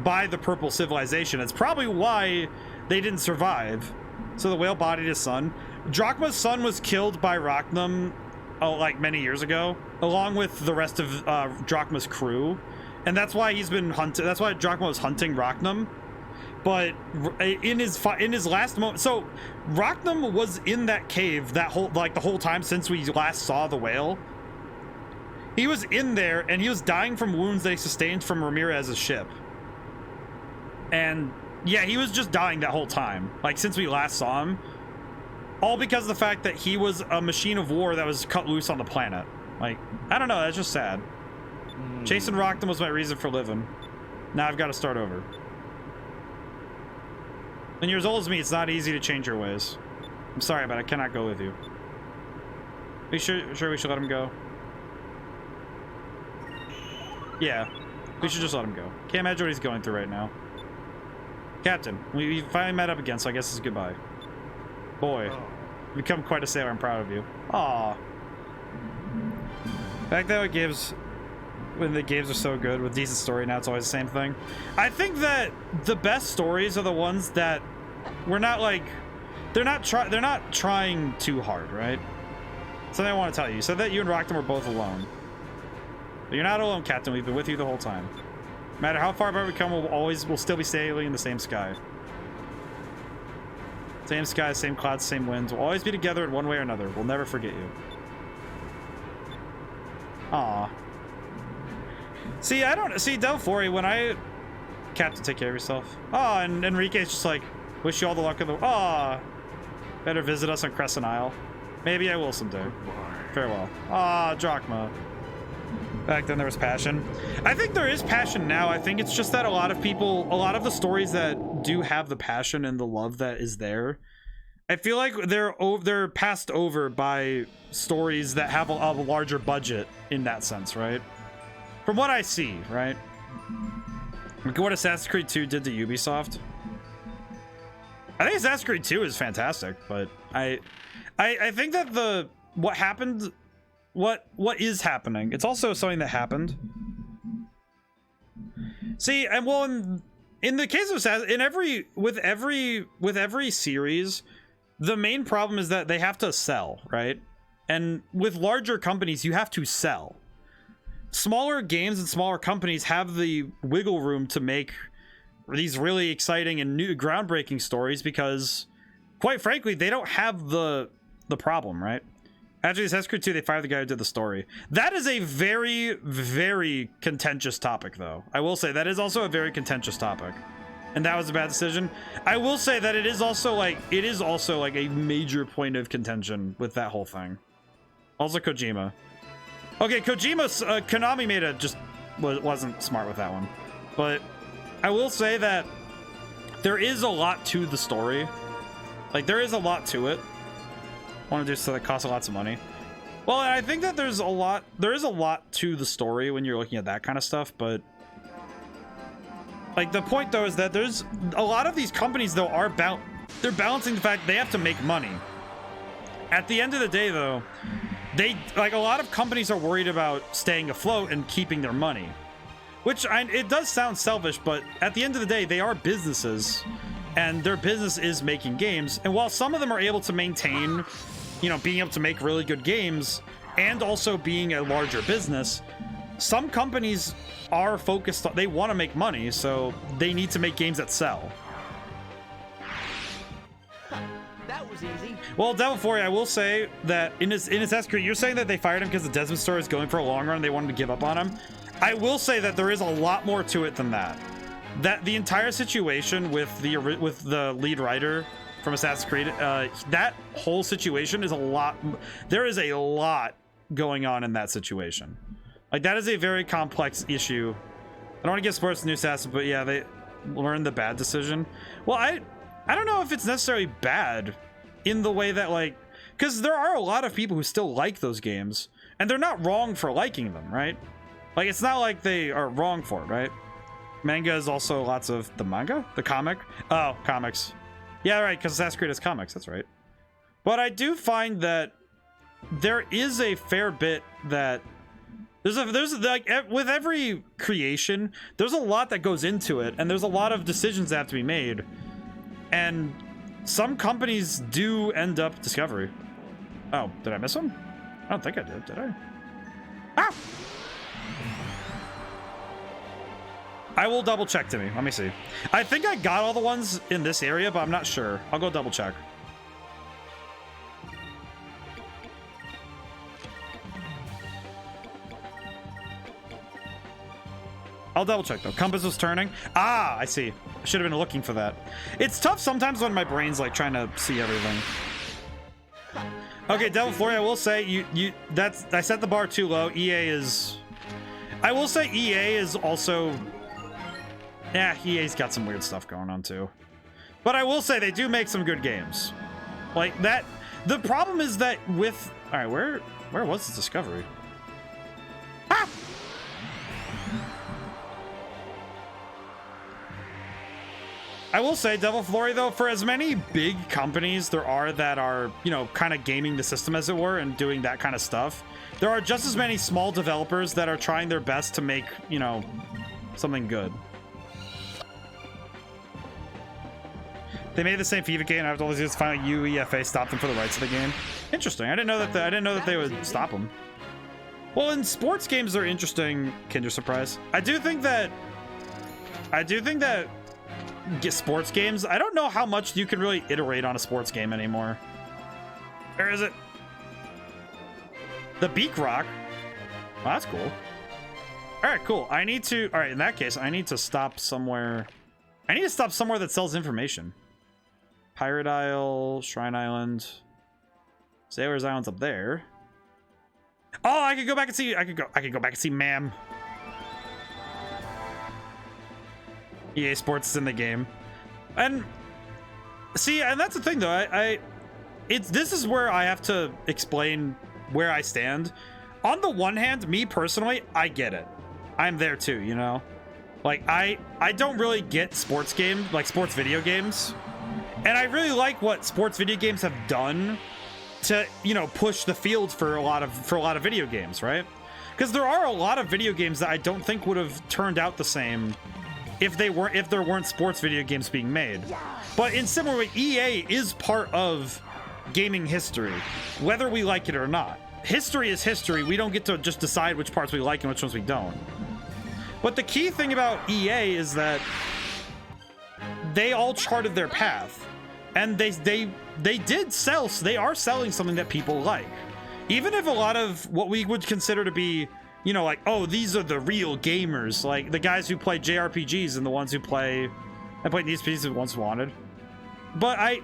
by the purple civilization. It's probably why they didn't survive. So the whale bodied his son. Drachma's son was killed by Rocknum, like, many years ago, along with the rest of Drachma's crew. And that's why he's been hunted. That's why Drachma was hunting Rocknum. But in his last moment, so Rocknum was in that cave the whole time since we last saw the whale. He was in there and he was dying from wounds that he sustained from Ramirez's ship. And yeah, he was just dying that whole time, like, since we last saw him. All because of the fact that he was a machine of war that was cut loose on the planet. Like, I don't know, that's just sad. Chasing Rocknum was my reason for living. Now I've got to start over. When you're as old as me, it's not easy to change your ways. I'm sorry, but I cannot go with you. We sure we should let him go? Yeah, we should just let him go. Can't imagine what he's going through right now. Captain, we finally met up again, so I guess it's goodbye. Boy, you've become quite a sailor. I'm proud of you. Aw. Back then, when the games are so good with decent story, now it's always the same thing. I think that the best stories are the ones that we're not like, they're not trying too hard, right? Something I want to tell you. You said that you and Rockton were both alone. But you're not alone, Captain. We've been with you the whole time. No matter how far apart we come, we'll still be sailing in the same sky. Same sky, same clouds, same winds. We'll always be together in one way or another. We'll never forget you. Aw. See, I don't see Delphori when I Captain, take care of yourself. Oh, and Enrique's just like, wish you all the luck in the better visit us on Crescent Isle. Maybe I will someday. Farewell. Ah, Drachma. Back then there was passion. I think there is passion now. I think it's just that a lot of the stories that do have the passion and the love that is there, I feel like they're passed over by stories that have a larger budget in that sense, right? From what I see, right? Look at what Assassin's Creed 2 did to Ubisoft. I think Assassin's Creed 2 is fantastic, but I think that what happened, what is happening, it's also something that happened. See, and well, in the case of Assassin's, with every series, the main problem is that they have to sell, right? And with larger companies, you have to sell. Smaller games and smaller companies have the wiggle room to make these really exciting and new groundbreaking stories because, quite frankly, they don't have the problem, right? After Assassin's Creed 2, they fired the guy who did the story. That is a very, very contentious topic, though. I will say that is also a very contentious topic. And that was a bad decision. I will say that it is also like a major point of contention with that whole thing. Also Kojima. Okay, Konami wasn't smart with that one. But I will say that there is a lot to the story. Like, there is a lot to it. I want to do so that costs lots of money. Well, and I think that there is a lot to the story when you're looking at that kind of stuff, but like the point though is that there's a lot of these companies though they're balancing the fact they have to make money. At the end of the day though, a lot of companies are worried about staying afloat and keeping their money, which it does sound selfish, but at the end of the day, they are businesses and their business is making games. And while some of them are able to maintain, being able to make really good games and also being a larger business, some companies are focused on, they want to make money, so they need to make games that sell. That was easy. Well, Devil Fury, I will say that in Assassin's Creed, you're saying that they fired him because the Desmond story is going for a long run and they wanted to give up on him. I will say that there is a lot more to it than that. That the entire situation with the lead writer from Assassin's Creed, that whole situation is there is a lot going on in that situation. Like, that is a very complex issue. I don't want to give sports to New Assassin, but yeah, they learned the bad decision. Well, I don't know if it's necessarily bad in the way that, like, because there are a lot of people who still like those games, and they're not wrong for liking them, right? Like, it's not like they are wrong for it, right? Manga is also lots of the manga? The comic? Oh, comics. Yeah, right, because Assassin's Creed is comics, that's right. But I do find that there is a fair bit that there's like, with every creation, there's a lot that goes into it, and there's a lot of decisions that have to be made. And some companies do end up Discovery. Oh, did I miss one? I don't think I did I? Ah! I will double check, Timmy. Let me see. I think I got all the ones in this area, but I'm not sure. I'll go double check. I'll double check though. Compass was turning. Ah, I see. I should have been looking for that. It's tough sometimes when my brain's like trying to see everything. Okay, Devil Flurry, I will say I set the bar too low. I will say EA is also, yeah, EA's got some weird stuff going on too. But I will say they do make some good games. Like that. The problem is that with, all right, where was this Discovery? Ah! I will say, Devil Flory, though, for as many big companies there are that are, you know, kind of gaming the system, as it were, and doing that kind of stuff, there are just as many small developers that are trying their best to make, you know, something good. They made the same FIFA game after all these years. Finally, UEFA stopped them for the rights of the game. Interesting. I didn't know that they would stop them. Well, in sports games, they're interesting. Kinder Surprise. I do think that sports games. I don't know how much you can really iterate on a sports game anymore. Where is it? The Beak Rock. Oh, that's cool. All right, cool. I need to. All right, in that case, I need to stop somewhere. I need to stop somewhere that sells information. Pirate Isle, Shrine Island, Sailor's Island's up there. Oh, I could go back and see. I could go back and see Ma'am. EA Sports is in the game, and see, and that's the thing though. This is where I have to explain where I stand. On the one hand, me personally, I get it. I'm there too, you know. Like I don't really get sports games, like sports video games. And I really like what sports video games have done to, you know, push the field for a lot of video games, right? Because there are a lot of video games that I don't think would have turned out the same if there weren't sports video games being made. But in similar way, EA is part of gaming history, whether we like it or not. History is history. We don't get to just decide which parts we like and which ones we don't. But the key thing about EA is that they all charted their path, and they did sell. They are selling something that people like, even if a lot of what we would consider to be, you know, like, oh, these are the real gamers, like the guys who play JRPGs and the ones who play Need for Speed Most Wanted. But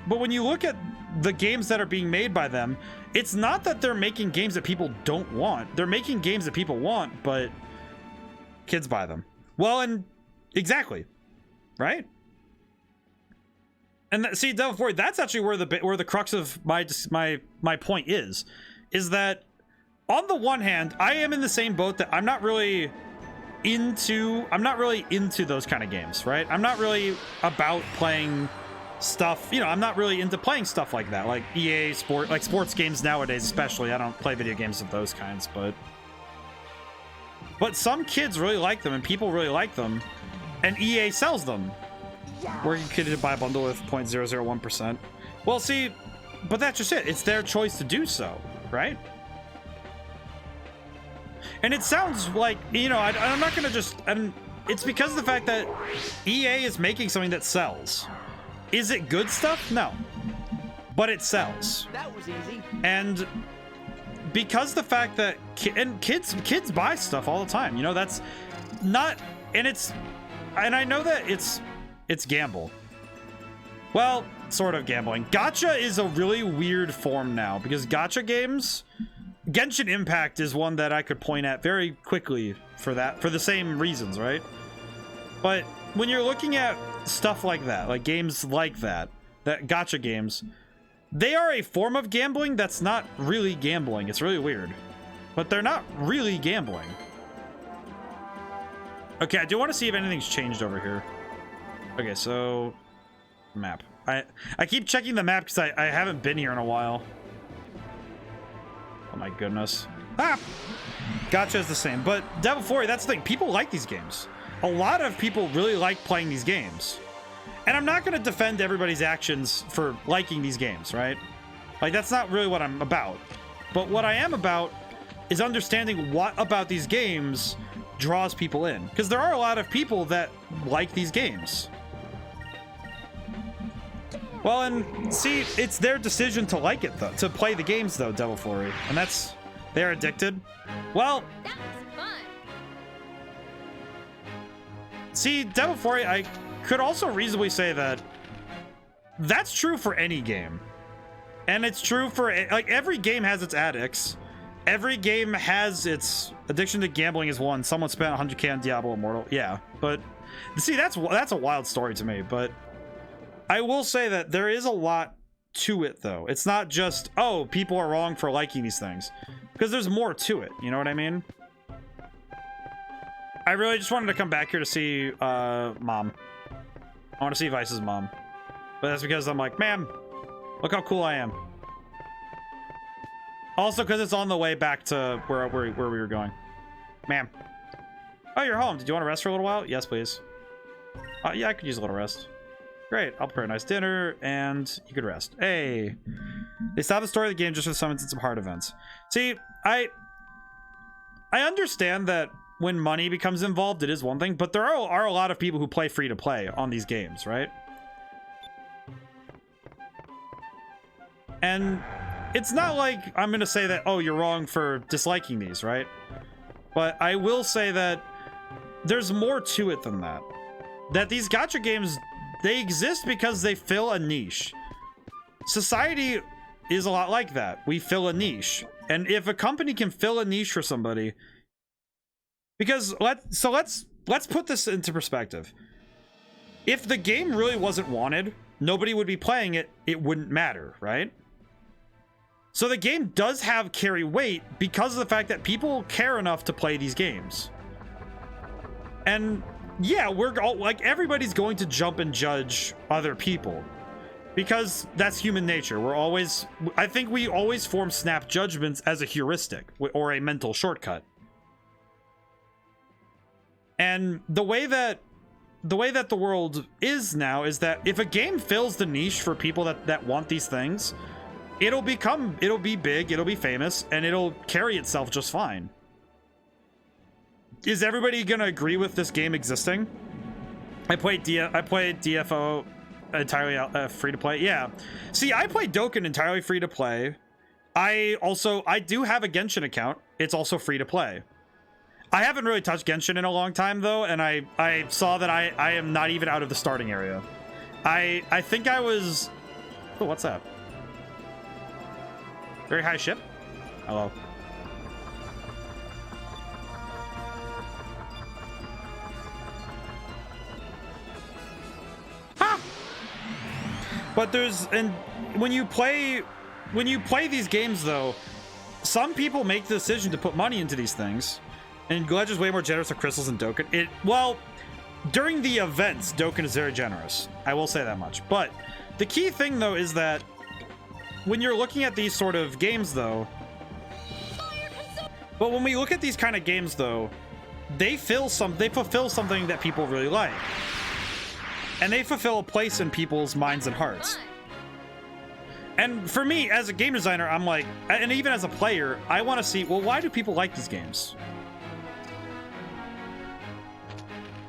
when you look at the games that are being made by them, it's not that they're making games that people don't want. They're making games that people want, but kids buy them. Well, and exactly. Right? And see, Devil Flory, that's actually where the crux of my point is that on the one hand, I am in the same boat that I'm not really into those kind of games, right? I'm not really about playing stuff, you know, I'm not really into playing stuff like that, like EA sports games nowadays, especially. I don't play video games of those kinds, but some kids really like them and people really like them. And EA sells them. Where you could buy a bundle with 0.001%. Well, see, but that's just it. It's their choice to do so, right? And it sounds like, you know, I'm not going to just... And it's because of the fact that EA is making something that sells. Is it good stuff? No. But it sells. That was easy. And because the fact that... kids buy stuff all the time. You know, that's not... And I know that it's gamble. Well, sort of gambling. Gacha is a really weird form now, because gacha games, Genshin Impact is one that I could point at very quickly for the same reasons, right? But when you're looking at stuff like that, like games like that gacha games, they are a form of gambling that's not really gambling. It's really weird. But they're not really gambling. Okay, I do want to see if anything's changed over here. Okay, so map. I keep checking the map because I haven't been here in a while. Oh my goodness. Ah! Gacha is the same, but Devil Flory, that's the thing. People like these games. A lot of people really like playing these games. And I'm not going to defend everybody's actions for liking these games, right? Like, that's not really what I'm about. But what I am about is understanding what about these games draws people in, because there are a lot of people that like these games. Well, and see, it's their decision to like it, though, to play the games, though, Devil Flory, and they're addicted. Well, That was fun. see, Devil Flory, I could also reasonably say that that's true for any game, and it's true for, like, every game has its addicts. Every game has its addiction to gambling is one. Someone spent 100K on Diablo Immortal. Yeah, but see, that's a wild story to me. But I will say that there is a lot to it, though. It's not just, oh, people are wrong for liking these things, because there's more to it. You know what I mean? I really just wanted to come back here to see Mom. I want to see Vice's mom. But that's because I'm like, man, look how cool I am. Also because it's on the way back to where we were going. Ma'am. Oh, you're home. Did you want to rest for a little while? Yes, please. Yeah, I could use a little rest. Great. I'll prepare a nice dinner and you could rest. Hey. They stopped the story of the game just for summons and some hard events. See, I understand that when money becomes involved, it is one thing, but there are a lot of people who play free to play on these games, right? And it's not like I'm going to say that, oh, you're wrong for disliking these, right? But I will say that there's more to it than that. That these gacha games, they exist because they fill a niche. Society is a lot like that. We fill a niche. And if a company can fill a niche for somebody, because let's put this into perspective. If the game really wasn't wanted, nobody would be playing it, it wouldn't matter, right? So the game does have carry weight because of the fact that people care enough to play these games. And yeah, we're all like, everybody's going to jump and judge other people because that's human nature. I think we always form snap judgments as a heuristic or a mental shortcut. And the way that the world is now is that if a game fills the niche for people that want these things, it'll be big, it'll be famous, and it'll carry itself just fine. Is everybody gonna agree with this game existing? I played DFO entirely free to play. Yeah. See, I played Dokkan entirely free to play. I do have a Genshin account. It's also free to play. I haven't really touched Genshin in a long time though, and I saw that I am not even out of the starting area. I think I was... Oh, what's that? Very high ship? Hello. Ha! But when you play these games though, some people make the decision to put money into these things. And Gledge is way more generous with crystals than Dokkan. Well, during the events, Dokkan is very generous. I will say that much. But the key thing though is that when you're looking at these sort of games though, but when we look at these kind of games though, they fulfill something that people really like. And they fulfill a place in people's minds and hearts. And for me, as a game designer, I'm like, and even as a player, I want to see, well, why do people like these games?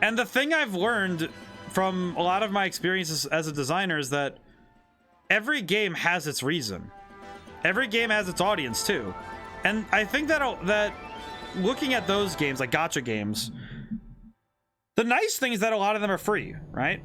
And the thing I've learned from a lot of my experiences as a designer is that every game has its reason. Every game has its audience too. And I think that looking at those games, like gacha games, the nice thing is that a lot of them are free, right?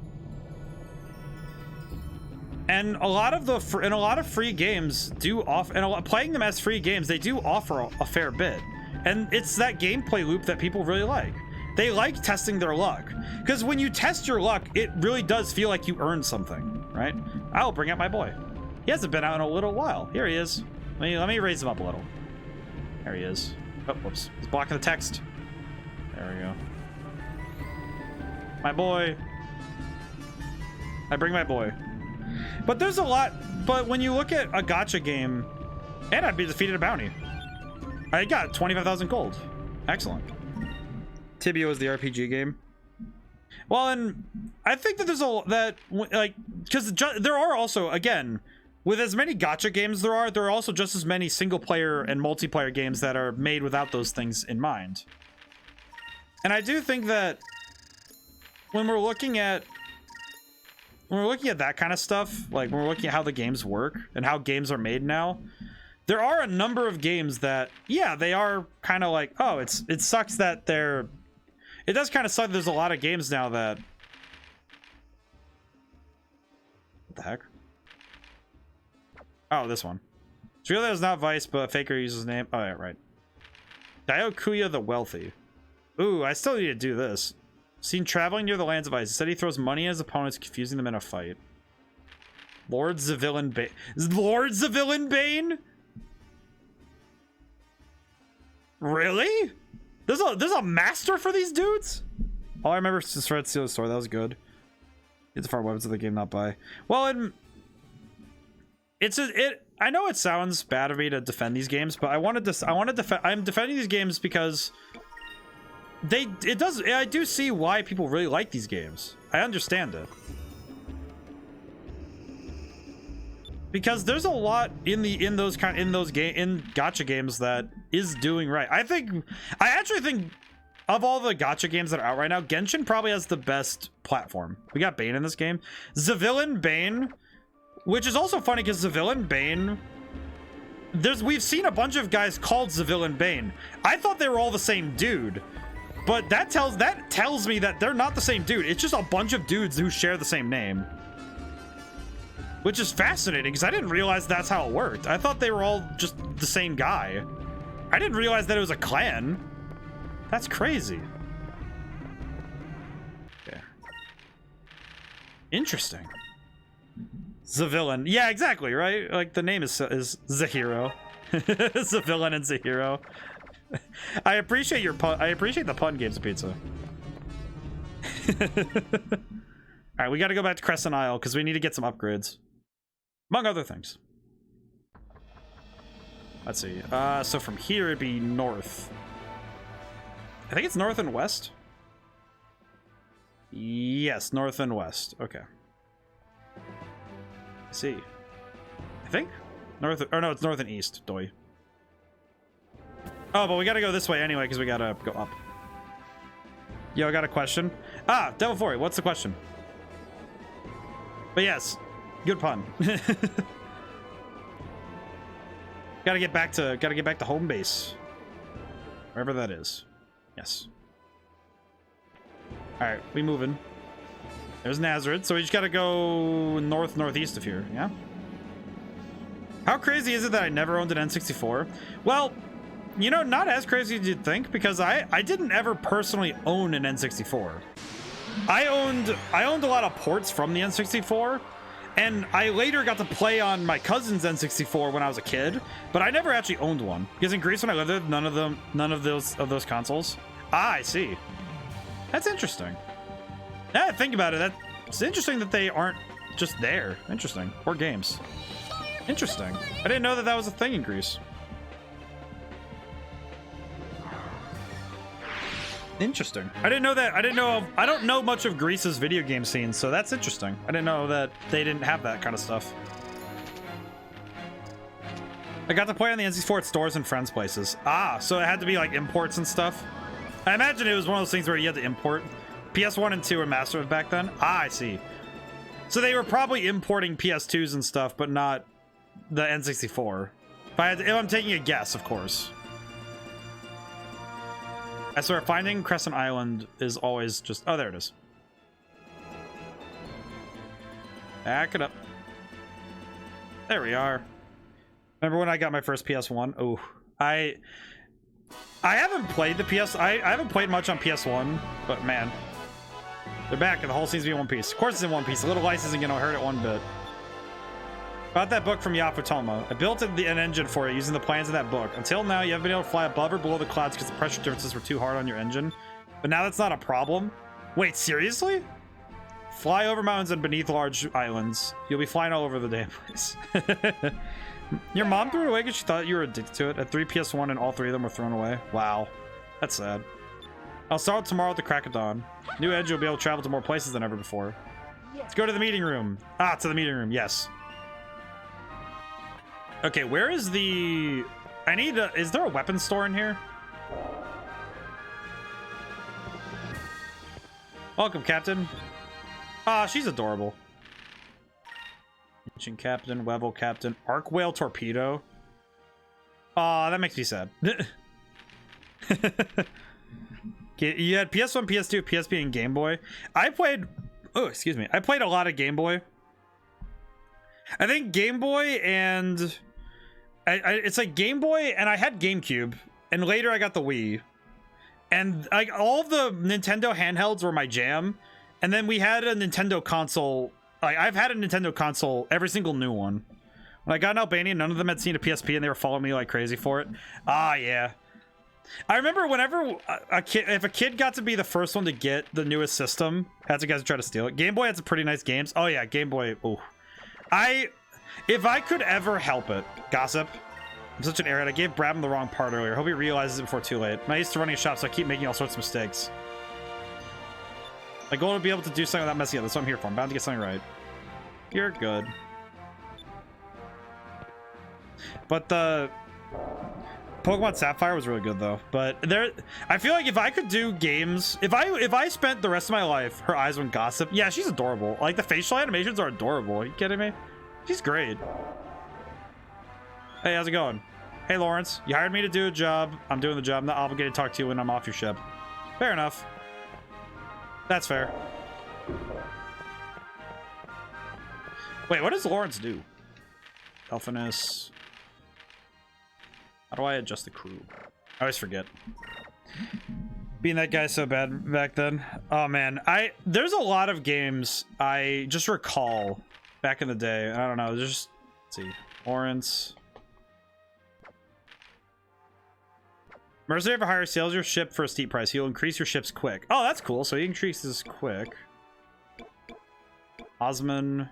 And a lot of free games do offer, and playing them as free games, they do offer a fair bit. And it's that gameplay loop that people really like. They like testing their luck. Because when you test your luck, it really does feel like you earned something, right? I'll bring out my boy. He hasn't been out in a little while. Here he is. Let me raise him up a little. There he is. Oh, whoops. He's blocking the text. There we go. My boy. I bring my boy. But there's a lot. But when you look at a gacha game, and I've defeated a bounty. I got 25,000 gold. Excellent. Tibio is the RPG game. Well, and I think that because there are also, again, with as many gacha games there are also just as many single player and multiplayer games that are made without those things in mind. And I do think that when we're looking at that kind of stuff, like when we're looking at how the games work and how games are made now, there are a number of games that, yeah, they are kind of like, oh, it sucks that it does kind of suck. There's a lot of games now that, what the heck? Oh, this one. It's real that it's not Vice, but Faker uses his name. Oh, yeah, right. Diokuya the Wealthy. Ooh, I still need to do this. Seen traveling near the lands of Ice. Instead, he throws money at his opponents, confusing them in a fight. Lord Zavillan Bane. Lord Zavillan Bane? Really? There's a master for these dudes? All I remember is Red Seal Store. That was good. It's far weapons of the game, not buy. Well, I know it sounds bad of me to defend these games, but I'm defending these games because I do see why people really like these games. I understand it. Because there's a lot in gacha games that is doing right. I actually think of all the gacha games that are out right now, Genshin probably has the best platform. We got Bane in this game. The villain Bane, which is also funny because the villain Bane, we've seen a bunch of guys called the villain Bane. I thought they were all the same dude, but that tells me that they're not the same dude. It's just a bunch of dudes who share the same name. Which is fascinating because I didn't realize that's how it worked. I thought they were all just the same guy. I didn't realize that it was a clan. That's crazy. Okay. Interesting. The villain. Yeah, exactly, right? Like the name is Zahiro. The villain and Zahiro. I appreciate your pun. I appreciate the pun, Games of Pizza. Alright, we gotta go back to Crescent Isle because we need to get some upgrades. Among other things. Let's see. So from here it'd be north. I think it's north and west. Yes, north and west. Okay. Let's see. I think north. Or no, it's north and east. Doi. Oh, but we gotta go this way anyway because we gotta go up. Yo, I got a question. Ah, Devil Fury. What's the question? But yes. Good pun. Gotta get back to home base. Wherever that is. Yes. Alright, we moving. There's Nazareth, so we just gotta go northeast of here, yeah? How crazy is it that I never owned an N64? Well, you know, not as crazy as you'd think, because I didn't ever personally own an N64. I owned a lot of ports from the N64. And I later got to play on my cousin's N64 when I was a kid, but I never actually owned one because in Greece when I lived there, none of those consoles. Ah, I see. That's interesting. Yeah, think about it. It's interesting that they aren't just there. Interesting. Or games. Interesting. I didn't know that was a thing in Greece. Interesting. I didn't know that. I don't know much of Greece's video game scene, so that's interesting. I didn't know that they didn't have that kind of stuff. I got to play on the N64 at stores and friends' places. Ah, so it had to be like imports and stuff. I imagine it was one of those things where you had to import. PS1 and 2 were massive back then. Ah, I see. So they were probably importing PS2s and stuff, but not the N64. If I'm taking a guess, of course. I swear, finding Crescent Island is always just... Oh, there it is. Back it up. There we are. Remember when I got my first PS1? Oh, I haven't played the I haven't played much on PS1, but man, they're back and the whole seems to be in one piece. Of course it's in one piece. A little lice isn't gonna hurt it one bit. About that book from Yafutoma. I built an engine for it using the plans of that book. Until now, you haven't been able to fly above or below the clouds because the pressure differences were too hard on your engine. But now that's not a problem. Wait, seriously? Fly over mountains and beneath large islands. You'll be flying all over the damn place. Your mom threw it away because she thought you were addicted to it. At 3 PS1 and all 3 of them were thrown away. Wow. That's sad. I'll start tomorrow at the crack of dawn. New Edge will be able to travel to more places than ever before. Let's go to the meeting room. Ah, to the meeting room. Yes. Okay, where is the... is there a weapons store in here? Welcome, Captain. Ah, she's adorable. Ancient Captain, Wevel Captain, Arc Whale Torpedo. Aw, that makes me sad. You had PS1, PS2, PSP, and Game Boy. I played... Oh, excuse me. I played a lot of Game Boy. I think Game Boy and... it's like Game Boy, and I had GameCube, and later I got the Wii. And like all of the Nintendo handhelds were my jam. And then we had a Nintendo console. Like I've had a Nintendo console, every single new one. When I got in Albania, none of them had seen a PSP, and they were following me like crazy for it. Ah, yeah. I remember whenever if a kid got to be the first one to get the newest system, had to guys try to steal it. Game Boy had some pretty nice games. Oh yeah, Game Boy. Oh, if I could ever help it, gossip. I'm such an airhead. I gave Brabham the wrong part earlier. Hope he realizes it before too late. I'm used to running a shop, so I keep making all sorts of mistakes. My goal to be able to do something without messing up. That's what I'm here for. I'm bound to get something right. You're good. But the Pokemon Sapphire was really good though. But I feel like if I could do games, if I spent the rest of my life, her eyes went gossip. Yeah, she's adorable. Like the facial animations are adorable. Are you kidding me? She's great. Hey, how's it going? Hey, Lawrence. You hired me to do a job. I'm doing the job. I'm not obligated to talk to you when I'm off your ship. Fair enough. That's fair. Wait, what does Lawrence do? Elfiness. How do I adjust the crew? I always forget. Being that guy so bad back then. Oh man, there's a lot of games I just recall back in the day. I don't know. Just let's see. Lawrence. Mercenary for hire sells your ship for a steep price. He'll increase your ships quick. Oh, that's cool. So he increases quick. Osman.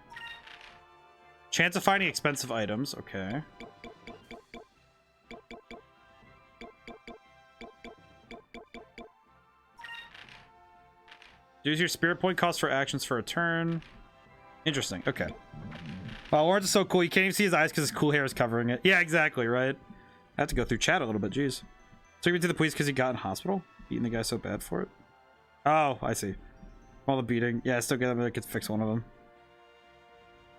Chance of finding expensive items. Okay. Use your spirit point cost for actions for a turn. Interesting. Okay. Wow, Lawrence is so cool. You can't even see his eyes because his cool hair is covering it. Yeah, exactly, right? I have to go through chat a little bit. Jeez. Took me to the police because he got in hospital? Beating the guy so bad for it? Oh, I see. All the beating. Yeah, I still get them. I could fix one of them.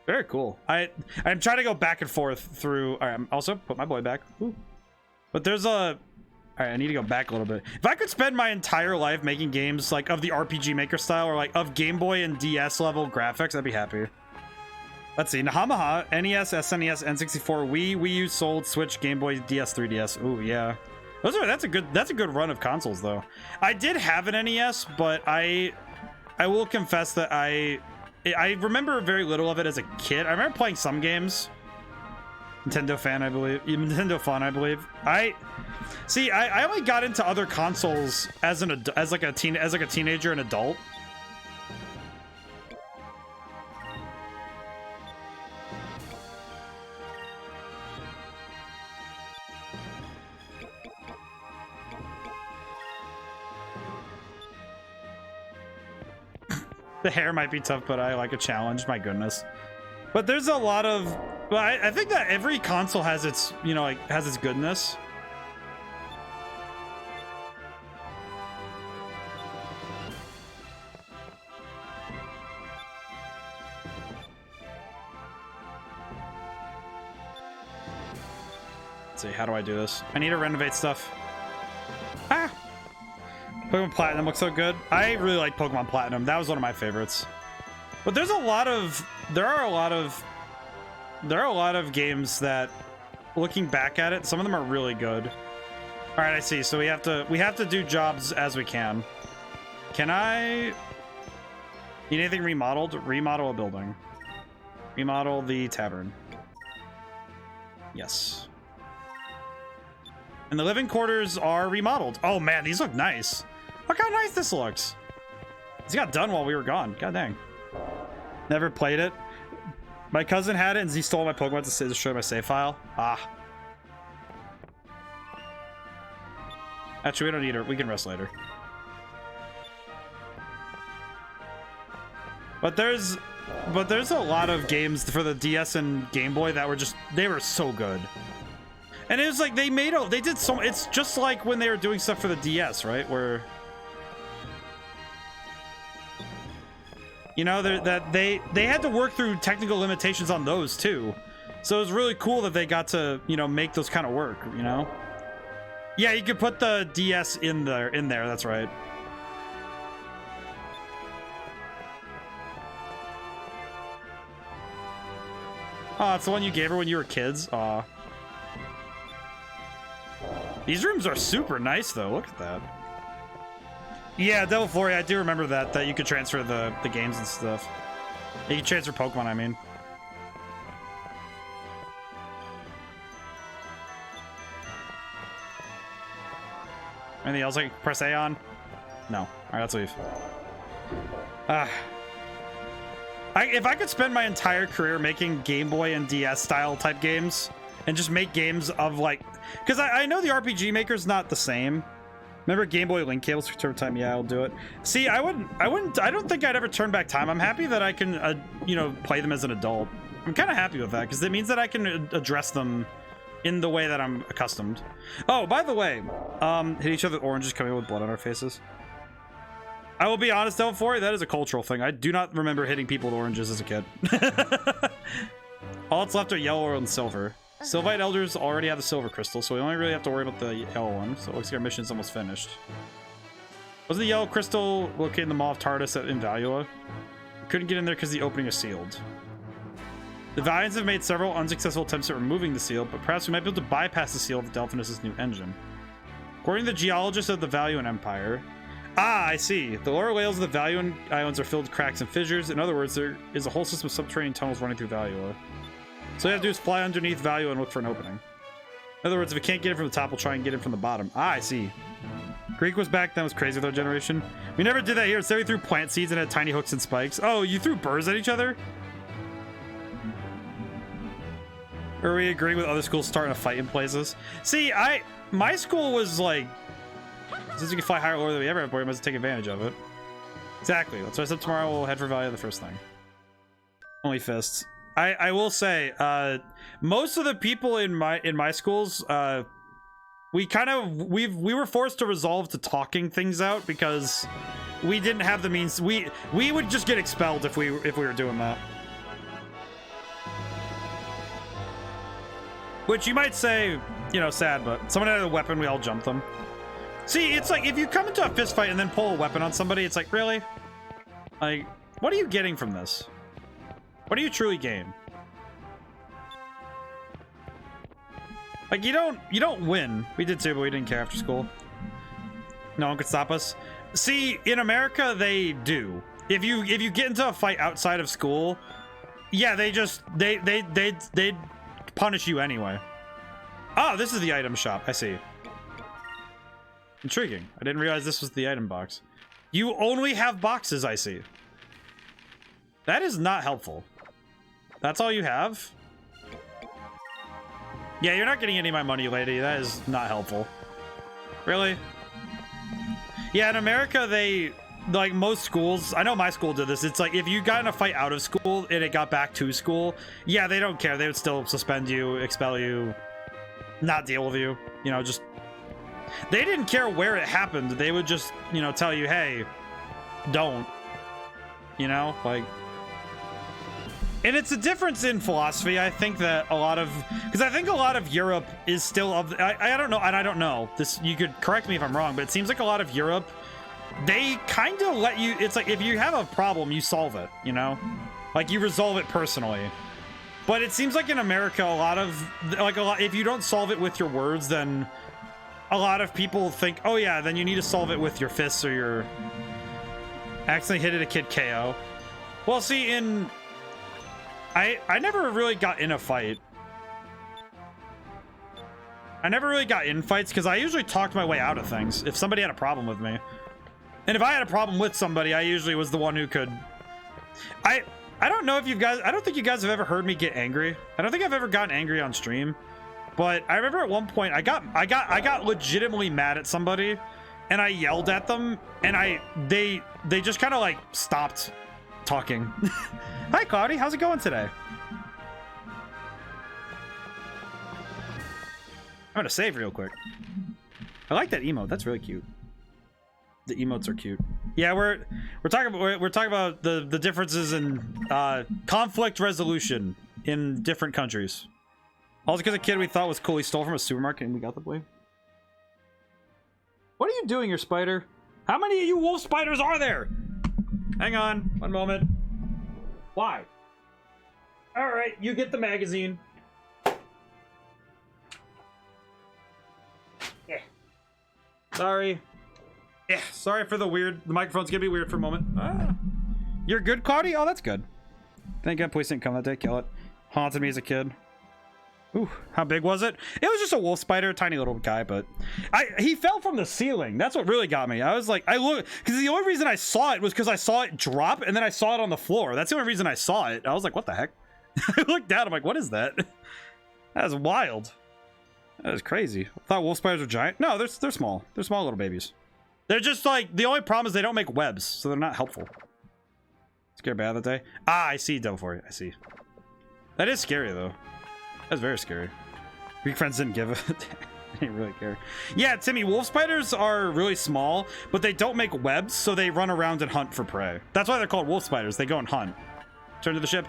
Very cool. I'm trying to go back and forth through. All right, I'm also put my boy back. Ooh. But there's a. All right, I need to go back a little bit. If I could spend my entire life making games like of the RPG Maker style or like of Game Boy and DS level graphics, I'd be happy. Let's see. Nahamaha, NES, SNES, N64, Wii U, sold, Switch, Game Boy, DS, 3DS. Ooh, yeah. That's a good run of consoles though. I did have an NES, but I will confess that I remember very little of it as a kid. I remember playing some games. Nintendo Fun, I believe. I only got into other consoles as like a teenager and adult. The hair might be tough, but I like a challenge. My goodness. But there's a lot of. Well, I think that every console has its, has its goodness. Let's see, how do I do this? I need to renovate stuff. Ah! Pokemon Platinum looks so good. I really like Pokemon Platinum. That was one of my favorites. But there are a lot of games that, looking back at it, some of them are really good. All right, I see. So we have to do jobs as we can. Can I need anything remodeled? Remodel a building. Remodel the tavern. Yes. And the living quarters are remodeled. Oh man, these look nice. Look how nice this looks. This got done while we were gone. God dang. Never played it. My cousin had it and he stole my Pokemon to destroy my save file. Ah. Actually, we don't need her. We can rest later. But there's a lot of games for the DS and Game Boy that were they were so good. And it was like it's just like when they were doing stuff for the DS, right? Where they had to work through technical limitations on those too. So it was really cool that they got to, make those kind of work, Yeah, you could put the DS in there, that's right. Oh, it's the one you gave her when you were kids? Aw. These rooms are super nice though, look at that. Yeah, Devil Flurry, I do remember that you could transfer the games and stuff. You can transfer Pokemon, I mean. Anything else I can press A on? No. All right, let's leave. If I could spend my entire career making Game Boy and DS style type games and just make games of like, because I know the RPG Maker's not the same. Remember Game Boy Link cables for turn time? Yeah, I'll do it. See, I don't think I'd ever turn back time. I'm happy that I can, you know, play them as an adult. I'm kind of happy with that because it means that I can address them in the way that I'm accustomed. Oh, by the way, hit each other with oranges coming with blood on our faces. I will be honest, though, for you, that is a cultural thing. I do not remember hitting people with oranges as a kid. All that's left are yellow and silver. Sylvite Elders already have the silver crystal, so we only really have to worry about the yellow one. So it looks like our mission's almost finished. Wasn't the yellow crystal located in the Maw of Tardis at Invalua? We couldn't get in there because the opening is sealed. The Valiants have made several unsuccessful attempts at removing the seal, but perhaps we might be able to bypass the seal with Delphinus' new engine. According to the geologists of the Valuan Empire... Ah, I see. The lower layers of the Valuan Islands are filled with cracks and fissures. In other words, there is a whole system of subterranean tunnels running through Valua. So all you have to do is fly underneath Valua and look for an opening. In other words, if we can't get in from the top, we'll try and get in from the bottom. Ah, I see. Greek was back then, was crazy with our generation. We never did that here. Instead, we threw plant seeds and had tiny hooks and spikes. Oh, you threw burrs at each other? Or we agree with other schools starting a fight in places? See, my school was like, since we can fly higher or lower than we ever have, we must take advantage of it. Exactly. That's why I said tomorrow we'll head for Valia the first thing. Only fists. I will say, most of the people in my schools, we were forced to resolve to talking things out because we didn't have the means. We would just get expelled if we were doing that. Which you might say, you know, sad, but someone had a weapon, we all jumped them. See, it's like if you come into a fist fight and then pull a weapon on somebody, it's like, really? Like, what are you getting from this? What do you truly gain? Like, you don't win. We did too, but we didn't care after school. No one could stop us. See, in America, they do. If you get into a fight outside of school, yeah, they punish you anyway. Oh, this is the item shop. I see. Intriguing. I didn't realize this was the item box. You only have boxes, I see. That is not helpful. That's all you have? Yeah, you're not getting any of my money, lady. That is not helpful. Really? Yeah, in America, they... Like, most schools... I know my school did this. It's like, if you got in a fight out of school and it got back to school, yeah, they don't care. They would still suspend you, expel you, not deal with you. You know, just... They didn't care where it happened. They would just, you know, tell you, hey, don't. You know? Like... And it's a difference in philosophy. I think that a lot of... Because I think a lot of Europe is still... I don't know, and I don't know. This, you could correct me if I'm wrong, but it seems like a lot of Europe, they kind of let you... It's like, if you have a problem, you solve it, you know? Like, you resolve it personally. But it seems like in America, a lot of... if you don't solve it with your words, then a lot of people think, oh yeah, then you need to solve it with your fists or your... Accidentally hit a kid KO. Well, see, in... I never really got in a fight. I never really got in fights because I usually talked my way out of things if somebody had a problem with me. And if I had a problem with somebody, I usually was the one who could... I don't know if you guys... I don't think you guys have ever heard me get angry. I don't think I've ever gotten angry on stream. But I remember at one point I got legitimately mad at somebody and I yelled at them and they just kind of like stopped talking. Hi, Cloudy. How's it going today? I'm gonna save real quick. I like that emote. That's really cute. The emotes are cute. Yeah, we're talking about the differences in conflict resolution in different countries. Also, because a kid we thought was cool, he stole from a supermarket and we got the blame. What are you doing, your spider? How many of you wolf spiders are there? Hang on, one moment. Why? All right, you get the magazine. Yeah. Sorry. Yeah, sorry for the weird. The microphone's gonna be weird for a moment. Ah. You're good, Cloudy? Oh, that's good. Thank God police didn't come that day. Kill it. Haunted me as a kid. Ooh, how big was it? It was just a wolf spider, tiny little guy, but he fell from the ceiling. That's what really got me. I was like, I look, because the only reason I saw it was because I saw it drop, and then I saw it on the floor. That's the only reason I saw it. I was like, what the heck? I looked down, I'm like, what is that? That is wild. That is crazy. I thought wolf spiders were giant. No, they're small. They're small little babies. They're just like, the only problem is they don't make webs, so they're not helpful. Scared bad that day? Ah, I see, Devil for you. I see. That is scary, though. That's very scary. Greek friends didn't give a they didn't really care. Yeah, Timmy, wolf spiders are really small, but they don't make webs, so they run around and hunt for prey. That's why they're called wolf spiders. They go and hunt. Turn to the ship.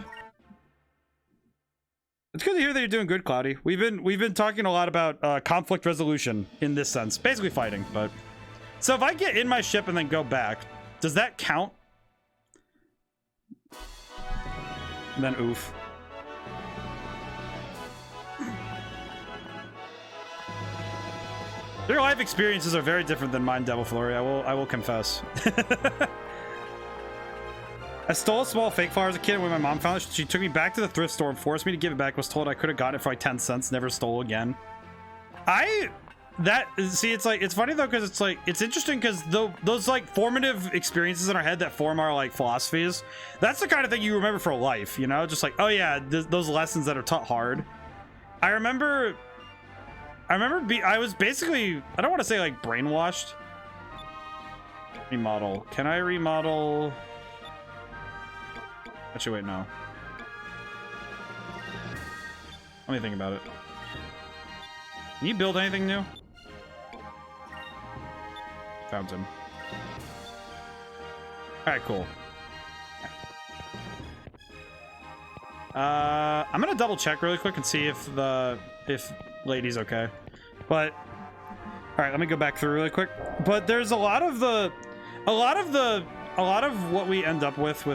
It's good to hear that you're doing good, Cloudy. We've been talking a lot about conflict resolution in this sense, basically fighting. But so if I get in my ship and then go back, does that count? And then oof. Their life experiences are very different than mine, Devil Flurry. I will confess. I stole a small fake flower as a kid. When my mom found it, she took me back to the thrift store and forced me to give it back. Was told I could have gotten it for like 10 cents. Never stole again. See, it's like, it's funny though, because it's like, it's interesting because those like formative experiences in our head that form our like philosophies, that's the kind of thing you remember for life, you know? Just like, oh yeah, those lessons that are taught hard. I remember I was basically, I don't want to say like brainwashed. Remodel. Can I remodel? Actually, wait, no. Let me think about it. Can you build anything new? Fountain. Alright, cool. I'm gonna double check really quick and see if lady's okay. But all right, let me go back through really quick. But there's a lot of what we end up with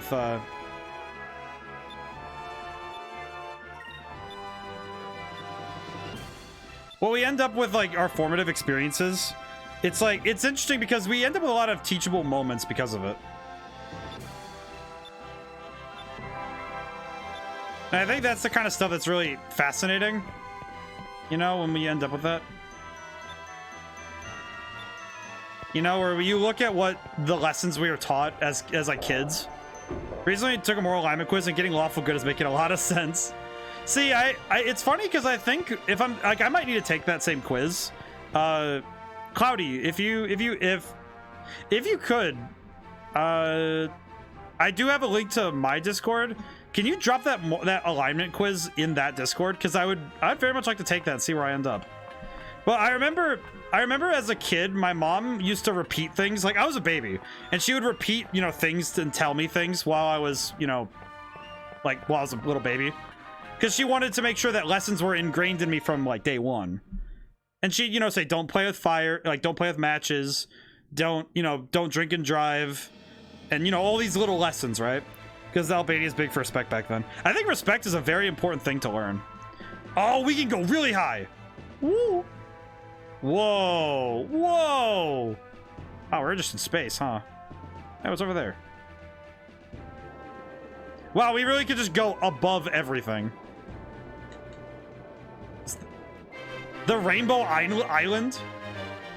what we end up with, like our formative experiences. It's like, it's interesting because we end up with a lot of teachable moments because of it. And I think that's the kind of stuff that's really fascinating, you know, when we end up with that. You know, where you look at what the lessons we were taught as like kids. Recently took a moral alignment quiz and getting lawful good is making a lot of sense. See, it's funny because I think if I'm like, I might need to take that same quiz. Cloudy, if you could, I do have a link to my Discord. Can you drop that alignment quiz in that Discord? Because I'd very much like to take that and see where I end up. Well, I remember as a kid, my mom used to repeat things. Like, I was a baby, and she would repeat, you know, things and tell me things while I was, you know, like, while I was a little baby. Because she wanted to make sure that lessons were ingrained in me from, like, day one. And she, you know, say, don't play with fire, like, don't play with matches, don't drink and drive, and, you know, all these little lessons, right? Because Albania is big for respect back then. I think respect is a very important thing to learn. Oh, we can go really high. Woo. Whoa. Whoa. Oh, we're just in space, huh? Hey, what's over there? Wow, we really could just go above everything. The Rainbow Island?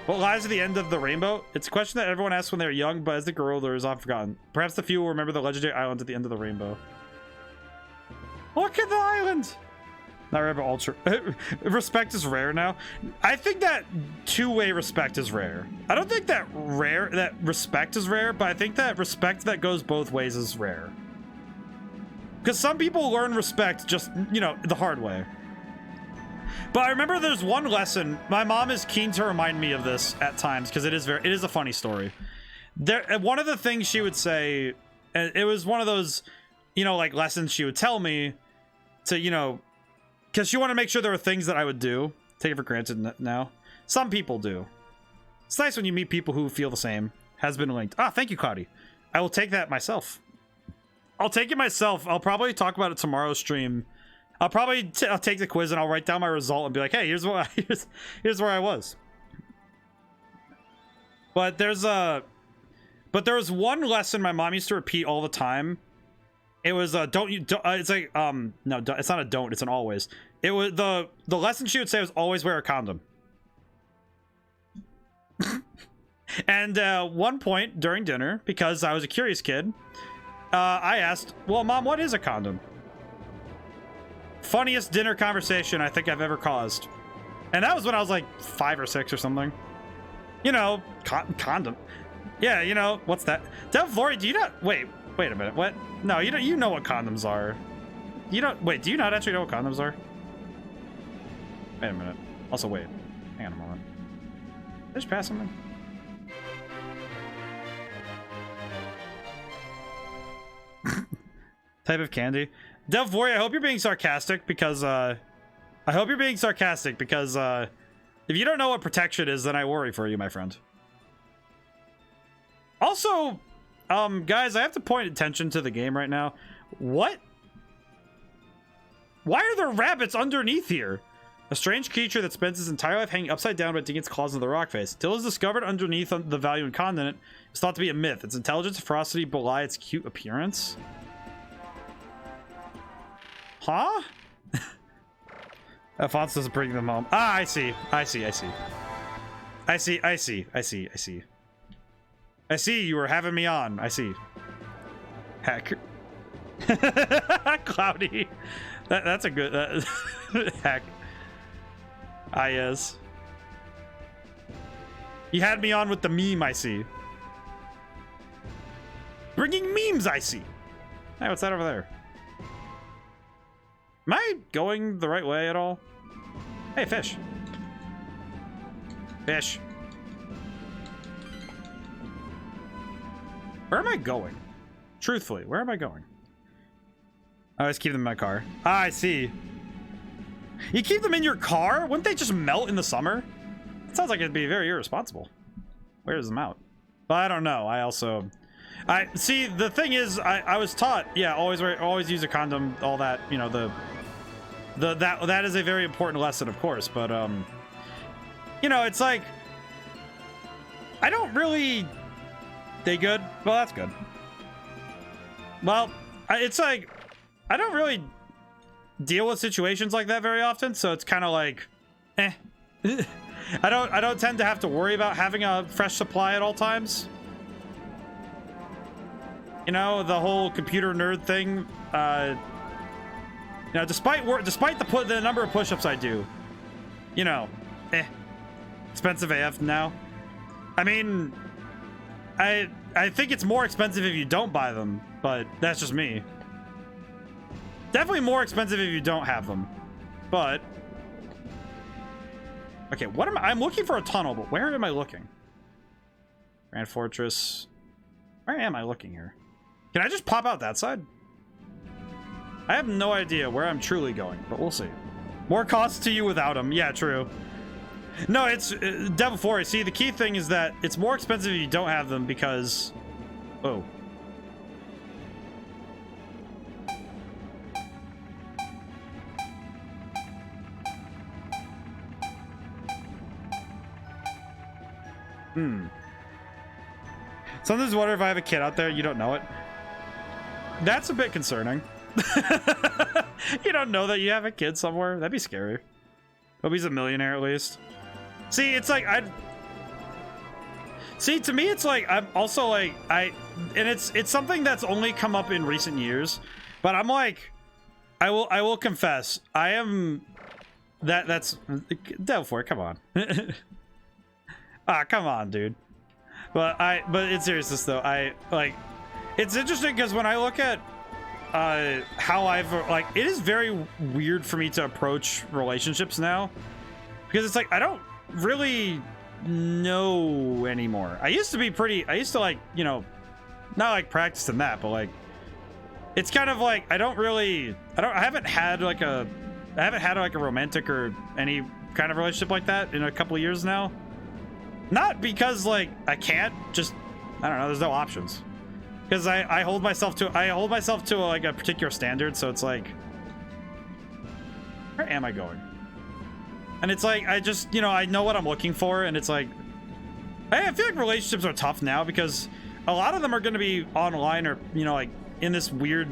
What lies at the end of the rainbow? It's a question that everyone asks when they're young, but as they grow older, is often forgotten. Perhaps the few will remember the legendary island at the end of the rainbow. Look at the island! Not rare, but ultra. Respect is rare now. I think that two-way respect is rare. I don't think that respect is rare, but I think that respect that goes both ways is rare. Because some people learn respect just, you know, the hard way. But I remember there's one lesson. My mom is keen to remind me of this at times because it is a funny story. One of the things she would say, and it was one of those, you know, like lessons she would tell me to, you know, because she wanted to make sure there were things that I would do. Take it for granted now. Some people do. It's nice when you meet people who feel the same. Has been linked. Ah, thank you, Cody. I will take that myself. I'll take it myself. I'll probably talk about it tomorrow's stream. I'll probably I'll take the quiz and I'll write down my result and be like, hey, here's where I was. But there was one lesson my mom used to repeat all the time. It was don't you don't, it's like no, it's not a don't, it's an always. It was the lesson she would say was always wear a condom. And one point during dinner, because I was a curious kid, I asked, well, Mom, what is a condom? Funniest dinner conversation I think I've ever caused. And that was when I was like 5 or 6 or something. You know, condom. Yeah, you know, what's that? Devlori, do you not... Wait a minute. What? No, you know what condoms are. You don't... Wait, do you not actually know what condoms are? Wait a minute. Also, wait. Hang on a moment. Did I just pass something? Type of candy. Devlori, I hope you're being sarcastic because, if you don't know what protection is, then I worry for you, my friend. Also, guys, I have to point attention to the game right now. What? Why are there rabbits underneath here? A strange creature that spends its entire life hanging upside down by digging its claws into the rock face. Till is discovered underneath the Valuan continent. It's thought to be a myth. Its intelligence and ferocity belie its cute appearance. Huh? Alphonse doesn't bring them home. Ah, I see. I see. You were having me on. I see. Hacker. Cloudy. That's a good heck. Ah, yes. You had me on with the meme, I see. Bringing memes, I see. Hey, what's that over there? Am I going the right way at all? Hey, fish. Fish. Where am I going? Truthfully, where am I going? I always keep them in my car. Ah, I see. You keep them in your car? Wouldn't they just melt in the summer? It sounds like it'd be very irresponsible. Where's them out? But I don't know. I see, the thing is, I was taught, yeah, always use a condom, all that, you know, that is a very important lesson, of course, but you know, it's like I don't really... They good? Well, that's good. Well, it's like I don't really deal with situations like that very often, so it's kind of like I don't tend to have to worry about having a fresh supply at all times. You know, the whole computer nerd thing, you know, despite the number of push-ups I do, you know, expensive AF now. I mean, I think it's more expensive if you don't buy them, but that's just me. Definitely more expensive if you don't have them, but okay, what am I'm looking for a tunnel, but where am I looking? Grand Fortress. Where am I looking here? Can I just pop out that side? I have no idea where I'm truly going, but we'll see. More costs to you without them. Yeah, true. No, it's Devil 4. See, the key thing is that it's more expensive if you don't have them because... Oh. Sometimes I wonder if I have a kid out there, you don't know it. That's a bit concerning. You don't know that you have a kid somewhere? That'd be scary. Hope he's a millionaire at least. See, it's like See, to me, it's like I'm also like and it's something that's only come up in recent years, but I'm like, I will confess, I am that's Devil for it. Come on. Ah, come on, dude. But in seriousness though, it's interesting because when I look at how I've like, it is very weird for me to approach relationships now because it's like I don't really know anymore. I used to like, you know, not like practicing that, but like it's kind of like I haven't had like a romantic or any kind of relationship like that in a couple of years now. Not because like I can't, just I don't know, there's no options. Because I hold myself to like a particular standard, so it's like, where am I going? And it's like I just, you know, I know what I'm looking for, and it's like I feel like relationships are tough now because a lot of them are going to be online or, you know, like in this weird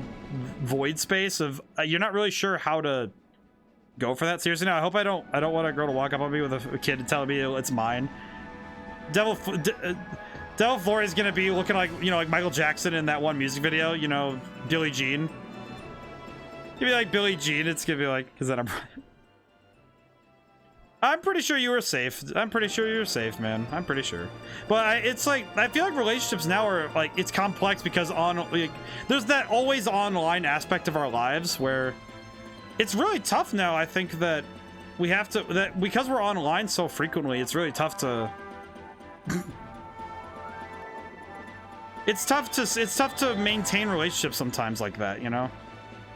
void space of you're not really sure how to go for that seriously. Now I hope I don't want a girl to walk up on me with a kid and tell me it's mine. Devil Florey is gonna be looking like, you know, like Michael Jackson in that one music video, you know, Billie Jean. Give me like Billie Jean. It's gonna be like, because then I'm pretty sure you were safe. I'm pretty sure you're safe, man. I'm pretty sure. But it's like, I feel like relationships now are like, it's complex because there's that always online aspect of our lives where it's really tough now. I think that we have to, that because we're online so frequently, it's really tough to, it's tough to maintain relationships sometimes like that, you know?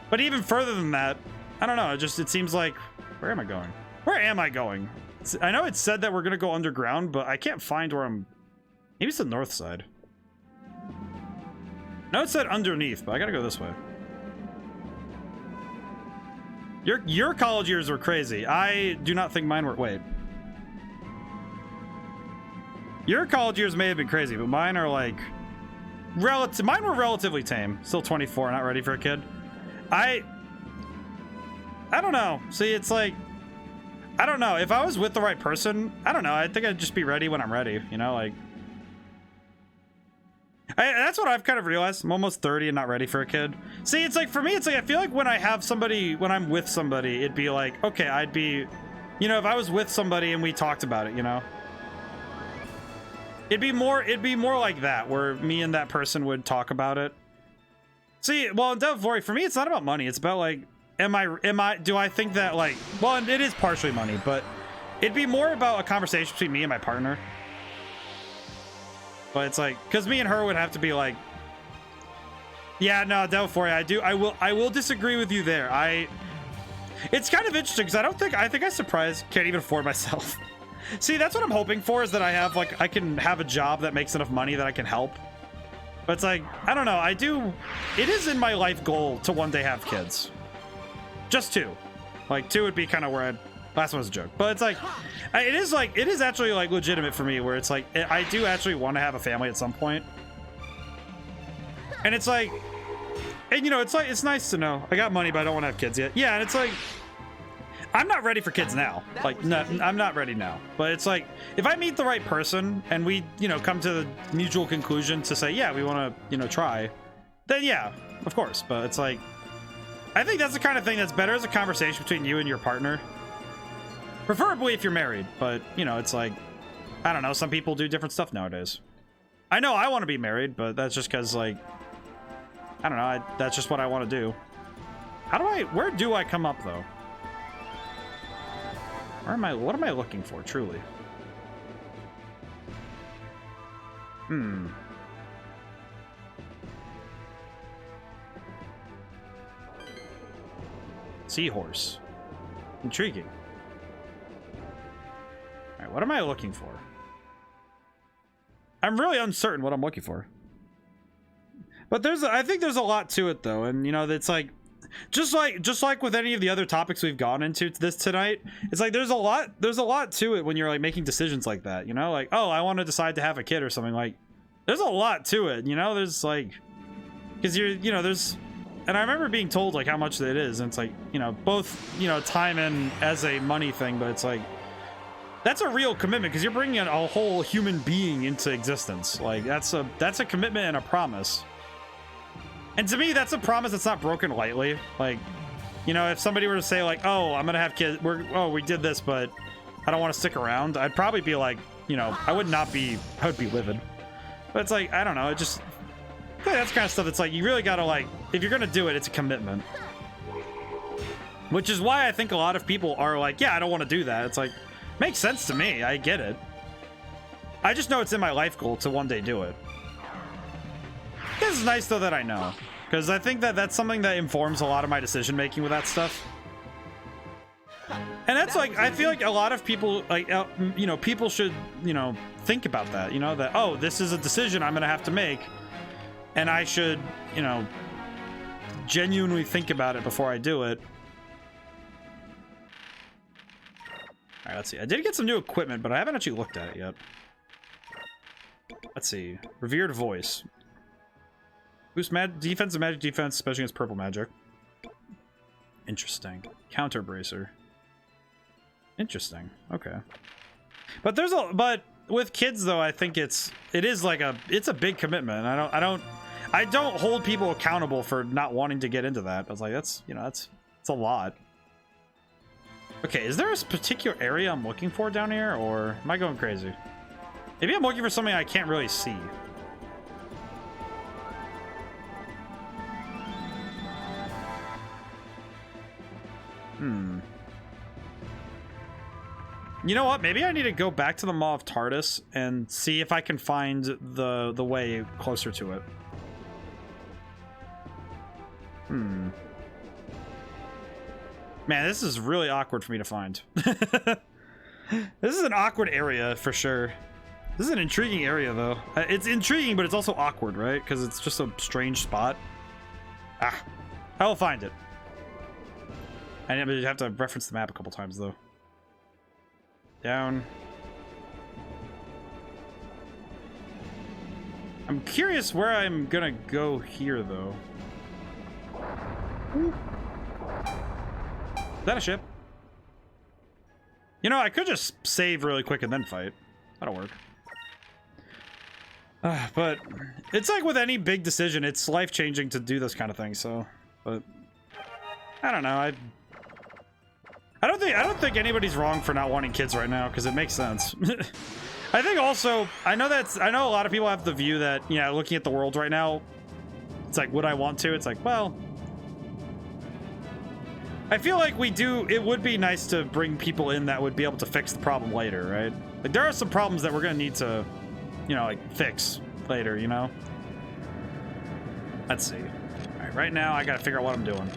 But even further than that, I don't know. It seems like, where am I going? Where am I going? I know it said that we're gonna go underground, but I can't find where I'm. Maybe it's the north side. No, it said underneath, but I gotta go this way. Your college years were crazy. I do not think mine were. Wait. Your college years may have been crazy, but mine are like mine were relatively tame. Still 24, not ready for a kid. I don't know. See, it's like, I don't know. If I was with the right person, I don't know. I think I'd just be ready when I'm ready, you know, like. That's what I've kind of realized. I'm almost 30 and not ready for a kid. See, it's like, for me, it's like, I feel like when I'm with somebody, it'd be like, okay, I'd be, you know, if I was with somebody and we talked about it, you know. It'd be more like that, where me and that person would talk about it. See, well, in Devil Florey, for me, it's not about money. It's about like, do I think that, like, well, it is partially money, but it'd be more about a conversation between me and my partner. But it's like, because me and her would have to be like, yeah, no, Devil Florey, I will disagree with you there. It's kind of interesting because I think I surprised can't even afford myself. See, that's what I'm hoping for, is that I can have a job that makes enough money that I can help. But it's like, I don't know, it is in my life goal to one day have kids. Just 2. Like, 2 would be kind of where last one was a joke. But it's like, it is actually like legitimate for me, where it's like, I do actually want to have a family at some point. And it's like, and you know, it's like, it's nice to know I got money, but I don't want to have kids yet. Yeah, and it's like, I'm not ready for kids now. Like, no, I'm not ready now. But it's like, if I meet the right person and we, you know, come to the mutual conclusion to say, yeah, we want to, you know, try, then yeah, of course. But it's like, I think that's the kind of thing that's better as a conversation between you and your partner. Preferably if you're married, but, you know, it's like, I don't know, some people do different stuff nowadays. I know I want to be married, but that's just because, like, I don't know, that's just what I want to do. Where do I come up, though? What am I looking for, truly? Seahorse. Intriguing. Alright, what am I looking for? I'm really uncertain what I'm looking for. But I think there's a lot to it, though, and you know, it's like, just like with any of the other topics we've gone into tonight, it's like there's a lot to it when you're like making decisions like that, you know, like, oh, I want to decide to have a kid or something. Like, there's a lot to it, you know. There's like, because you know, and I remember being told like how much it is, and it's like, you know, both, you know, time and as a money thing, but it's like, that's a real commitment because you're bringing a whole human being into existence. Like, that's a commitment and a promise. And to me, that's a promise that's not broken lightly. Like, you know, if somebody were to say like, oh, I'm gonna have kids, we did this, but I don't want to stick around, I'd probably be like, you know, I would be livid. But it's like, I don't know, that's kind of stuff that's like, you really gotta, like, if you're gonna do it, it's a commitment. Which is why I think a lot of people are like, yeah, I don't want to do that. It's like, makes sense to me, I get it. I just know it's in my life goal to one day do it. It's nice though that I know, because I think that that's something that informs a lot of my decision making with that stuff. And that's like, I feel like a lot of people, like, you know, people should, you know, think about that, you know, that, oh, this is a decision I'm gonna have to make, and I should, you know, genuinely think about it before I do it. All right, let's see. I did get some new equipment, but I haven't actually looked at it yet. Let's see. Revered voice. Boost defense and magic defense, especially against purple magic. Interesting. Counter bracer. Interesting. Okay. But there's but with kids though, I think it is like it's a big commitment. I don't hold people accountable for not wanting to get into that. I was like, that's a lot. Okay, is there a particular area I'm looking for down here, or am I going crazy? Maybe I'm looking for something I can't really see. You know what? Maybe I need to go back to the Maw of Tardis and see if I can find the way closer to it. Man, this is really awkward for me to find. This is an awkward area for sure. This is an intriguing area though. It's intriguing, but it's also awkward, right? Because it's just a strange spot. I will find it. I have to reference the map a couple times though. Down. I'm curious where I'm gonna go here though. Ooh. Is that a ship? You know, I could just save really quick and then fight. That'll work. But it's like with any big decision, it's life-changing to do this kind of thing, so. But I don't know. I don't think anybody's wrong for not wanting kids right now, because it makes sense. I think also, I know a lot of people have the view that, you know, looking at the world right now, it's like, would I want to? It's like, well, I feel like it would be nice to bring people in that would be able to fix the problem later, right? Like, there are some problems that we're gonna need to, you know, like, fix later, you know? Let's see. All right, right now, I gotta figure out what I'm doing.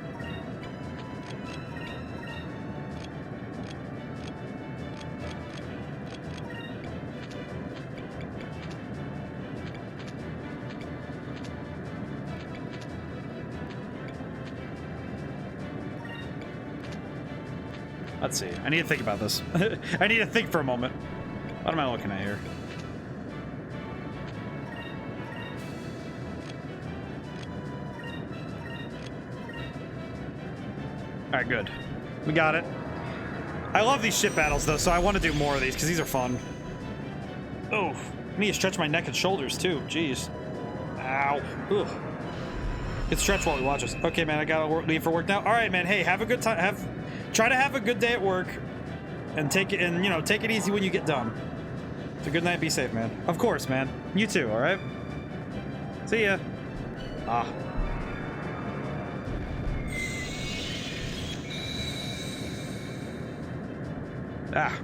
Let's see. I need to think about this. I need to think for a moment. What am I looking at here? Alright, good. We got it. I love these ship battles, though, so I want to do more of these, because these are fun. Oh, I need to stretch my neck and shoulders, too. Jeez. Ow. Ugh. Get stretched while we watch this. Okay, man, I gotta leave for work now. Alright, man, hey, have a good time. Try to have a good day at work, and take it easy when you get done. It's a good night. Be safe, man. Of course, man. You too. All right. See ya.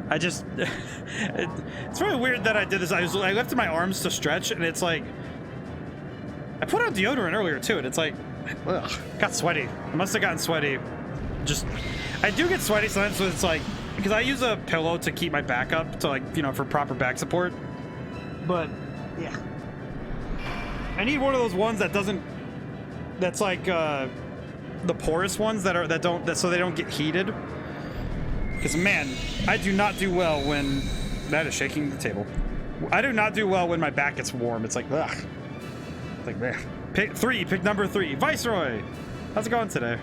I just it's really weird that I did this. I lifted my arms to stretch, and it's like I put on deodorant earlier too, and it's like, ugh, got sweaty. I must have gotten sweaty. I do get sweaty sometimes, so it's like, because I use a pillow to keep my back up, to, like, you know, for proper back support. But yeah, I need one of those ones that's like the porous ones so they don't get heated. Because man, I do not do well when that is shaking the table. I do not do well when my back gets warm. It's like, ugh. It's like, man. Pick number 3, Viceroy. How's it going today?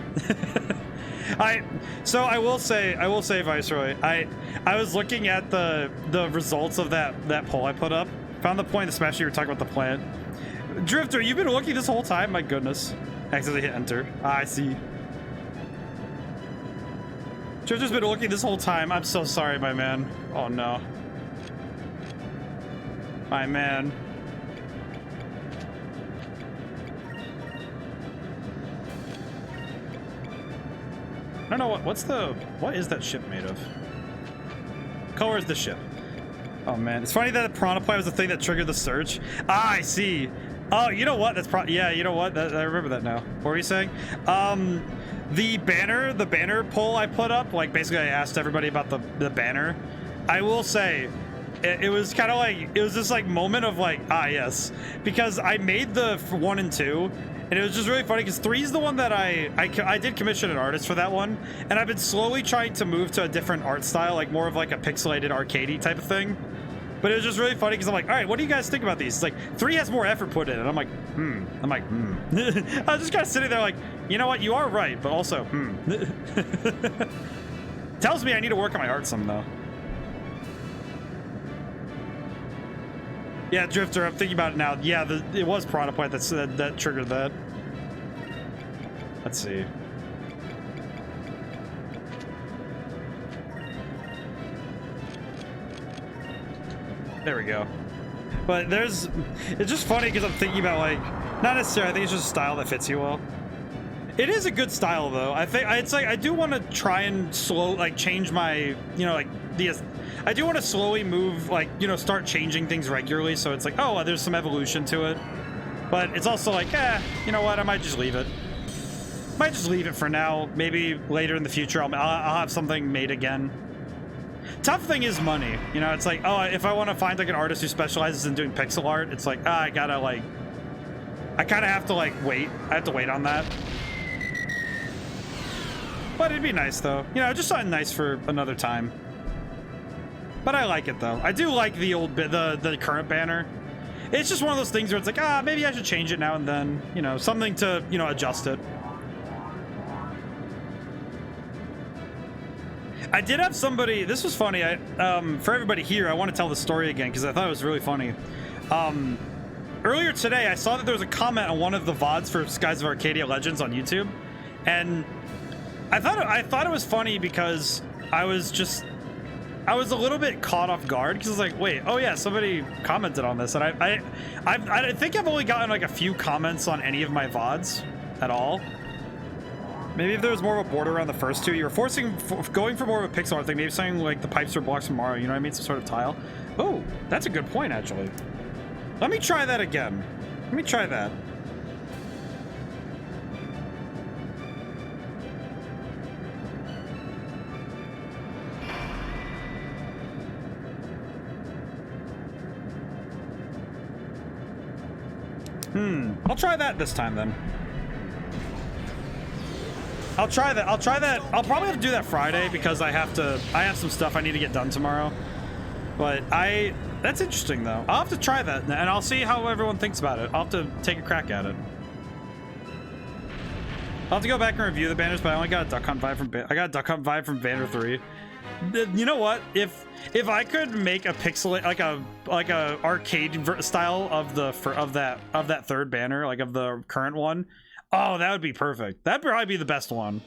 So I will say, Viceroy, I was looking at the results of that poll I put up. Found the point, especially you were talking about the plant. Drifter, you've been looking this whole time? My goodness. Accidentally hit enter. I see. Drifter's been looking this whole time. I'm so sorry, my man. Oh no. My man. I don't know what is that ship made of? Color is the ship. Oh man, it's funny that the piranha plant was the thing that triggered the search. I see. Oh, you know what? Yeah, you know what? I remember that now. What were you saying? The banner poll I put up, like basically I asked everybody about the banner. I will say, it was kind of like, it was this like moment of like, yes, because I made the 1 and 2. And it was just really funny because 3 is the one that I did commission an artist for that one, and I've been slowly trying to move to a different art style, like more of like a pixelated arcadey type of thing. But it was just really funny because I'm like, all right, what do you guys think about these? It's like 3 has more effort put in, and I'm like, I was just kind of sitting there like, you know what, you are right, but also tells me I need to work on my art some though. Yeah, Drifter, I'm thinking about it now. Yeah, it was Piranha Plant that triggered that. Let's see. There we go. But it's just funny because I'm thinking about like, not necessarily, I think it's just a style that fits you well. It is a good style though. I think it's like, I do want to try and change my, I do want to slowly move, start changing things regularly. So it's like, oh, there's some evolution to it. But it's also like, you know what? I might just leave it. Might just leave it for now. Maybe later in the future, I'll have something made again. Tough thing is money. You know, it's like, oh, if I want to find like an artist who specializes in doing pixel art, it's like, I gotta I kind of have to wait. I have to wait on that. But it'd be nice though. You know, just something nice for another time. But I like it though. I do like the old the current banner. It's just one of those things where it's like, maybe I should change it now and then. You know, something to, adjust it. I did have somebody, this was funny, for everybody here, I want to tell the story again because I thought it was really funny. Earlier today, I saw that there was a comment on one of the VODs for Skies of Arcadia Legends on YouTube, and I thought it was funny because I was a little bit caught off guard because I was like, wait, oh yeah, somebody commented on this, and I think I've only gotten like a few comments on any of my VODs at all. Maybe if there was more of a border around the first 2, you were going for more of a pixel art thing, maybe something like the pipes or blocks from Mario, you know what I mean? Some sort of tile. Oh, that's a good point, actually. Let me try that again. Let me try that. I'll try that this time then. I'll try that. I'll probably have to do that Friday because I have some stuff I need to get done tomorrow. But that's interesting though. I'll have to try that and I'll see how everyone thinks about it. I'll have to take a crack at it. I'll have to go back and review the banners, but I only got a Duck Hunt vibe from Banner 3. You know what? If I could make a pixel like a arcade style of that third banner, like of the current one, oh, that would be perfect. That'd probably be the best one.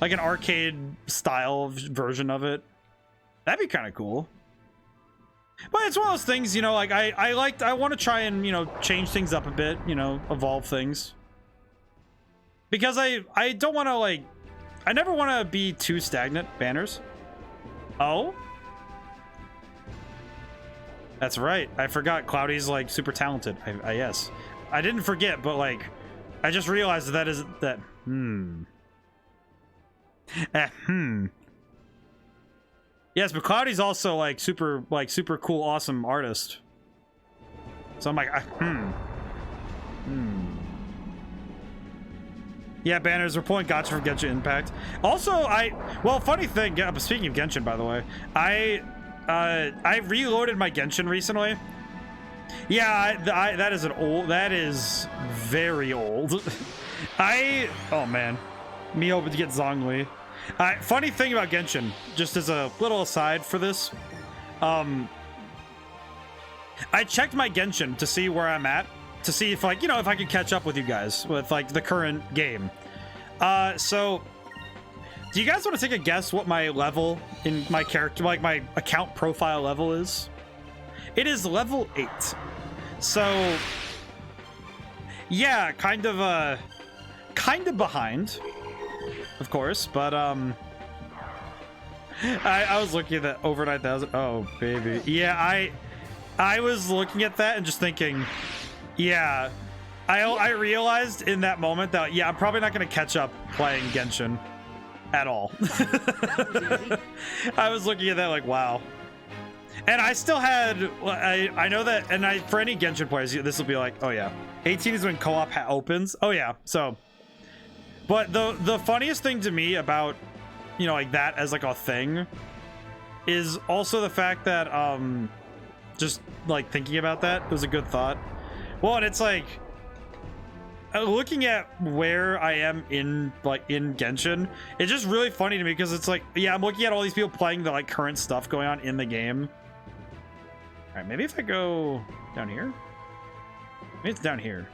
Like an arcade style version of it. That'd be kind of cool. But it's one of those things, you know, like I want to try and, change things up a bit, evolve things. Because I don't want to I never want to be too stagnant. Banners. Oh? That's right. I forgot Cloudy's super talented. Yes. I didn't forget, but I just realized that is that. Yes, but Cloudy's also super cool, awesome artist. So I'm like, Yeah, banners. We're pulling Gotcha from Genshin Impact. Also, funny thing. Yeah, speaking of Genshin, by the way, I reloaded my Genshin recently. Yeah, that is very old. Oh man, me hoping to get Zhongli. Funny thing about Genshin, just as a little aside for this, I checked my Genshin to see where I'm at, to see if if I could catch up with you guys with the current game. So do you guys want to take a guess what my level in my character, my account profile level is? It is level 8. So yeah, kind of behind, of course, but I was looking at that over 9,000. Oh baby, yeah, I was looking at that and just thinking, yeah, I realized in that moment that I'm probably not going to catch up playing Genshin at all. I was looking at that like, wow. And I still had, I know that, and for any Genshin players, this will be like, oh yeah, 18 is when co-op opens. Oh yeah, so. But the funniest thing to me about, that as a thing is also the fact that, Just like thinking about that, it was a good thought. Well, and it's like looking at where I am in Genshin, it's just really funny to me because it's like, yeah, I'm looking at all these people playing the like current stuff going on in the game. All right, maybe if I go down here, maybe it's down here.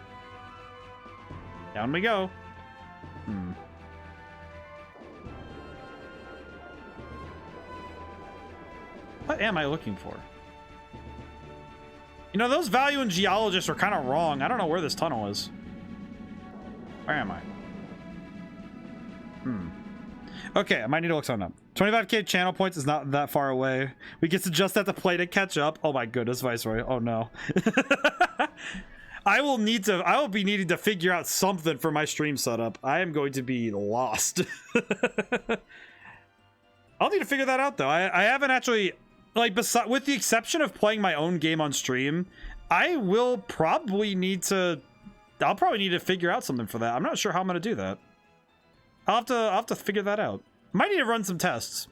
Down we go. What am I looking for? You know, those value and geologists are kind of wrong. I don't know where this tunnel is. Where am I? Okay, I might need to look something up. 25k channel points is not that far away. We get to just have to play to catch up. Oh my goodness, Viceroy. Oh no. I will be needing to figure out something for my stream setup. I am going to be lost. I'll need to figure that out though. I haven't actually, like, with the exception of playing my own game on stream, I'll probably need to figure out something for that. I'm not sure how I'm going to do that. I'll have to figure that out. Might need to run some tests.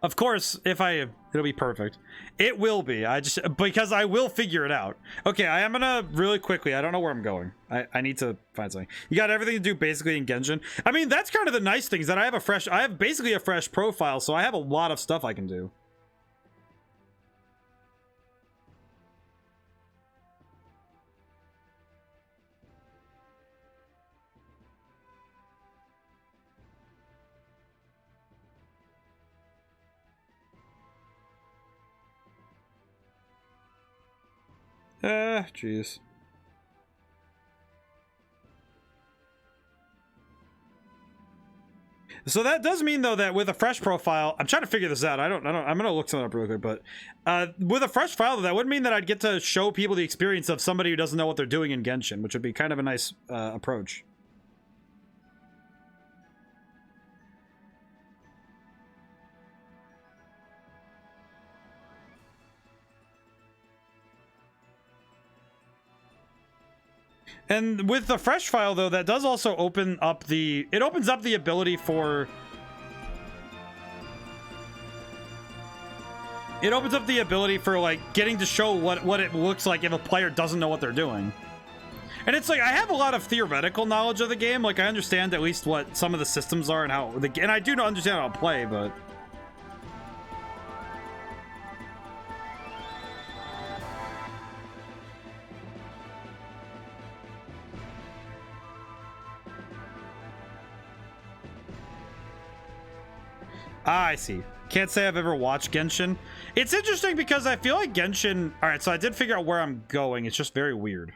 Of course, it'll be perfect. It will be. Because I will figure it out. Okay, I am gonna really quickly. I don't know where I'm going. I need to find something. You got everything to do basically in Genshin. I mean, that's kind of the nice thing is that I have basically a fresh profile, so I have a lot of stuff I can do. Jeez. So that does mean though that with a fresh profile, I'm trying to figure this out. I'm gonna look something up real quick, but with a fresh file, that would mean that I'd get to show people the experience of somebody who doesn't know what they're doing in Genshin, which would be kind of a nice approach. And with the fresh file though, that does also open up it opens up the ability for like getting to show what it looks like if a player doesn't know what they're doing. And it's like I have a lot of theoretical knowledge of the game. Like I understand at least what some of the systems are and and I do understand how to play, but I see. Can't say I've ever watched Genshin. It's interesting because I feel like Genshin... Alright, so I did figure out where I'm going. It's just very weird.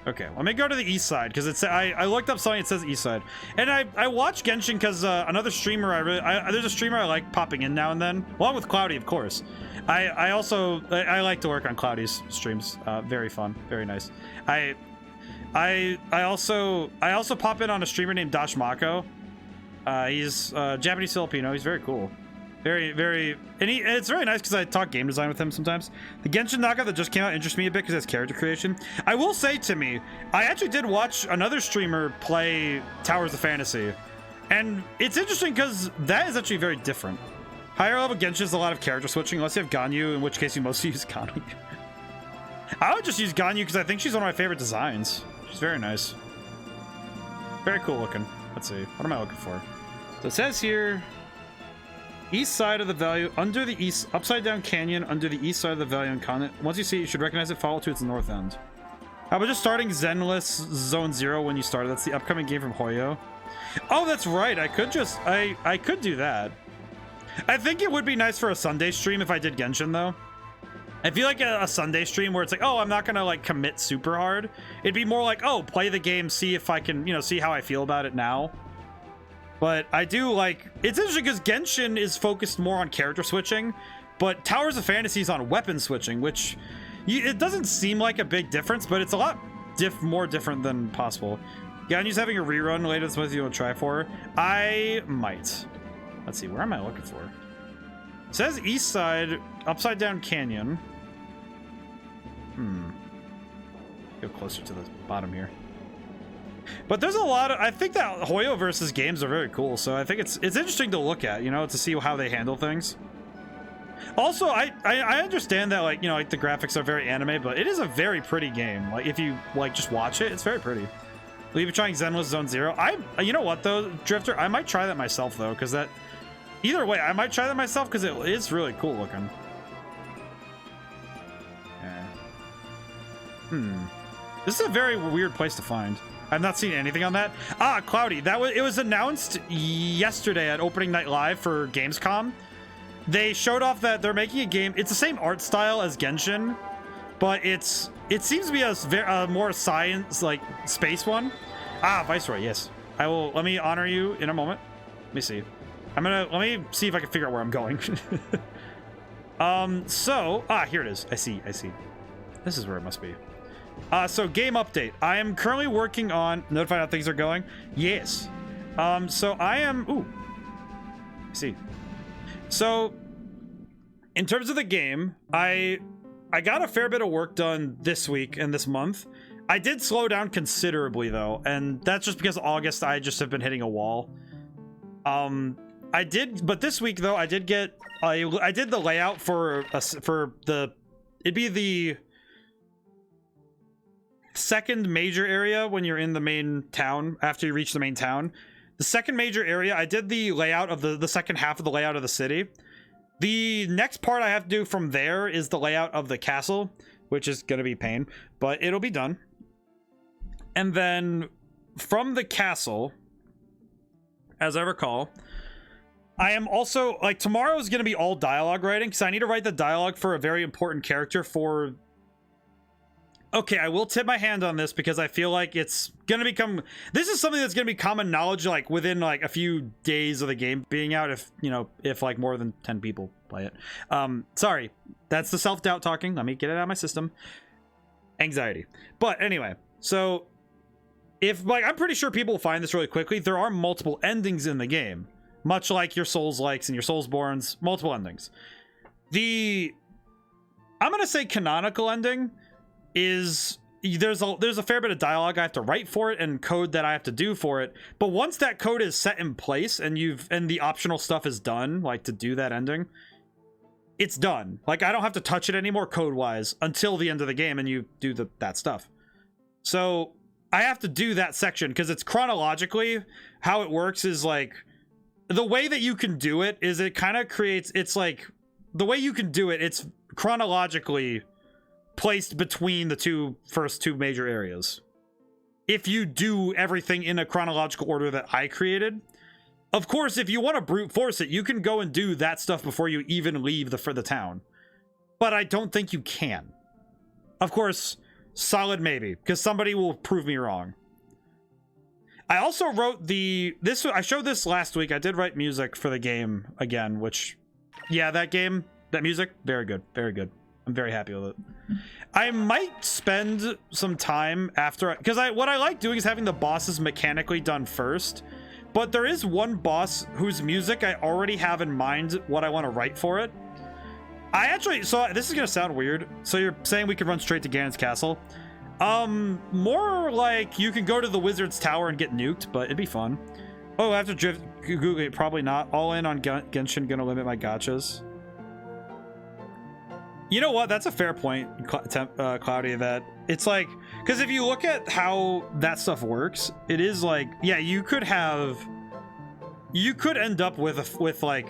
Okay, let me go to the east side because it's... I looked up something that says east side. And I watched Genshin because another streamer there's a streamer I like popping in now and then. Along with Cloudy, of course. I also like to work on Cloudy's streams. Very fun. Very nice. I also pop in on a streamer named Dash Mako. He's Japanese Filipino. He's very cool. Very and it's very nice because I talk game design with him sometimes. The Genshin knockoff that just came out interests me a bit because it's character creation. I will say, Timmy, I actually did watch another streamer play Towers of Fantasy, and it's interesting because that is actually very different. Higher level Genshin is a lot of character switching, unless you have Ganyu, in which case you mostly use Ganyu. I would just use Ganyu because I think she's one of my favorite designs. She's very nice. Very cool looking. Let's see. What am I looking for? So it says here, east side of the valley, under the east, upside down canyon, under the east side of the valley on continent. Once you see it, you should recognize it, follow to its north end. I was just starting Zenless Zone 0 when you started. That's the upcoming game from Hoyo. Oh, that's right. I could do that. I think it would be nice for a Sunday stream if I did Genshin, though. I feel like a Sunday stream where it's like, oh, I'm not gonna like commit super hard. It'd be more like, oh, play the game, see if I can, see how I feel about it now. But I do like, it's interesting because Genshin is focused more on character switching, but Towers of Fantasy is on weapon switching, which it doesn't seem like a big difference, but it's a lot more different than possible. Ganyu's having a rerun later this month you want to try for. I might. Let's see, where am I looking for? It says east side, upside down canyon. Go closer to the bottom here. But there's a lot of, I think that Hoyo versus games are very cool, so I think it's interesting to look at, you know, to see how they handle things. Also, I understand that, like, you know, like the graphics are very anime, but it is a very pretty game. Like, if you like just watch it, it's very pretty. Will you be trying Zenless Zone Zero? You know what though, Drifter, I might try that myself though, because that, either way, I might try that myself because it is really cool looking. Yeah. This is a very weird place to find. I've not seen anything on that. Ah, Cloudy. It was announced yesterday at Opening Night Live for Gamescom. They showed off that they're making a game. It's the same art style as Genshin, but it seems to be a more science, like, space one. Ah, Viceroy, yes. I will, let me honor you in a moment. Let me see. Let me see if I can figure out where I'm going. Here it is. I see. This is where it must be. So game update. I am currently working on notifying how things are going. Yes. So I am, I see. So, in terms of the game, I got a fair bit of work done this week and this month. I did slow down considerably though, and that's just because August I just have been hitting a wall. But this week though, I did the layout for it'd be the second major area when you're in the main town, after you reach the main town. The second major area, I did the layout of the second half of the layout of the city. The next part I have to do from there is the layout of the castle, which is going to be pain, but it'll be done. And then from the castle, as I recall, I am also, like, tomorrow is going to be all dialogue writing, because I need to write the dialogue for a very important character for... Okay, I will tip my hand on this because I feel like it's gonna become, this is something that's gonna be common knowledge, like within like a few days of the game being out, if you know, if like more than 10 people play it. Sorry, that's the self-doubt talking. Let me get it out of my system. Anxiety. But anyway, so if, like, I'm pretty sure people will find this really quickly. There are multiple endings in the game, much like your Souls-likes and your Soulsborns, multiple endings. I'm gonna say canonical ending is there's a fair bit of dialogue I have to write for it and code that I have to do for it, but once that code is set in place and the optional stuff is done, like to do that ending, it's done. Like, I don't have to touch it anymore code wise until the end of the game and you do that stuff. So I have to do that section because it's chronologically how it works is like the way that you can do it is it kind of creates, it's like the way you can do it, it's chronologically placed between the first two major areas. If you do everything in a chronological order that I created. Of course, if you want to brute force it, you can go and do that stuff before you even leave the town. But I don't think you can. Of course, solid maybe, because somebody will prove me wrong. I also wrote I showed this last week. I did write music for the game again, which, yeah, that music, very good, very good. I'm very happy with it. I might spend some time after, because what I like doing is having the bosses mechanically done first, but there is one boss whose music I already have in mind what I want to write for it. So this is gonna sound weird. So you're saying we could run straight to Ganon's castle? More like you can go to the wizard's tower and get nuked, but it'd be fun. Oh, after drift, Google it, probably not. All in on Genshin, gonna limit my gachas. You know what? That's a fair point, Claudia, that it's like, because if you look at how that stuff works, it is like, yeah, you could end up with like,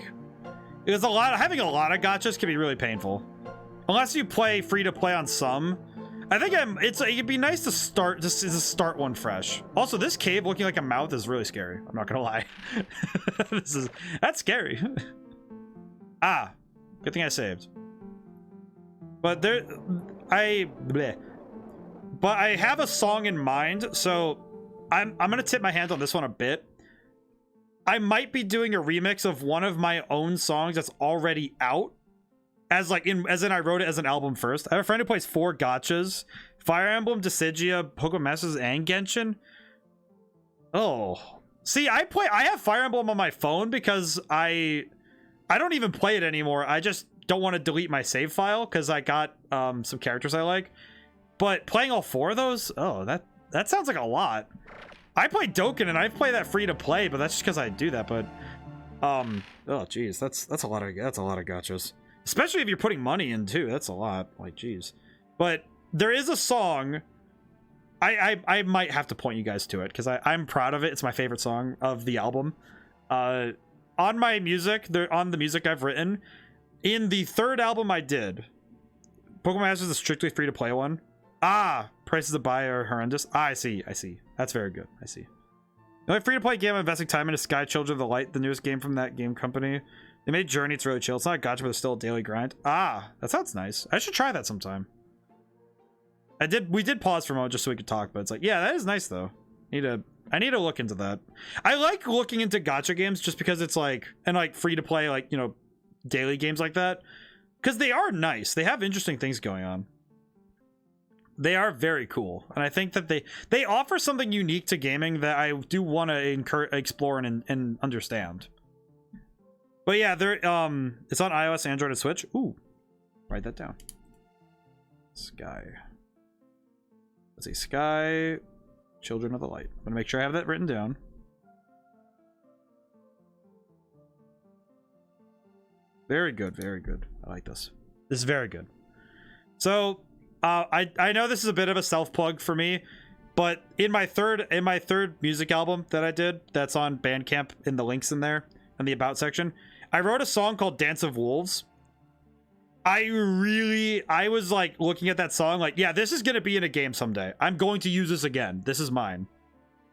having a lot of gachas can be really painful. Unless you play free to play on some. I think it'd be nice to start one fresh. Also, this cave looking like a mouth is really scary. I'm not gonna lie. That's scary. Ah, good thing I saved. But I have a song in mind, so I'm gonna tip my hand on this one a bit. I might be doing a remix of one of my own songs that's already out, as in I wrote it as an album first. I have a friend who plays 4 gachas: Fire Emblem, Dissidia, Pokemon Masters, and Genshin. Oh, see, I have Fire Emblem on my phone because I don't even play it anymore. I just don't want to delete my save file because I got some characters I like. But playing all 4 of those, oh, that sounds like a lot. I play Dokkan and I play that free to play, but that's just because I do that. But oh geez, that's a lot of gachas, especially if you're putting money in too. That's a lot. Like geez, but there is a song. I might have to point you guys to it because I'm proud of it. It's my favorite song of the album. On my music, on the music I've written, in the third album I did, Pokemon Masters is a strictly free to play one. Prices to buy are horrendous. I see. That's very good. I see. The only free to play game I'm investing time in is Sky Children of the Light, the newest game from that game company. They made Journey. It's really chill. It's not a gacha, but it's still a daily grind. That sounds nice. I should try that sometime. We did pause for a moment just so we could talk, but it's like, yeah, that is nice though. I need to look into that. I like looking into gacha games just because it's like, and like free to play, like, you know, daily games like that, because they are nice. They have interesting things going on. They are very cool, and I think that they offer something unique to gaming that I do want to explore and understand. But yeah, it's on iOS, Android, and Switch. Ooh, write that down. Sky. Let's see, Sky Children of the Light. I'm gonna make sure I have that written down. Very good, very good. I like this. This is very good. So I know this is a bit of a self plug for me, but in my third music album that I did, that's on Bandcamp, in the links in there in the about section, I wrote a song called Dance of Wolves. I was like looking at that song like, yeah, this is gonna be in a game someday. I'm going to use this again. This is mine.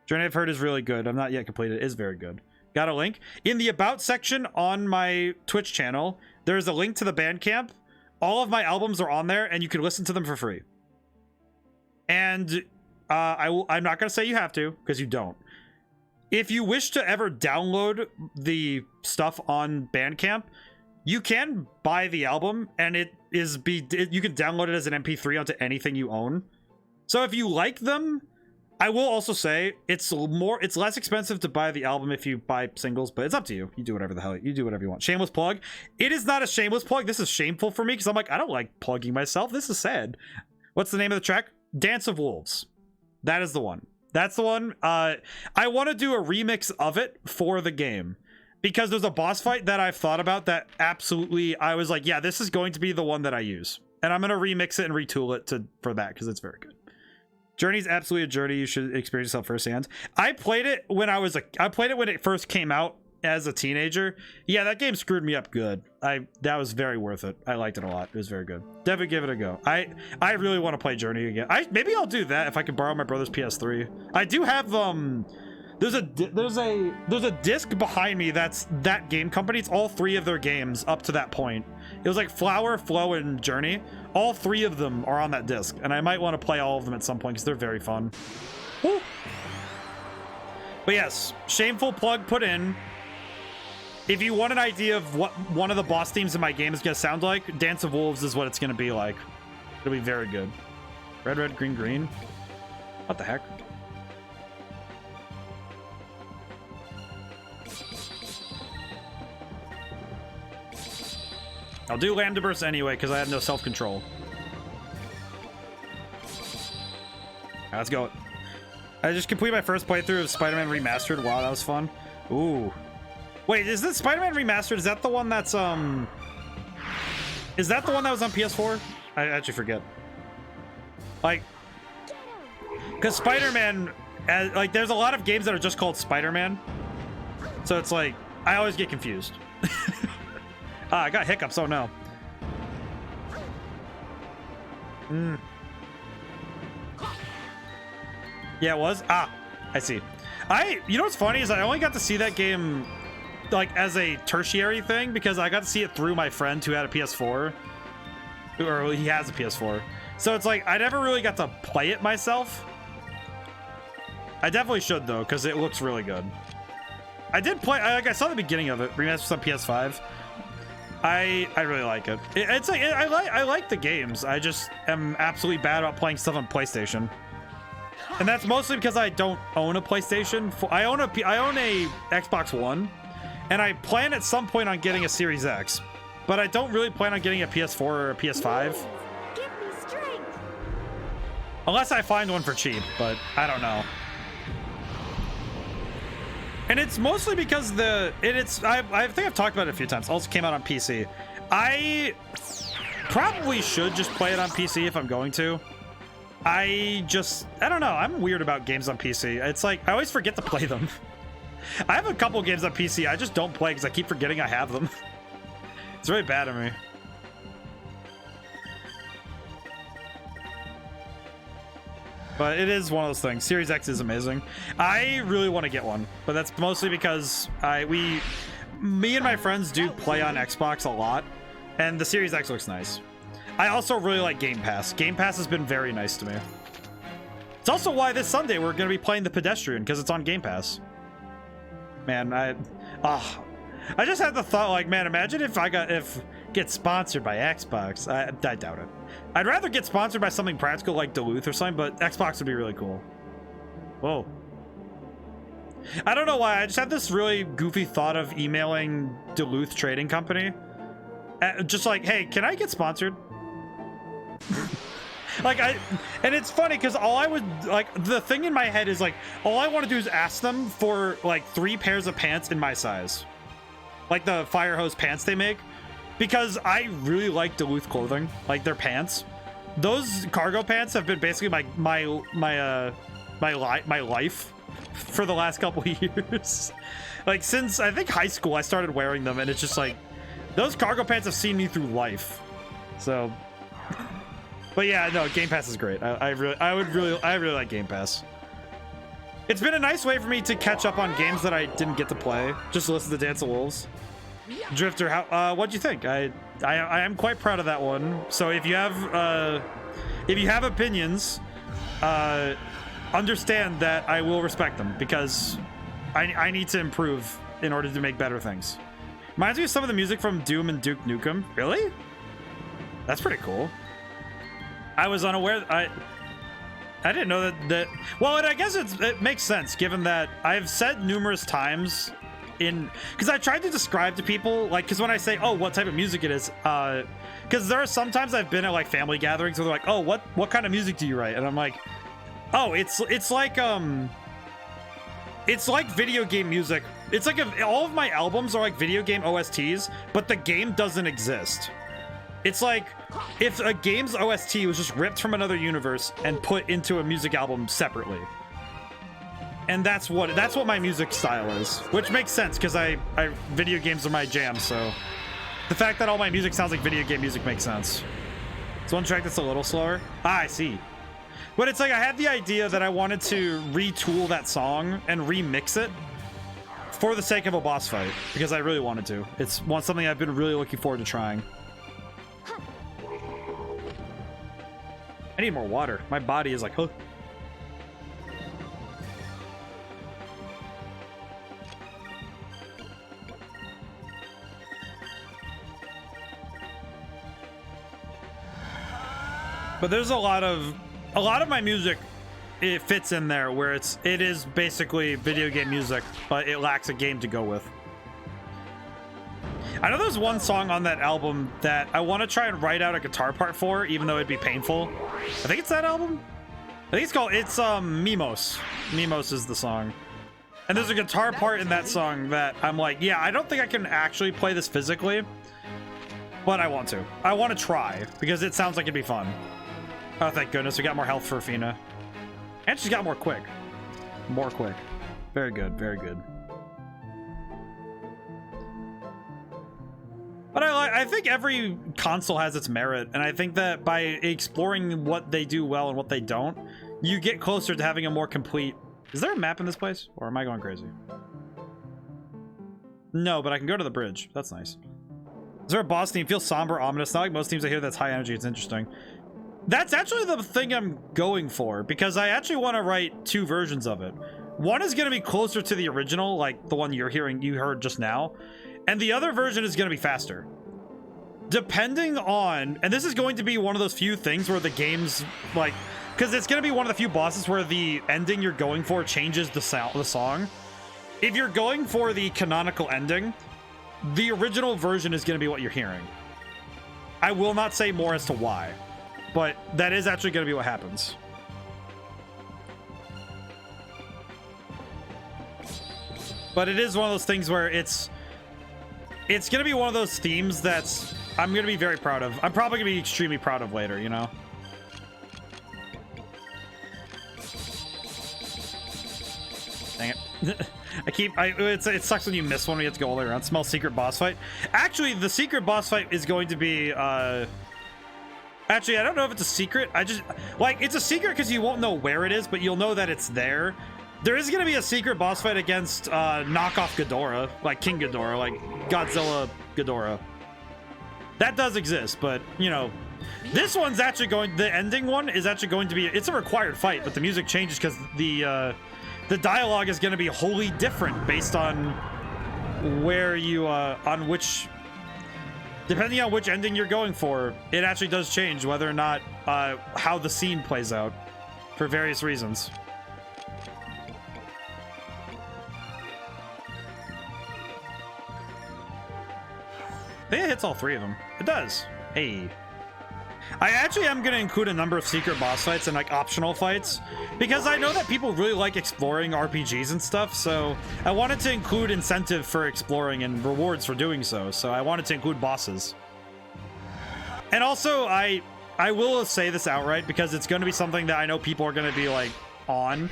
Journey I've heard is really good. I'm not yet completed. It is very good. Got a link in the about section on my Twitch channel. There's a link to the Bandcamp. All of my albums are on there, and you can listen to them for free. And I'm not gonna say you have to, because you don't. If you wish to ever download the stuff on Bandcamp, you can buy the album, and you can download it as an MP3 onto anything you own. So if you like them, I will also say it's less expensive to buy the album if you buy singles, but it's up to you. You do whatever the hell you do, whatever you want. Shameless plug. It is not a shameless plug. This is shameful for me because I'm like, I don't like plugging myself. This is sad. What's the name of the track? Dance of Wolves. That is the one. That's the one. I want to do a remix of it for the game, because there's a boss fight that I've thought about that absolutely, I was like, yeah, this is going to be the one that I use. And I'm going to remix it and retool it for that, because it's very good. Journey's absolutely a journey you should experience yourself firsthand. I played it when it first came out as a teenager. Yeah, that game screwed me up good. That was very worth it. I liked it a lot. It was very good. Definitely give it a go. I really want to play Journey again. Maybe I'll do that if I can borrow my brother's PS3. I do have there's a disc behind me that's that game company. It's all three of their games up to that point. It was like Flower, Flow, and Journey. All three of them are on that disc, and I might want to play all of them at some point because they're very fun. Woo. But yes, shameful plug put in. If you want an idea of what one of the boss themes in my game is going to sound like, Dance of Wolves is what it's going to be like. It'll be very good. Red, red, green, green. What the heck? I'll do Lambda Burst anyway because I have no self-control. Let's go. I just completed my first playthrough of Spider-Man Remastered. Wow, that was fun. Ooh. Wait, is this Spider-Man Remastered? Is that the one that's is that the one that was on PS4? I actually forget. Like, because Spider-Man, like, there's a lot of games that are just called Spider-Man. So it's like, I always get confused. I got hiccups. Oh no. Yeah, it was. I see. You know what's funny is I only got to see that game like as a tertiary thing because I got to see it through my friend who had a PS4, or he has a PS4. So it's like I never really got to play it myself. I definitely should though because it looks really good. I did play. I saw the beginning of it. Remastered on PS5. I really like it. It's like I like the games. I just am absolutely bad about playing stuff on PlayStation, and that's mostly because I don't own a PlayStation. I own a Xbox One, and I plan at some point on getting a Series X, but I don't really plan on getting a PS4 or a PS5. Give me strength. Unless I find one for cheap, but I don't know. And it's mostly because I think I've talked about it a few times. Also came out on PC. I probably should just play it on PC if I'm going to. I don't know. I'm weird about games on PC. It's like I always forget to play them. I have a couple games on PC I just don't play because I keep forgetting I have them. It's really bad of me. But it is one of those things. Series X is amazing. I really want to get one, but that's mostly because me and my friends do play on Xbox a lot, and the Series X looks nice. I also really like Game Pass. Game Pass has been very nice to me. It's also why this Sunday we're going to be playing The Pedestrian, because it's on Game Pass. Man, I just had the thought, like, man, imagine if get sponsored by Xbox. I doubt it. I'd rather get sponsored by something practical like Duluth or something, but Xbox would be really cool. Whoa. I don't know why. I just had this really goofy thought of emailing Duluth Trading Company. Just like, hey, can I get sponsored? And it's funny because all I would like, the thing in my head is like, all I want to do is ask them for like 3 pairs of pants in my size, like the fire hose pants they make, because I really like Duluth clothing, like their pants. Those cargo pants have been basically my life for the last couple of years. Like since I think high school, I started wearing them, and it's just like those cargo pants have seen me through life. So. But yeah, no, Game Pass is great. I really like Game Pass. It's been a nice way for me to catch up on games that I didn't get to play. Just to listen to Dance of Wolves. Drifter, what'd you think? I am quite proud of that one. So if you have opinions, understand that I will respect them, because I need to improve in order to make better things. Reminds me of some of the music from Doom and Duke Nukem. Really? That's pretty cool. I was unaware. I didn't know that. Well, and I guess it makes sense given that I've said numerous times because I tried to describe to people, like, because when I say, oh, what type of music it is, because there are sometimes I've been at like family gatherings where they're like, oh, what kind of music do you write? And I'm like, oh, it's like video game music. It's like all of my albums are like video game OSTs, but the game doesn't exist. It's like if a game's OST was just ripped from another universe and put into a music album separately. And that's what my music style is, which makes sense because video games are my jam. So the fact that all my music sounds like video game music makes sense. It's one track that's a little slower. I see. But it's like I had the idea that I wanted to retool that song and remix it for the sake of a boss fight, because I really wanted to. It's something I've been really looking forward to trying. I need more water. My body is like, huh. But there's a lot of my music, it fits in there where it is basically video game music, but it lacks a game to go with. I know there's one song on that album that I want to try and write out a guitar part for, even though it'd be painful. I think it's that album. I think it's Mimos. Mimos is the song. And there's a guitar part in that song that I'm like, yeah, I don't think I can actually play this physically, but I want to. I want to try because it sounds like it'd be fun. Oh, thank goodness. We got more health for Athena. And she's got more quick. More quick. Very good. Very good. But I think every console has its merit, and I think that by exploring what they do well and what they don't, you get closer to having a more complete... Is there a map in this place? Or am I going crazy? No, but I can go to the bridge. That's nice. Is there a boss team? Feels somber, ominous. Not like most teams I hear that's high energy. It's interesting. That's actually the thing I'm going for, because I actually want to write 2 versions of it. One is going to be closer to the original, like the one you heard just now. And the other version is going to be faster. Depending on... And this is going to be one of those few things where the game's like... Because it's going to be one of the few bosses where the ending you're going for changes the song. If you're going for the canonical ending, the original version is going to be what you're hearing. I will not say more as to why, but that is actually going to be what happens. But it is one of those things where it's gonna be one of those themes that's I'm gonna be very proud of. I'm probably gonna be extremely proud of later, you know. Dang it. It sucks when you miss one when you have to go all the way around. Small secret boss fight. Actually, the secret boss fight is going to be actually, I don't know if it's a secret. I just like it's a secret because you won't know where it is, but you'll know that it's there. There is gonna be a secret boss fight against knockoff Ghidorah, like King Ghidorah, like Godzilla Ghidorah. That does exist, but you know, this one's actually going. The ending one is actually going to be. It's a required fight, but the music changes because the dialogue is going to be wholly different based on where you on which, depending on which ending you're going for. It actually does change whether or not how the scene plays out for various reasons. I think it hits all three of them. It does. Hey. I actually am going to include a number of secret boss fights and like optional fights because I know that people really like exploring RPGs and stuff, so I wanted to include incentive for exploring and rewards for doing so, so I wanted to include bosses. And also, I will say this outright because it's going to be something that I know people are going to be like on.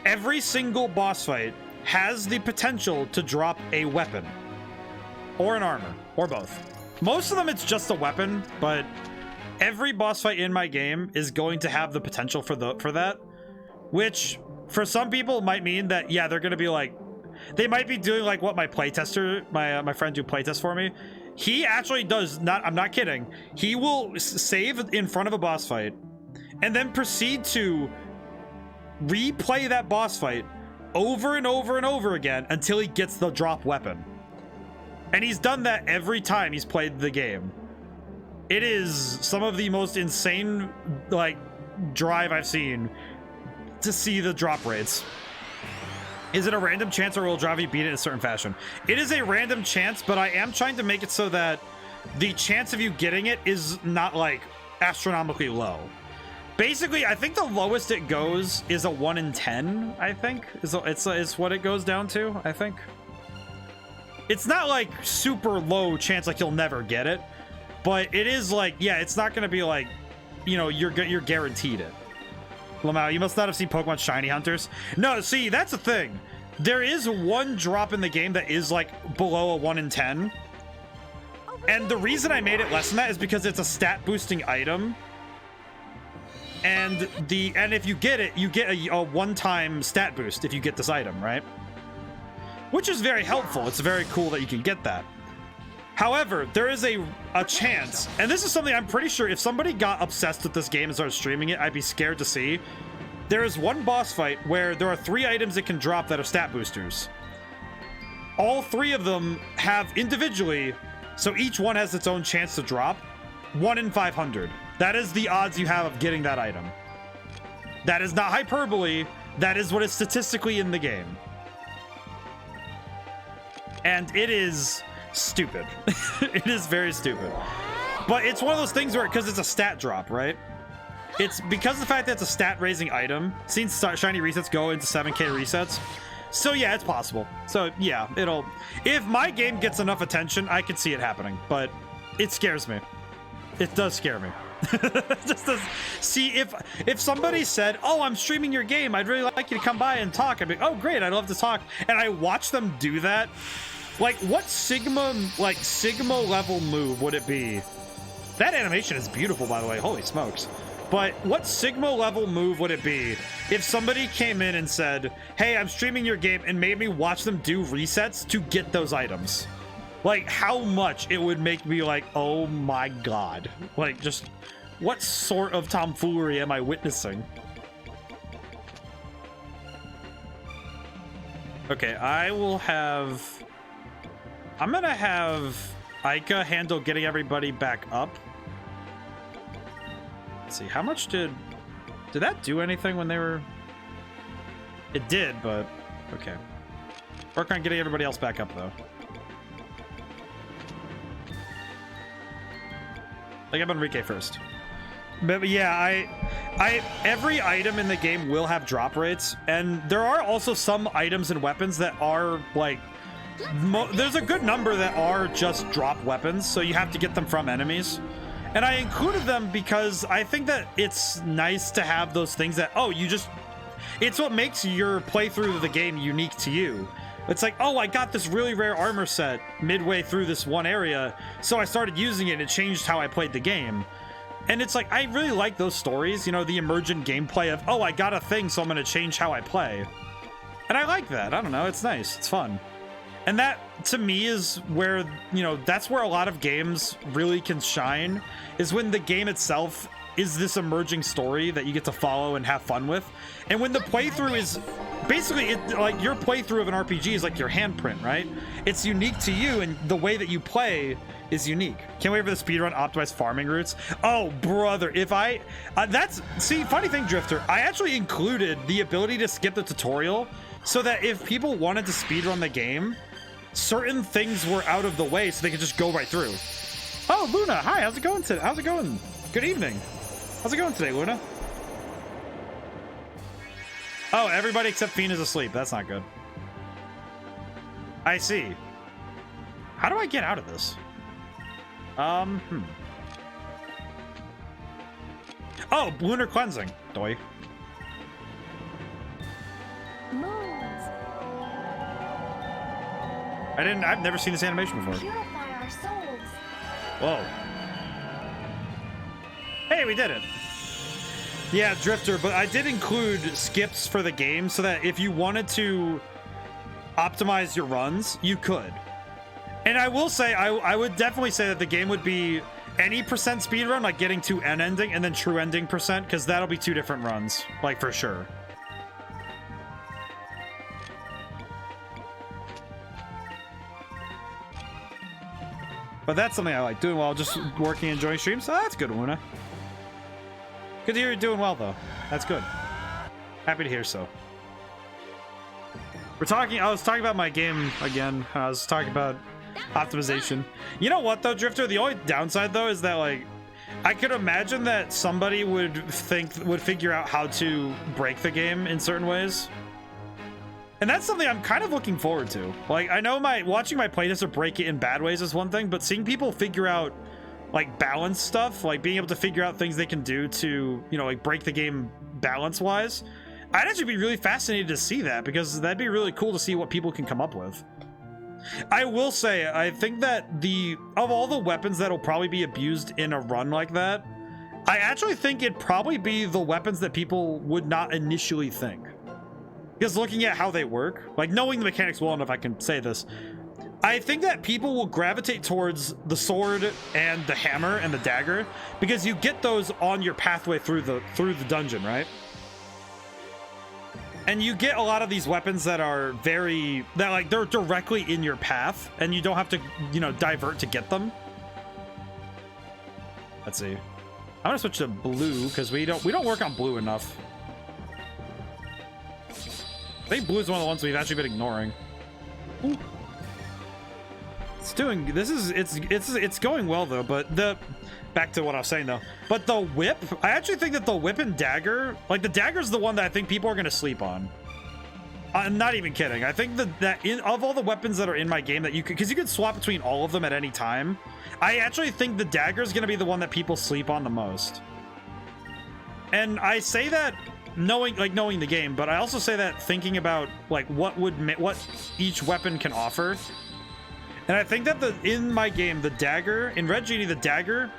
Every single boss fight has the potential to drop a weapon or an armor or both. Most of them it's just a weapon, but every boss fight in my game is going to have the potential for that, which for some people might mean that yeah, they're going to be like, they might be doing like what my playtester, my friend who playtests for me, he actually does not, I'm not kidding, he will save in front of a boss fight and then proceed to replay that boss fight over and over and over again until he gets the drop weapon. And he's done that every time he's played the game. It is some of the most insane, like, drive I've seen to see the drop rates. Is it a random chance or will drive you beat it in a certain fashion? It is a random chance, but I am trying to make it so that the chance of you getting it is not, like, astronomically low. Basically, I think the lowest it goes is a 1 in 10, I think. It's what it goes down to, I think. It's not like super low chance like you'll never get it, but it is like, yeah, it's not going to be like, you know, you're guaranteed it. Lamau, you must not have seen Pokemon Shiny Hunters. No, see, that's the thing. There is one drop in the game that is like below a 1 in 10. And the reason I made it less than that is because it's a stat boosting item. And if you get it, you get a one-time stat boost if you get this item, right? Which is very helpful. It's very cool that you can get that. However, there is a chance, and this is something I'm pretty sure if somebody got obsessed with this game and started streaming it, I'd be scared to see. There is one boss fight where there are 3 items it can drop that are stat boosters. All 3 of them have individually, so each one has its own chance to drop, 1 in 500. That is the odds you have of getting that item. That is not hyperbole. That is what is statistically in the game. And it is stupid. It is very stupid. But it's one of those things where, because it's a stat drop, right? It's because of the fact that it's a stat raising item, since shiny resets go into 7k resets. So yeah, it's possible. So yeah, if my game gets enough attention, I could see it happening, but it scares me. It does scare me. Just to see if somebody said, oh, I'm streaming your game, I'd really like you to come by and talk, I'd be, oh great, I'd love to talk, and I watch them do that. Like, what Sigma level move would it be? That animation is beautiful, by the way, holy smokes. But what Sigma level move would it be if somebody came in and said, hey, I'm streaming your game, and made me watch them do resets to get those items? Like, how much it would make me like, oh my god. Like, just, what sort of tomfoolery am I witnessing? Okay, I'm gonna have Aika handle getting everybody back up. Let's see, how much did that do anything when they were... It did, but okay. Work on getting everybody else back up, though. Like, I'm Enrique first. But yeah, every item in the game will have drop rates, and there are also some items and weapons that are like, there's a good number that are just drop weapons, so you have to get them from enemies. And I included them because I think that it's nice to have those things that, oh, it's what makes your playthrough of the game unique to you. It's like, oh, I got this really rare armor set midway through this one area, so I started using it and it changed how I played the game. And it's like, I really like those stories, you know, the emergent gameplay of, oh, I got a thing, so I'm going to change how I play. And I like that. I don't know. It's nice. It's fun. And that, to me, is where, you know, that's where a lot of games really can shine, is when the game itself is this emerging story that you get to follow and have fun with. And when the playthrough is basically, like, your playthrough of an RPG is like your handprint, right? It's unique to you, and the way that you play is unique. Can't wait for the speedrun optimized farming routes. Oh, brother, if see, funny thing, Drifter, I actually included the ability to skip the tutorial so that if people wanted to speedrun the game, certain things were out of the way so they could just go right through. Oh, Luna, hi, how's it going today? How's it going? Good evening. How's it going today, Luna? Oh, everybody except Fiend is asleep. That's not good. I see. How do I get out of this? Oh, lunar cleansing. Doi. Moons. I've never seen this animation before. Purify our souls. Whoa. Hey, we did it. Yeah, Drifter, but I did include skips for the game so that if you wanted to optimize your runs, you could. And I will say, I would definitely say that the game would be any percent speedrun, like getting to N ending and then true ending percent, because that'll be two different runs, like for sure. But that's something I like doing while just working and enjoying streams. So that's good, Luna. Good to hear you're doing well, though. That's good. Happy to hear so. I was talking about my game again. I was talking about optimization. You know what, though, Drifter? The only downside, though, is that, like, I could imagine that somebody would figure out how to break the game in certain ways. And that's something I'm kind of looking forward to. Like, I know watching my playtester break it in bad ways is one thing, but seeing people figure out, like, balance stuff, like being able to figure out things they can do to, you know, like, break the game balance-wise, I'd actually be really fascinated to see that, because that'd be really cool to see what people can come up with. I will say, I think that of all the weapons that'll probably be abused in a run like that, I actually think it'd probably be the weapons that people would not initially think. Because looking at how they work, like knowing the mechanics well enough, I can say this. I think that people will gravitate towards the sword and the hammer and the dagger because you get those on your pathway through the dungeon, right? And you get a lot of these weapons that are they're directly in your path, and you don't have to, you know, divert to get them. Let's see. I'm gonna switch to blue because we don't work on blue enough. I think blue is one of the ones we've actually been ignoring. Ooh. It's going well though, but back to what I was saying though. But the whip, I actually think that the whip and dagger, like the dagger's the one that I think people are gonna sleep on. I'm not even kidding. I think that of all the weapons that are in my game that you could, because you could swap between all of them at any time, I actually think the dagger is gonna be the one that people sleep on the most. And I say that knowing the game, but I also say that thinking about like what each weapon can offer. And I think that in my game, the dagger, in Red Genie, the dagger,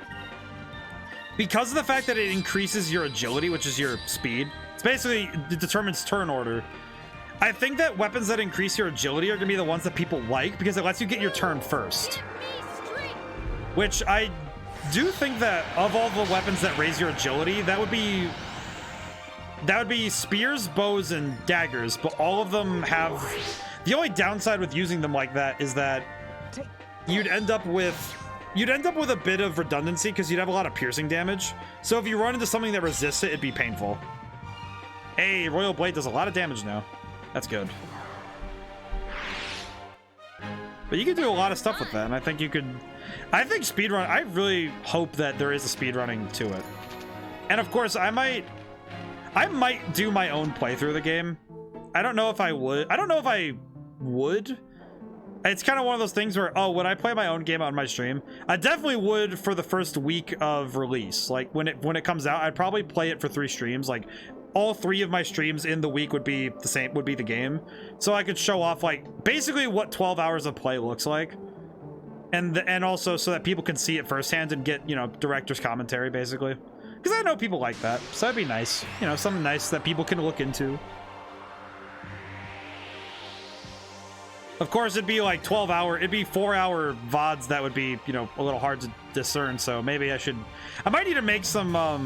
because of the fact that it increases your agility, which is your speed, it determines turn order. I think that weapons that increase your agility are gonna be the ones that people like because it lets you get your turn first. Which I do think that of all the weapons that raise your agility, that would be spears, bows, and daggers, but all of them have... The only downside with using them like that is that you'd end up with a bit of redundancy because you'd have a lot of piercing damage. So if you run into something that resists it, it'd be painful. Hey, Royal Blade does a lot of damage now. That's good. But you can do a lot of stuff with that, and I think speedrun... I really hope that there is a speedrunning to it. And of course, I might do my own playthrough of the game. I don't know if I would. I don't know if I would. It's kind of one of those things where, oh, would I play my own game on my stream? I definitely would for the first week of release. Like when it comes out, I'd probably play it for 3 streams. Like all 3 of my streams in the week would be the same, would be the game. So I could show off like basically what 12 hours of play looks like. And also so that people can see it firsthand and get, you know, director's commentary basically. Because I know people like that. So that'd be nice. You know, something nice that people can look into. Of course, it'd be like 12-hour, it'd be 4-hour VODs that would be, you know, a little hard to discern. So maybe I might need to make some, I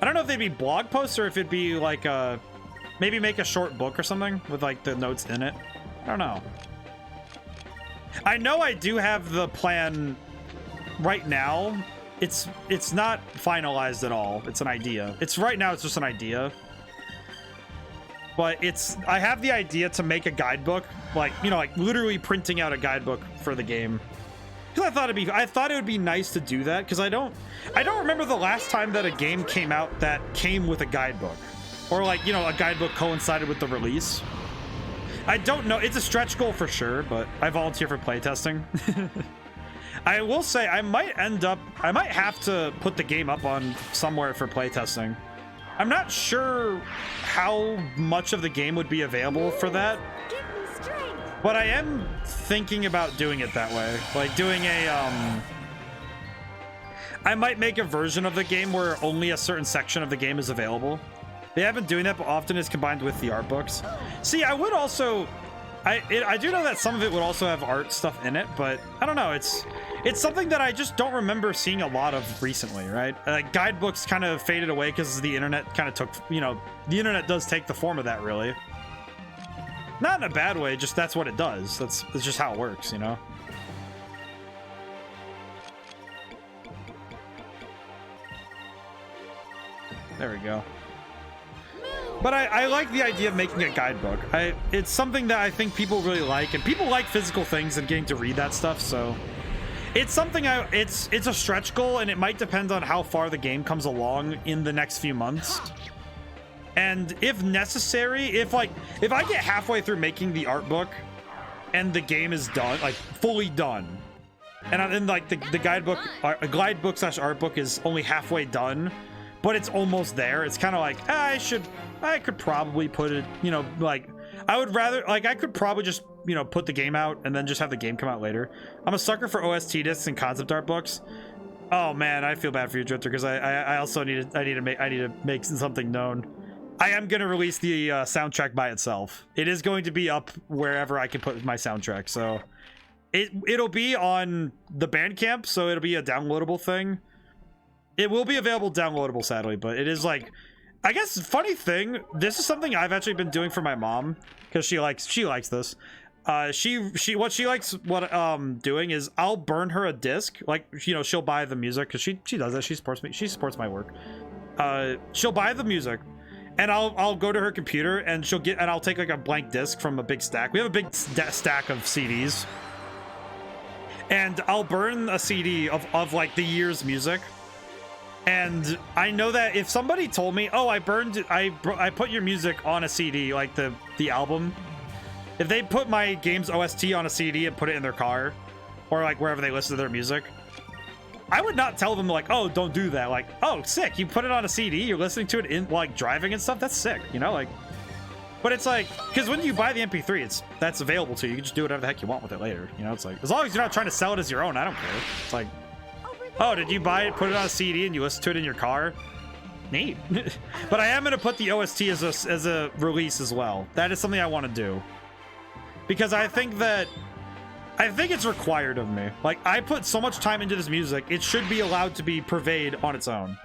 don't know if they'd be blog posts or if it'd be like, maybe make a short book or something with like the notes in it. I don't know. I know I do have the plan right now. It's not finalized at all. It's an idea. Right now, it's just an idea. But I have the idea to make a guidebook, like, you know, like literally printing out a guidebook for the game. Because I thought it would be nice to do that, because I don't remember the last time that a game came out that came with a guidebook. Or like, you know, a guidebook coincided with the release. I don't know. It's a stretch goal for sure, but I volunteer for playtesting. I will say I might have to put the game up on somewhere for playtesting. I'm not sure how much of the game would be available for that, but I am thinking about doing it that way. Like doing a, I might make a version of the game where only a certain section of the game is available. They have been doing that, but often it's combined with the art books. See, I would also, I do know that some of it would also have art stuff in it, but I don't know. It's something that I just don't remember seeing a lot of recently, right? Like guidebooks kind of faded away because the internet kind of took, you know, the internet does take the form of that, really. Not in a bad way, just that's what it does. That's just how it works, you know? There we go. But I like the idea of making a guidebook. It's something that I think people really like, and people like physical things and getting to read that stuff, so it's something it's a stretch goal, and it might depend on how far the game comes along in the next few months. And if necessary, if I get halfway through making the art book and the game is done, like fully done, and then like the guidebook slash art book is only halfway done, but it's almost there, it's kind of like, I could probably put it, you know, like I could probably just, you know, put the game out and then just have the game come out later. I'm a sucker for OST discs and concept art books. Oh man, I feel bad for you, Drifter, because I also need to make something known. I am going to release the soundtrack by itself. It is going to be up wherever I can put my soundtrack, so it'll be on the Bandcamp, so it'll be a downloadable thing. It will be available downloadable, sadly, but it is like, I guess, funny thing, this is something I've actually been doing for my mom, because she likes this. What she likes doing is I'll burn her a disc, like, you know, she'll buy the music, because she does that, she supports my work. She'll buy the music, and I'll go to her computer, and I'll take like a blank disc from a big stack. We have a big stack of CDs, and I'll burn a CD of like the year's music. And I know that if somebody told me, oh, I put your music on a CD, like the album, if they put my game's OST on a CD and put it in their car, or like wherever they listen to their music, I would not tell them like, oh, don't do that. Like, oh, sick, you put it on a CD, you're listening to it in like driving and stuff, that's sick, you know, like. But it's like, because when you buy the MP3, that's available to you. You can just do whatever the heck you want with it later, you know. It's like, as long as you're not trying to sell it as your own, I don't care. It's like, oh, did you buy it, put it on a CD, and you listen to it in your car? Neat. But I am going to put the OST as a release as well. That is something I want to do. Because I think it's required of me. Like, I put so much time into this music, it should be allowed to be purveyed on its own.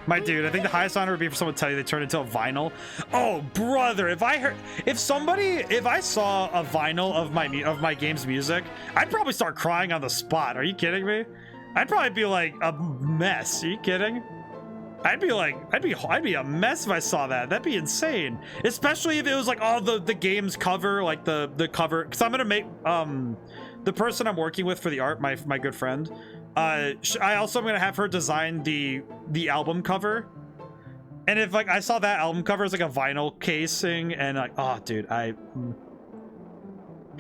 My dude, I think the highest honor would be for someone to tell you they turned into a vinyl. Oh, brother, if I saw a vinyl of my game's music, I'd probably start crying on the spot. Are you kidding me? I'd probably be like a mess. Are you kidding? I'd be a mess if I saw that. That'd be insane. Especially if it was like, oh, the game's cover, like the cover. Because I'm gonna make the person I'm working with for the art, my good friend, I also am gonna have her design the album cover. And if like I saw that album cover as like a vinyl casing and like, oh dude,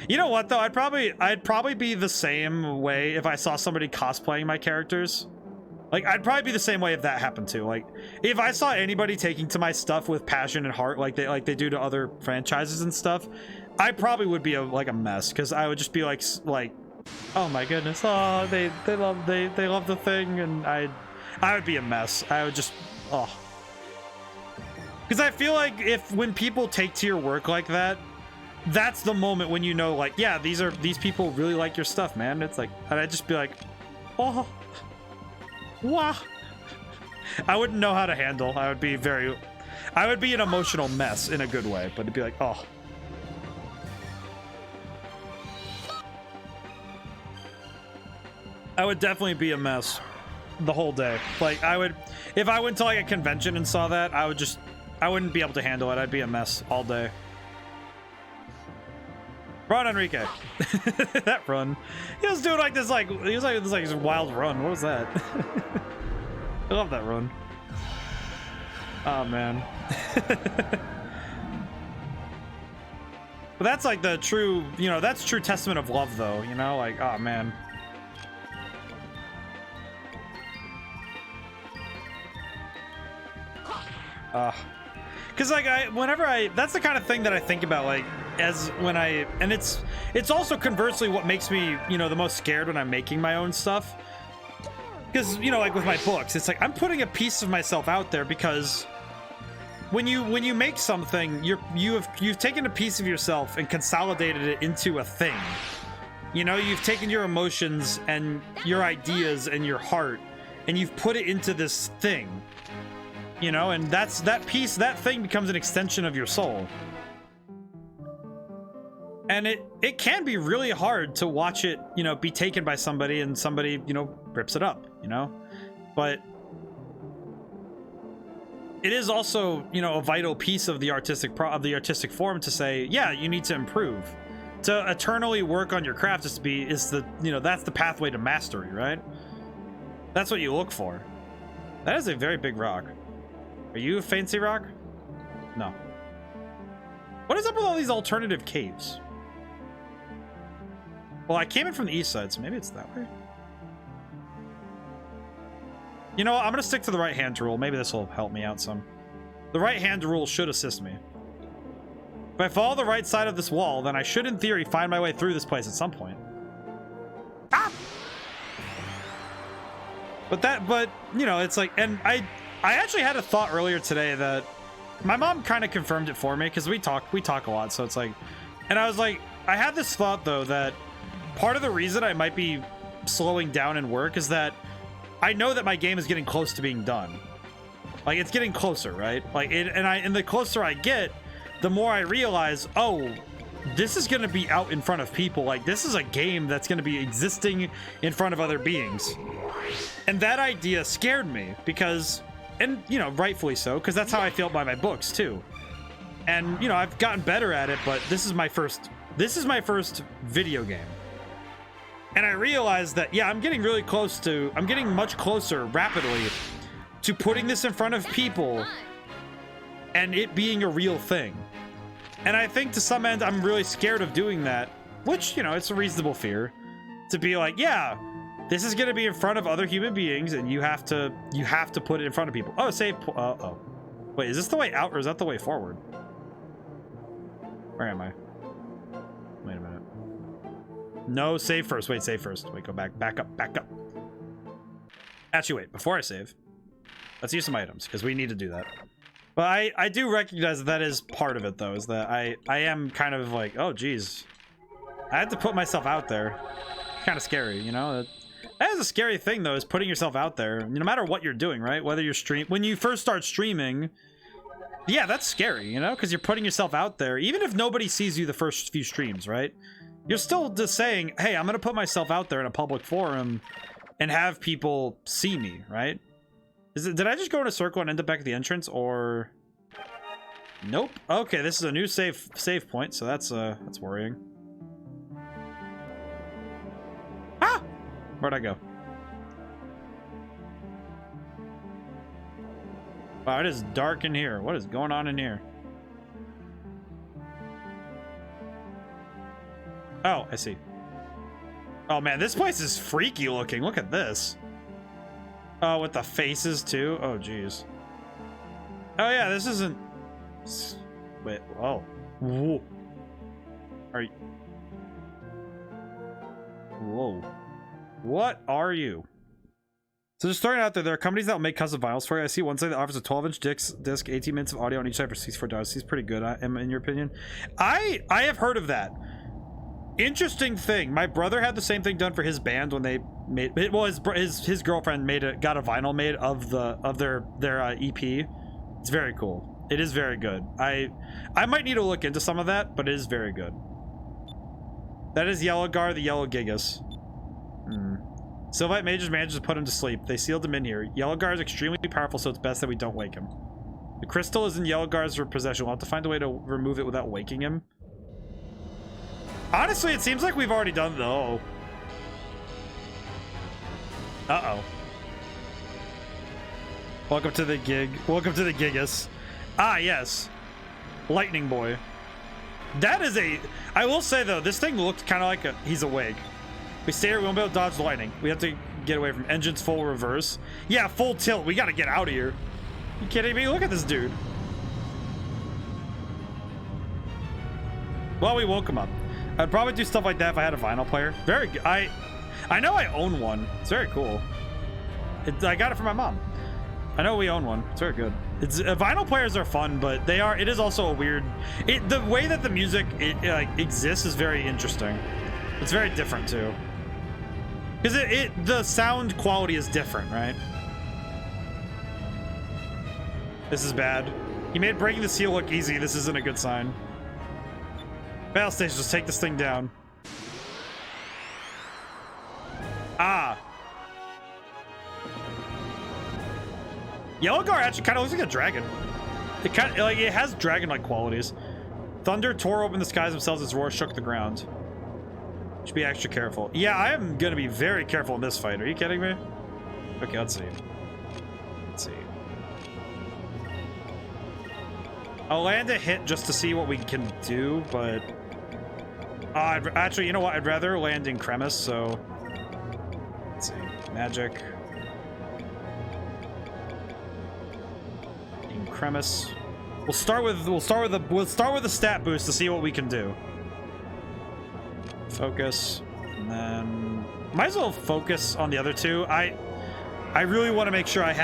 you know what though? I'd probably be the same way if I saw somebody cosplaying my characters. Like I'd probably be the same way if that happened too. Like if I saw anybody taking to my stuff with passion and heart like they do to other franchises and stuff, I probably would be like a mess because I would just be like oh my goodness, oh they love the thing, and I would be a mess. I would just because I feel like when people take to your work like that, that's the moment when you know like, yeah, these people really like your stuff, man. It's like, and I'd just be like, oh wow. I wouldn't know how to handle. I would be an emotional mess in a good way, but it'd be like, oh. I would definitely be a mess the whole day. Like if I went to like a convention and saw that, I wouldn't be able to handle it. I'd be a mess all day. Run, Enrique. That run. He was doing like this, this wild run. What was that? I love that run. Oh man. But that's like the true, that's true testament of love though, like, oh man. Because like that's the kind of thing that I think about, like, and it's also conversely what makes me, the most scared when I'm making my own stuff. Because, like with my books, it's like I'm putting a piece of myself out there because when you make something, you've taken a piece of yourself and consolidated it into a thing. You've taken your emotions and your ideas and your heart and you've put it into this thing. And that thing becomes an extension of your soul. And it can be really hard to watch it, be taken by somebody and somebody, rips it up, but it is also, a vital piece of the artistic form to say, yeah, you need to improve. To eternally work on your craft that's the pathway to mastery, right? That's what you look for. That is a very big rock. Are you a fancy rock? No. What is up with all these alternative caves? Well, I came in from the east side, so maybe it's that way. I'm gonna stick to the right hand rule. Maybe this will help me out some. The right hand rule should assist me. If I follow the right side of this wall, then I should, in theory, find my way through this place at some point. Ah! But it's like, and I actually had a thought earlier today that my mom kind of confirmed it for me because we talk a lot, so it's like, and I was like, I had this thought though that part of the reason I might be slowing down in work is that I know that my game is getting close to being done. Like it's getting closer, right? Like and the closer I get, the more I realize, oh, this is going to be out in front of people. Like this is a game that's going to be existing in front of other beings. And that idea scared me because, and rightfully so, because that's how I feel by my books too. And I've gotten better at it, but this is my first video game. And I realized that, yeah, I'm getting much closer rapidly to putting this in front of people and it being a real thing. And I think to some end, I'm really scared of doing that, which, it's a reasonable fear to be like, yeah, this is going to be in front of other human beings and you have to put it in front of people. Oh, save. Oh, wait, is this the way out or is that the way forward? Where am I? Wait a minute. No, save first. Wait, save first. Wait, go back up. Actually, wait, before I save, let's use some items because we need to do that. But I do recognize that is part of it though, is that I am kind of like, oh geez, I had to put myself out there. Kind of scary, That is a scary thing though, is putting yourself out there, no matter what you're doing, right? Whether you're when you first start streaming, yeah, that's scary, because you're putting yourself out there, even if nobody sees you the first few streams, right? You're still just saying, hey, I'm gonna put myself out there in a public forum and have people see me, right? Did I just go in a circle and end up back at the entrance, or nope? Okay, this is a new save point, so that's worrying. Ah! Where'd I go? Wow, it is dark in here. What is going on in here? Oh, I see. Oh man, this place is freaky looking. Look at this. Oh, with the faces too. Oh, geez. Oh yeah, this isn't. Wait. Oh. Whoa. Are you? Whoa. What are you? So just throwing it out there, there are companies that will make custom vinyls for you. I see one side that offers a 12-inch disc, 18 minutes of audio on each side for $64. He's pretty good, in your opinion. I have heard of that. Interesting thing. My brother had the same thing done for his band when they made it. Well, his girlfriend got a vinyl made of their EP. It's very cool. It is very good. I might need to look into some of that, but it is very good. That is Yellow Gar, the Yellow Gigas. Sylvite mages managed to put him to sleep. They sealed him in here. Yellow Gar is extremely powerful, so it's best that we don't wake him. The crystal is in Yellow Gar's possession. We'll have to find a way to remove it without waking him. Honestly, it seems like we've already done though. Uh-oh. Welcome to the gig. Welcome to the Gigas. Ah, yes. Lightning Boy. That is a... I will say, though, this thing looked kind of like he's awake. We stay here. We won't be able to dodge the lightning. We have to get away from engines full reverse. Yeah, full tilt. We got to get out of here. You kidding me? Look at this dude. Well, we woke him up. I'd probably do stuff like that if I had a vinyl player. Very good. I know I own one. It's very cool. I got it from my mom. I know we own one. It's very good. Vinyl players are fun, but it is also a weird... the way that the music exists is very interesting. It's very different too. Because the sound quality is different, right? This is bad. He made breaking the seal look easy. This isn't a good sign. Battle station, just take this thing down. Ah. Yellow Gar actually kind of looks like a dragon. It has dragon-like qualities. Thunder tore open the skies themselves as roar shook the ground. Should be extra careful. Yeah, I am gonna be very careful in this fight. Are you kidding me? Okay, let's see. Let's see. I'll land a hit just to see what we can do, but actually, you know what? I'd rather land in Cremis. So let's see. Magic. In Cremis. We'll start with the stat boost to see what we can do. Focus, and then might as well focus on the other two. I really want to make sure I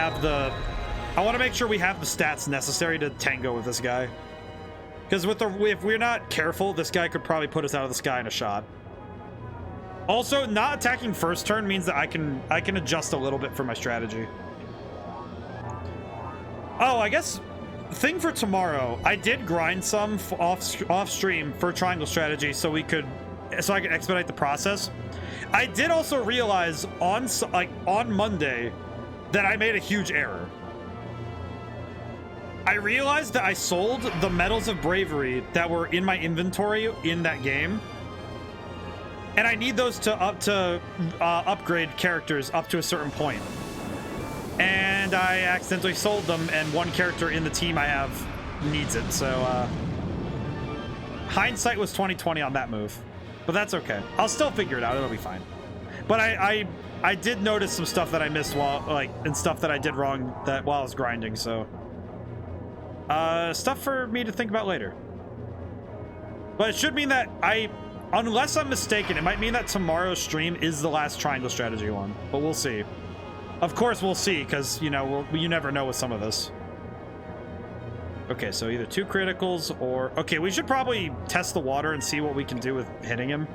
want to make sure we have the stats necessary to tango with this guy. Because if we're not careful, this guy could probably put us out of the sky in a shot. Also, not attacking first turn means that I can adjust a little bit for my strategy. Oh, I guess thing for tomorrow, I did grind some off stream for triangle strategy so I could expedite the process. I did also realize on Monday that I made a huge error. I realized that I sold the medals of bravery that were in my inventory in that game, and I need those to upgrade characters up to a certain point. And I accidentally sold them, and one character in the team I have needs it. So hindsight was 20/20 on that move, but that's okay. I'll still figure it out. It'll be fine. But I did notice some stuff that I missed and stuff that I did wrong while I was grinding. So. Stuff for me to think about later. But it should mean that unless I'm mistaken, it might mean that tomorrow's stream is the last triangle strategy one. But we'll see. Of course we'll see, because, you know, you never know with some of this. Okay, so either 2 criticals or... Okay, we should probably test the water and see what we can do with hitting him.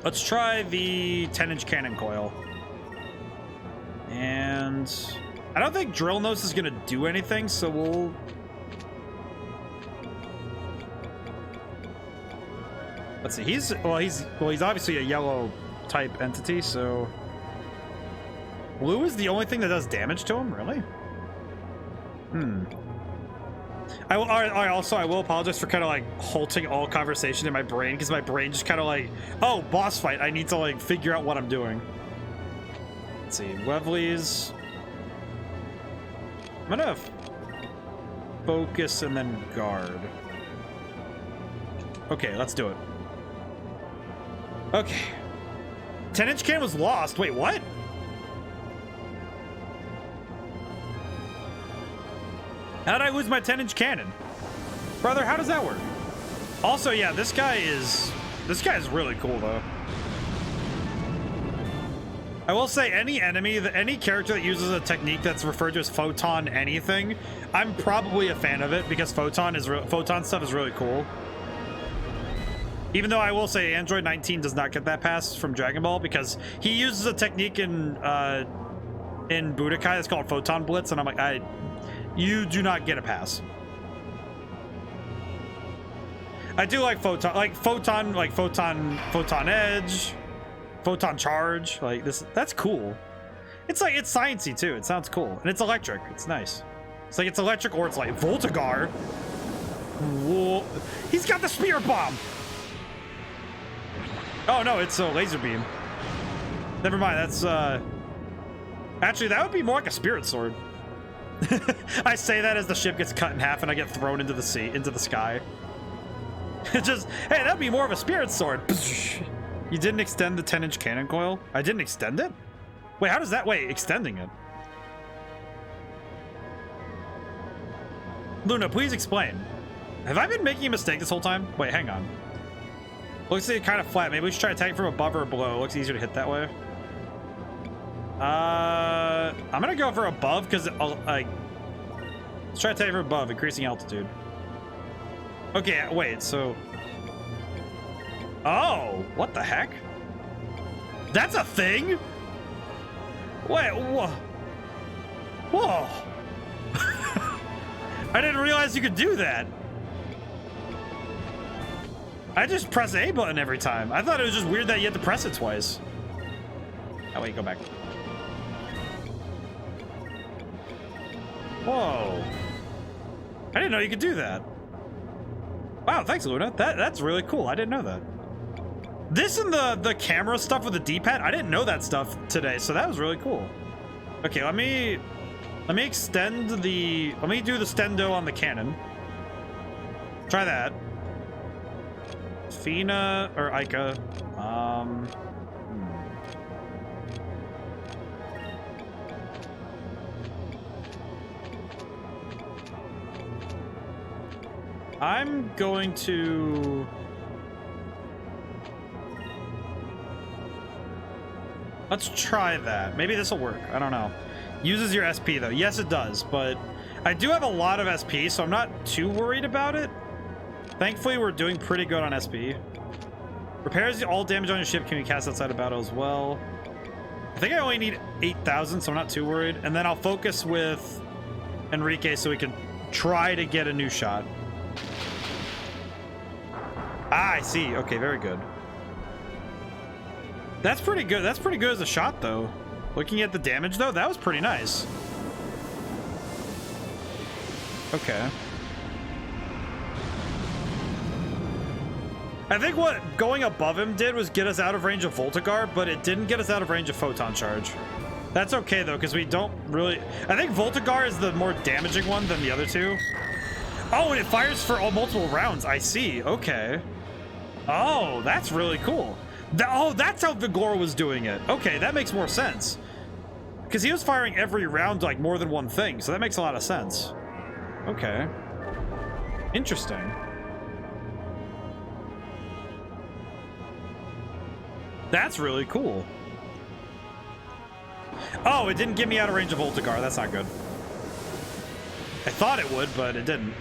Let's try the 10-inch cannon coil. And... I don't think Drill Nose is going to do anything, so we'll... Let's see. He's obviously a yellow type entity, so... Blue is the only thing that does damage to him, really? I will apologize for kind of like halting all conversation in my brain, because my brain just kind of like, oh, boss fight. I need to like figure out what I'm doing. Let's see. Webley's... I'm gonna focus and then guard. Okay, let's do it. Okay. 10-inch cannon was lost. Wait, what? How did I lose my 10-inch cannon? Brother, how does that work? Also, yeah, this guy is really cool though. I will say any character that uses a technique that's referred to as photon anything, I'm probably a fan of it because photon stuff is really cool. Even though I will say Android 19 does not get that pass from Dragon Ball because he uses a technique in Budokai that's called Photon Blitz, and I'm like, you do not get a pass. I do like photon edge, photon charge, like this. That's cool. It's sciencey too. It sounds cool, and it's electric. It's nice. It's like it's electric or it's like Voltigar. Whoa. He's got the spirit bomb. Oh no, it's a laser beam. Never mind. That's actually that would be more like a spirit sword. I say that as the ship gets cut in half and I get thrown into the sky. It's just, hey, that'd be more of a spirit sword. You didn't extend the 10-inch cannon coil? I didn't extend it? Wait, how does that, wait, extending it? Luna, please explain. Have I been making a mistake this whole time? Wait, hang on. Looks like it's kind of flat. Maybe we should try attacking from above or below. Looks easier to hit that way. I'm gonna go for above because let's try attacking from above, increasing altitude. Okay, wait, so... Oh, what the heck? That's a thing? Wait, whoa. Whoa. I didn't realize you could do that. I just press A button every time. I thought it was just weird that you had to press it twice. Oh, wait, go back. Whoa. I didn't know you could do that. Wow, thanks, Luna. That's really cool. I didn't know that. This and the camera stuff with the D-pad, I didn't know that stuff today, so that was really cool. Okay, let me extend the... Let me do the stendo on the cannon. Try that. Fina or Ica. I'm going to... Let's try that. Maybe this will work. I don't know. Uses your SP though. Yes, it does, but I do have a lot of SP, so I'm not too worried about it. Thankfully, we're doing pretty good on SP. Repairs all damage on your ship can be cast outside of battle as well. I think I only need 8,000, so I'm not too worried. And then I'll focus with Enrique so we can try to get a new shot. Ah, I see. Okay, very good. That's pretty good. That's pretty good as a shot, though. Looking at the damage, though, that was pretty nice. Okay. I think what going above him did was get us out of range of Voltigar, but it didn't get us out of range of Photon Charge. That's okay, though, because we don't really... I think Voltigar is the more damaging one than the other two. Oh, and it fires for multiple rounds. I see. Okay. Oh, that's really cool. Oh, that's how Vigor was doing it. Okay, that makes more sense. Because he was firing every round like more than one thing, so that makes a lot of sense. Okay. Interesting. That's really cool. Oh, it didn't get me out of range of Voltigar. That's not good. I thought it would, but it didn't.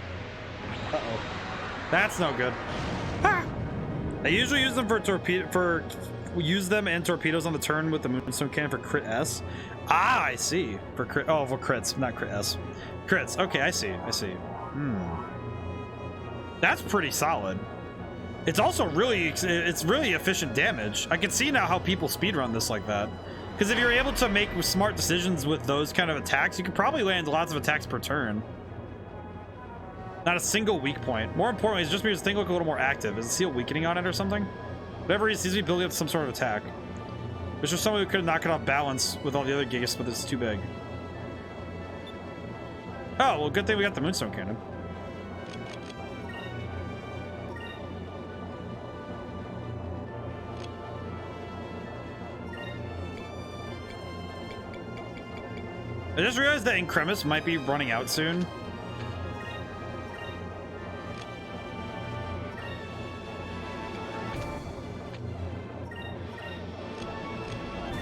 Uh-oh. That's no good. Ha! I usually use them use them and torpedoes on the turn with the Moonstone Cannon for crit S. Ah, I see. For crit, oh, for crits, not crit S. Crits. Okay, I see. That's pretty solid. It's also really efficient damage. I can see now how people speedrun this like that. Because if you're able to make smart decisions with those kind of attacks, you can probably land lots of attacks per turn. Not a single weak point. More importantly, it's just because the thing look a little more active. Is the seal weakening on it or something? Whatever, he seems to be building up some sort of attack. There's just someone who could knock it off balance with all the other Gigas, but it's too big. Oh, well, good thing we got the Moonstone Cannon. I just realized that Incremis might be running out soon.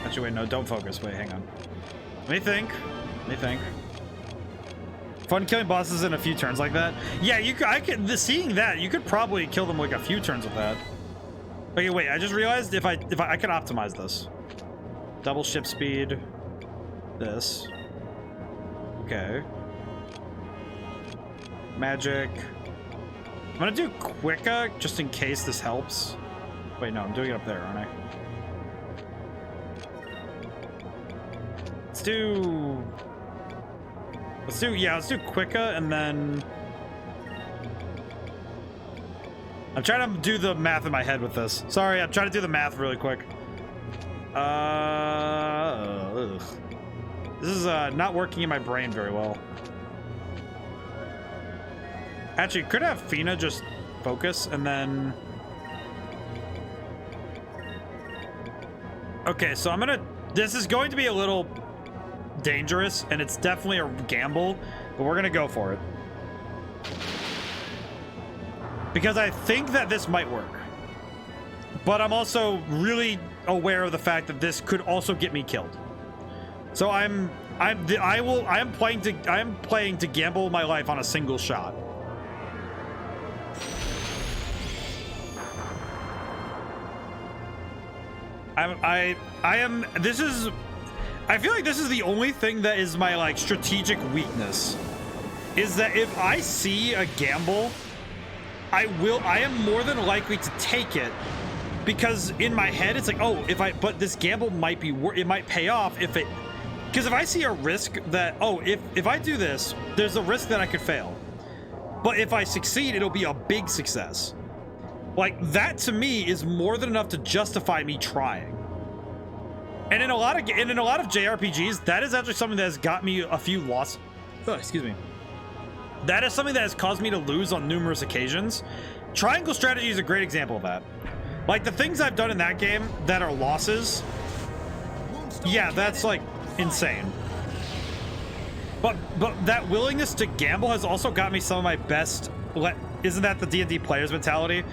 Actually, wait, no, don't focus. Wait, hang on. Let me think. Fun killing bosses in a few turns like that. Yeah, you could. Seeing that, you could probably kill them like a few turns with that. Okay, wait. I just realized if I could optimize this. Double ship speed. This. Okay. Magic. I'm gonna do Quicka just in case this helps. Wait, no, I'm doing it up there, aren't I? Let's do Quicka, and then I'm trying to do the math in my head with this. Sorry, I'm trying to do the math really quick. This is not working in my brain very well. Actually, could have Fina just focus and then... Okay, so I'm gonna... This is going to be a little dangerous, and it's definitely a gamble, but we're gonna go for it. Because I think that this might work. But I'm also really aware of the fact that this could also get me killed. So I'm playing to gamble my life on a single shot. I feel like this is the only thing that is my like strategic weakness, is that if I see a gamble, I am more than likely to take it, because in my head it's like, oh, but this gamble might be, it might pay off because if I see a risk that, oh, if I do this, there's a risk that I could fail, but if I succeed, it'll be a big success. Like, that to me is more than enough to justify me trying. And in a lot of JRPGs, that is actually something that has got me a few losses. Oh, excuse me. That is something that has caused me to lose on numerous occasions. Triangle strategy is a great example of that. Like, the things I've done in that game that are losses, yeah, that's like insane. But that willingness to gamble has also got me some of my best. Isn't that the D&D player's mentality?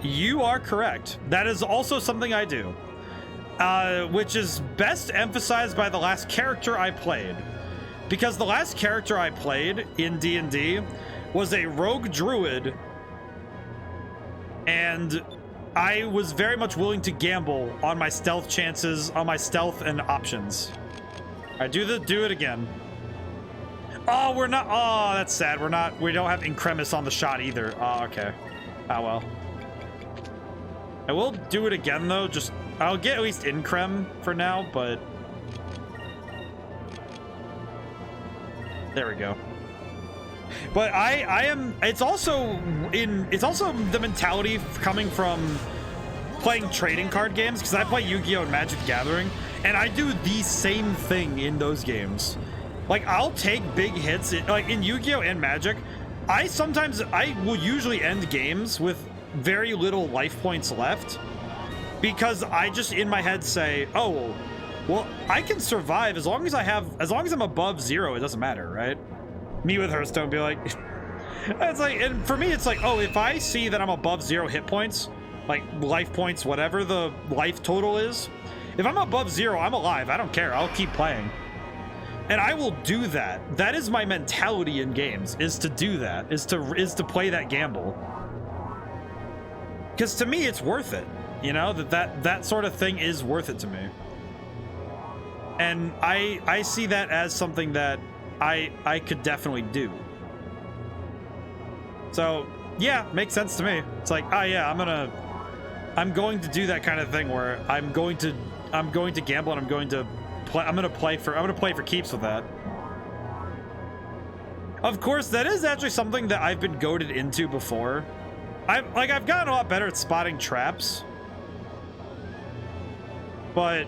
You are correct. That is also something I do, which is best emphasized by the last character I played, because the last character I played in D&D was a rogue druid, and I was very much willing to gamble on my stealth chances, on my stealth and options. I do it again. Oh, we're not. Oh, that's sad. We don't have Incremis on the shot either. Oh, okay. Oh, well. I will do it again, though. I'll get at least Increm for now, but... There we go. But it's also the mentality coming from playing trading card games, because I play Yu-Gi-Oh! And Magic the Gathering, and I do the same thing in those games. Like, I'll take big hits, like in Yu-Gi-Oh! And Magic. I will usually end games with very little life points left, because I just in my head say, oh, well, I can survive as long as I'm above 0, it doesn't matter, right? Me with Hearthstone be like, it's like, and for me, it's like, oh, if I see that I'm above 0 hit points, like life points, whatever the life total is, if I'm above 0, I'm alive. I don't care. I'll keep playing. And I will do that. That is my mentality in games, is to do that, is to play that gamble. Because to me, it's worth it. You know, that sort of thing is worth it to me. And I see that as something that I could definitely do. So, yeah, makes sense to me. It's like, oh yeah, I'm going to do that kind of thing where I'm going to gamble, and I'm going to play for keeps with that. Of course, that is actually something that I've been goaded into before. I've gotten a lot better at spotting traps, but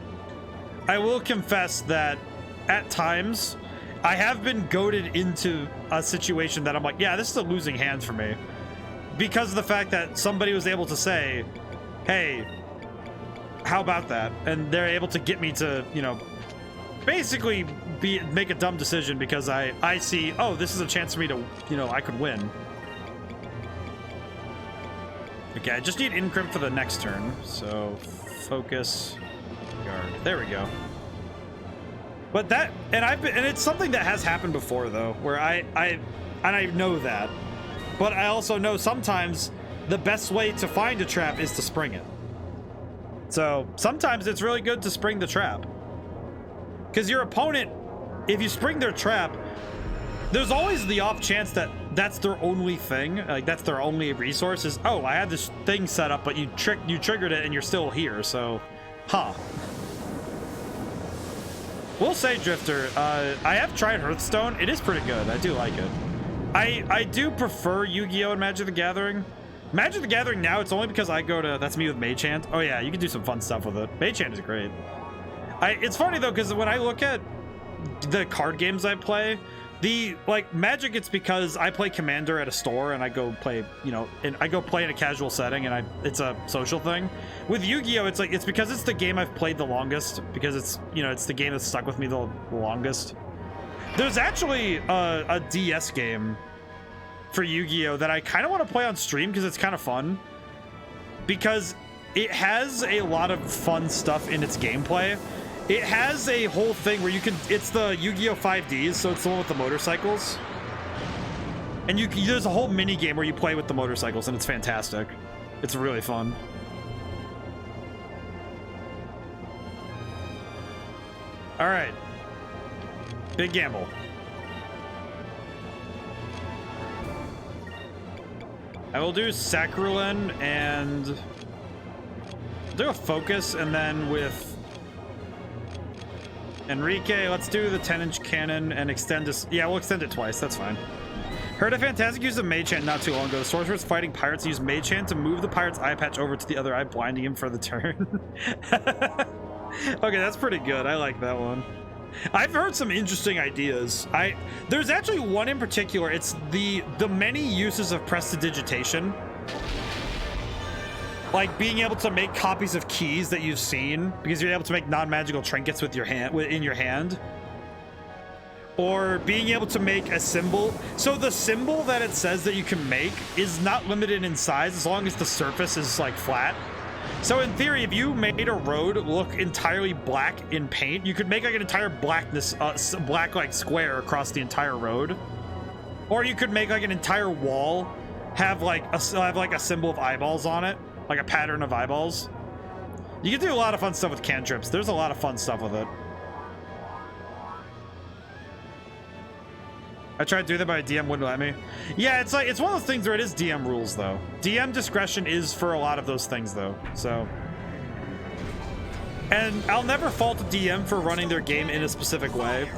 I will confess that at times I have been goaded into a situation that I'm like, yeah, this is a losing hand for me. Because of the fact that somebody was able to say, hey, how about that? And they're able to get me to, you know, basically make a dumb decision because I see, oh, this is a chance for me to, you know, I could win. Okay, I just need Incrimp for the next turn. So focus, guard. There we go. But that, and it's something that has happened before though, where I know that. But I also know sometimes the best way to find a trap is to spring it. So sometimes it's really good to spring the trap. Because your opponent, if you spring their trap, there's always the off chance that that's their only thing. Like that's their only resource is, oh, I had this thing set up, but you triggered it and you're still here. So, huh. We'll say, Drifter, I have tried Hearthstone. It is pretty good. I do like it. I do prefer Yu-Gi-Oh! And Magic the Gathering. Magic the Gathering now, it's only because I go to... That's me with Mage Hand. Oh, yeah, you can do some fun stuff with it. Mage Hand is great. It's funny, though, because when I look at the card games I play, like, Magic, it's because I play Commander at a store, and I go play, you know... And I go play in a casual setting, and it's a social thing. With Yu-Gi-Oh! It's like... It's because it's the game I've played the longest. Because it's, you know, it's the game that's stuck with me the longest. There's actually a DS game for Yu-Gi-Oh! That I kind of want to play on stream because it's kind of fun. Because it has a lot of fun stuff in its gameplay. It has a whole thing where you can... It's the Yu-Gi-Oh! 5Ds, so it's the one with the motorcycles. And there's a whole mini game where you play with the motorcycles, and it's fantastic. It's really fun. All right. Big gamble. I will do Sacralin and do a focus, and then with Enrique, let's do the 10-inch cannon and extend this. Yeah, we'll extend it twice. That's fine. Heard a Fantastic use of Mage Hand not too long ago. Sorcerers fighting pirates use Mage Hand to move the pirate's eye patch over to the other eye, blinding him for the turn. Okay, that's pretty good. I like that one. I've heard some interesting ideas. There's actually one in particular. It's the many uses of prestidigitation. Like being able to make copies of keys that you've seen because you're able to make non-magical trinkets with your hand in your hand. Or being able to make a symbol. So the symbol that it says that you can make is not limited in size as long as the surface is like flat. So in theory, if you made a road look entirely black in paint, you could make like an entire black like square across the entire road. Or you could make like an entire wall have like a symbol of eyeballs on it, like a pattern of eyeballs. You can do a lot of fun stuff with cantrips. There's a lot of fun stuff with it. I tried to do that, but DM wouldn't let me. Yeah, it's one of those things where it is DM rules, though. DM discretion is for a lot of those things, though. So, and I'll never fault a DM for running their game in a specific way.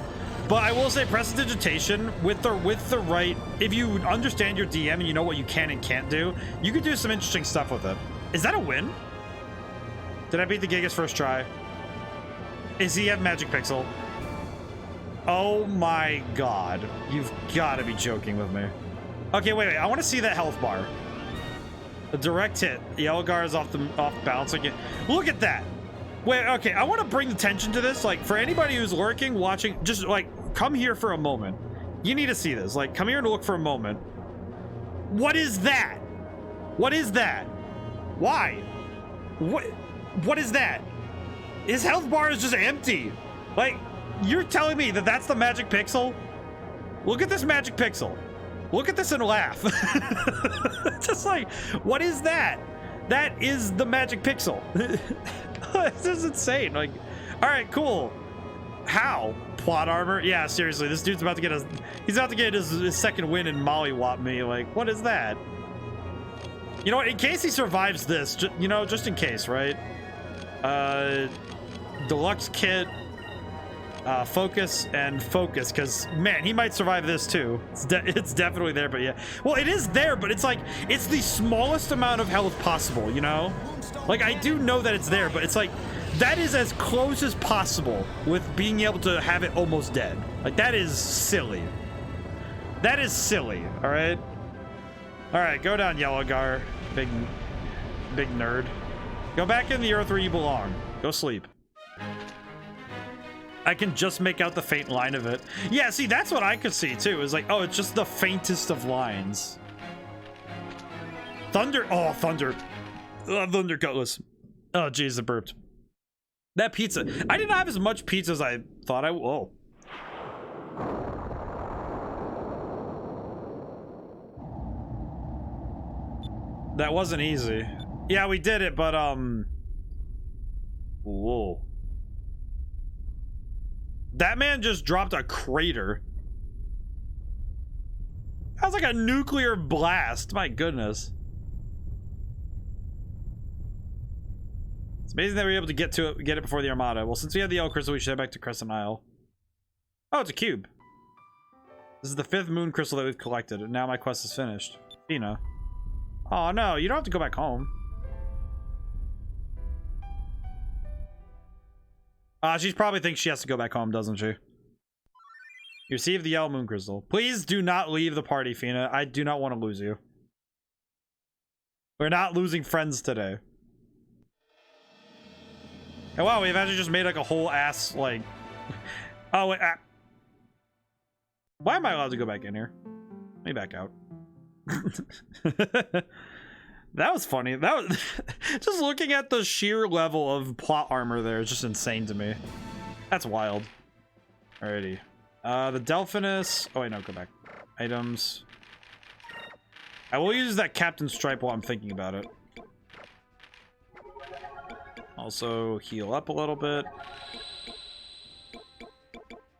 But I will say, prestidigitation with the right, if you understand your DM and you know what you can and can't do, you could do some interesting stuff with it. Is that a win? Did I beat the Gigas first try? Is he have Magic Pixel? Oh my god. You've got to be joking with me. Okay, wait. I want to see that health bar. A direct hit. Yelgar is off balance again. Look at that. Wait, okay. I want to bring attention to this. Like, for anybody who's lurking, watching, just, like, come here for a moment. You need to see this. Like, come here and look for a moment. What is that? What is that? Why? What is that? His health bar is just empty. Like... You're telling me that that's the Magic Pixel? Look at this Magic Pixel. Look at this and laugh. Just like, what is that? That is the Magic Pixel. This is insane. Like, all right, cool. How? Plot armor? Yeah, seriously, this dude's about to get his second win and mollywop me. Like, what is that? You know what? In case he survives this, just in case, right? Deluxe kit. Focus and focus, because man, he might survive this too. It's definitely there, but yeah. Well, it is there, but it's like it's the smallest amount of health possible, you know? Like, I do know that it's there, but it's like that is as close as possible with being able to have it almost dead. Like, that is silly. That is silly, alright? Alright, go down, Yellow Gar. Big nerd. Go back in the earth where you belong. Go sleep. I can just make out the faint line of it. Yeah, see, that's what I could see, too. Is like, oh, it's just the faintest of lines. Thunder. Oh, thunder. Thunder Cutlass. Oh, jeez, it burped. That pizza. I did not have as much pizza as I thought I would. Oh. That wasn't easy. Yeah, we did it, but, whoa. That man just dropped a crater. That was like a nuclear blast. My goodness. It's amazing that we were able to get it before the Armada. Well, since we have the Yellow Crystal, we should head back to Crescent Isle. Oh, it's a cube. This is the 5th moon crystal that we've collected, and now my quest is finished. Fina. Oh no, you don't have to go back home. She probably thinks she has to go back home, doesn't she? You received the yellow moon crystal. Please do not leave the party, Fina. I do not want to lose you. We're not losing friends today. Oh wow, we've actually just made like a whole ass, like... Oh, wait, why am I allowed to go back in here? Let me back out. That was funny. That was just looking at the sheer level of plot armor there is just insane to me. That's wild. Alrighty. The Delphinus. Oh wait, no, go back. Items. I will use that Captain Stripe while I'm thinking about it. Also heal up a little bit.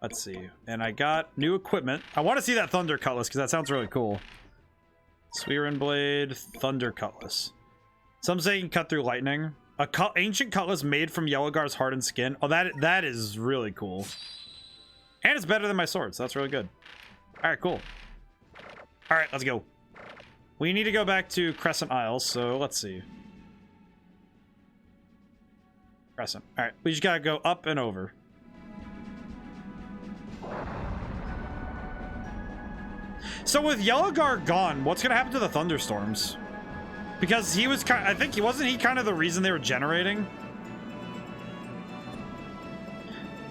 Let's see. And I got new equipment. I want to see that Thunder Cutlass because that sounds really cool. Sweerin Blade, Thunder Cutlass. Some say you can cut through lightning. Ancient cutlass made from Yellowgar's hardened skin. Oh, that is really cool. And it's better than my sword, so that's really good. Alright, cool. Alright, let's go. We need to go back to Crescent Isle, so let's see. Crescent. Alright, we just gotta go up and over. So with Yellowgar gone, what's gonna happen to the thunderstorms? Because he was kind, I think he wasn't kind of the reason they were generating.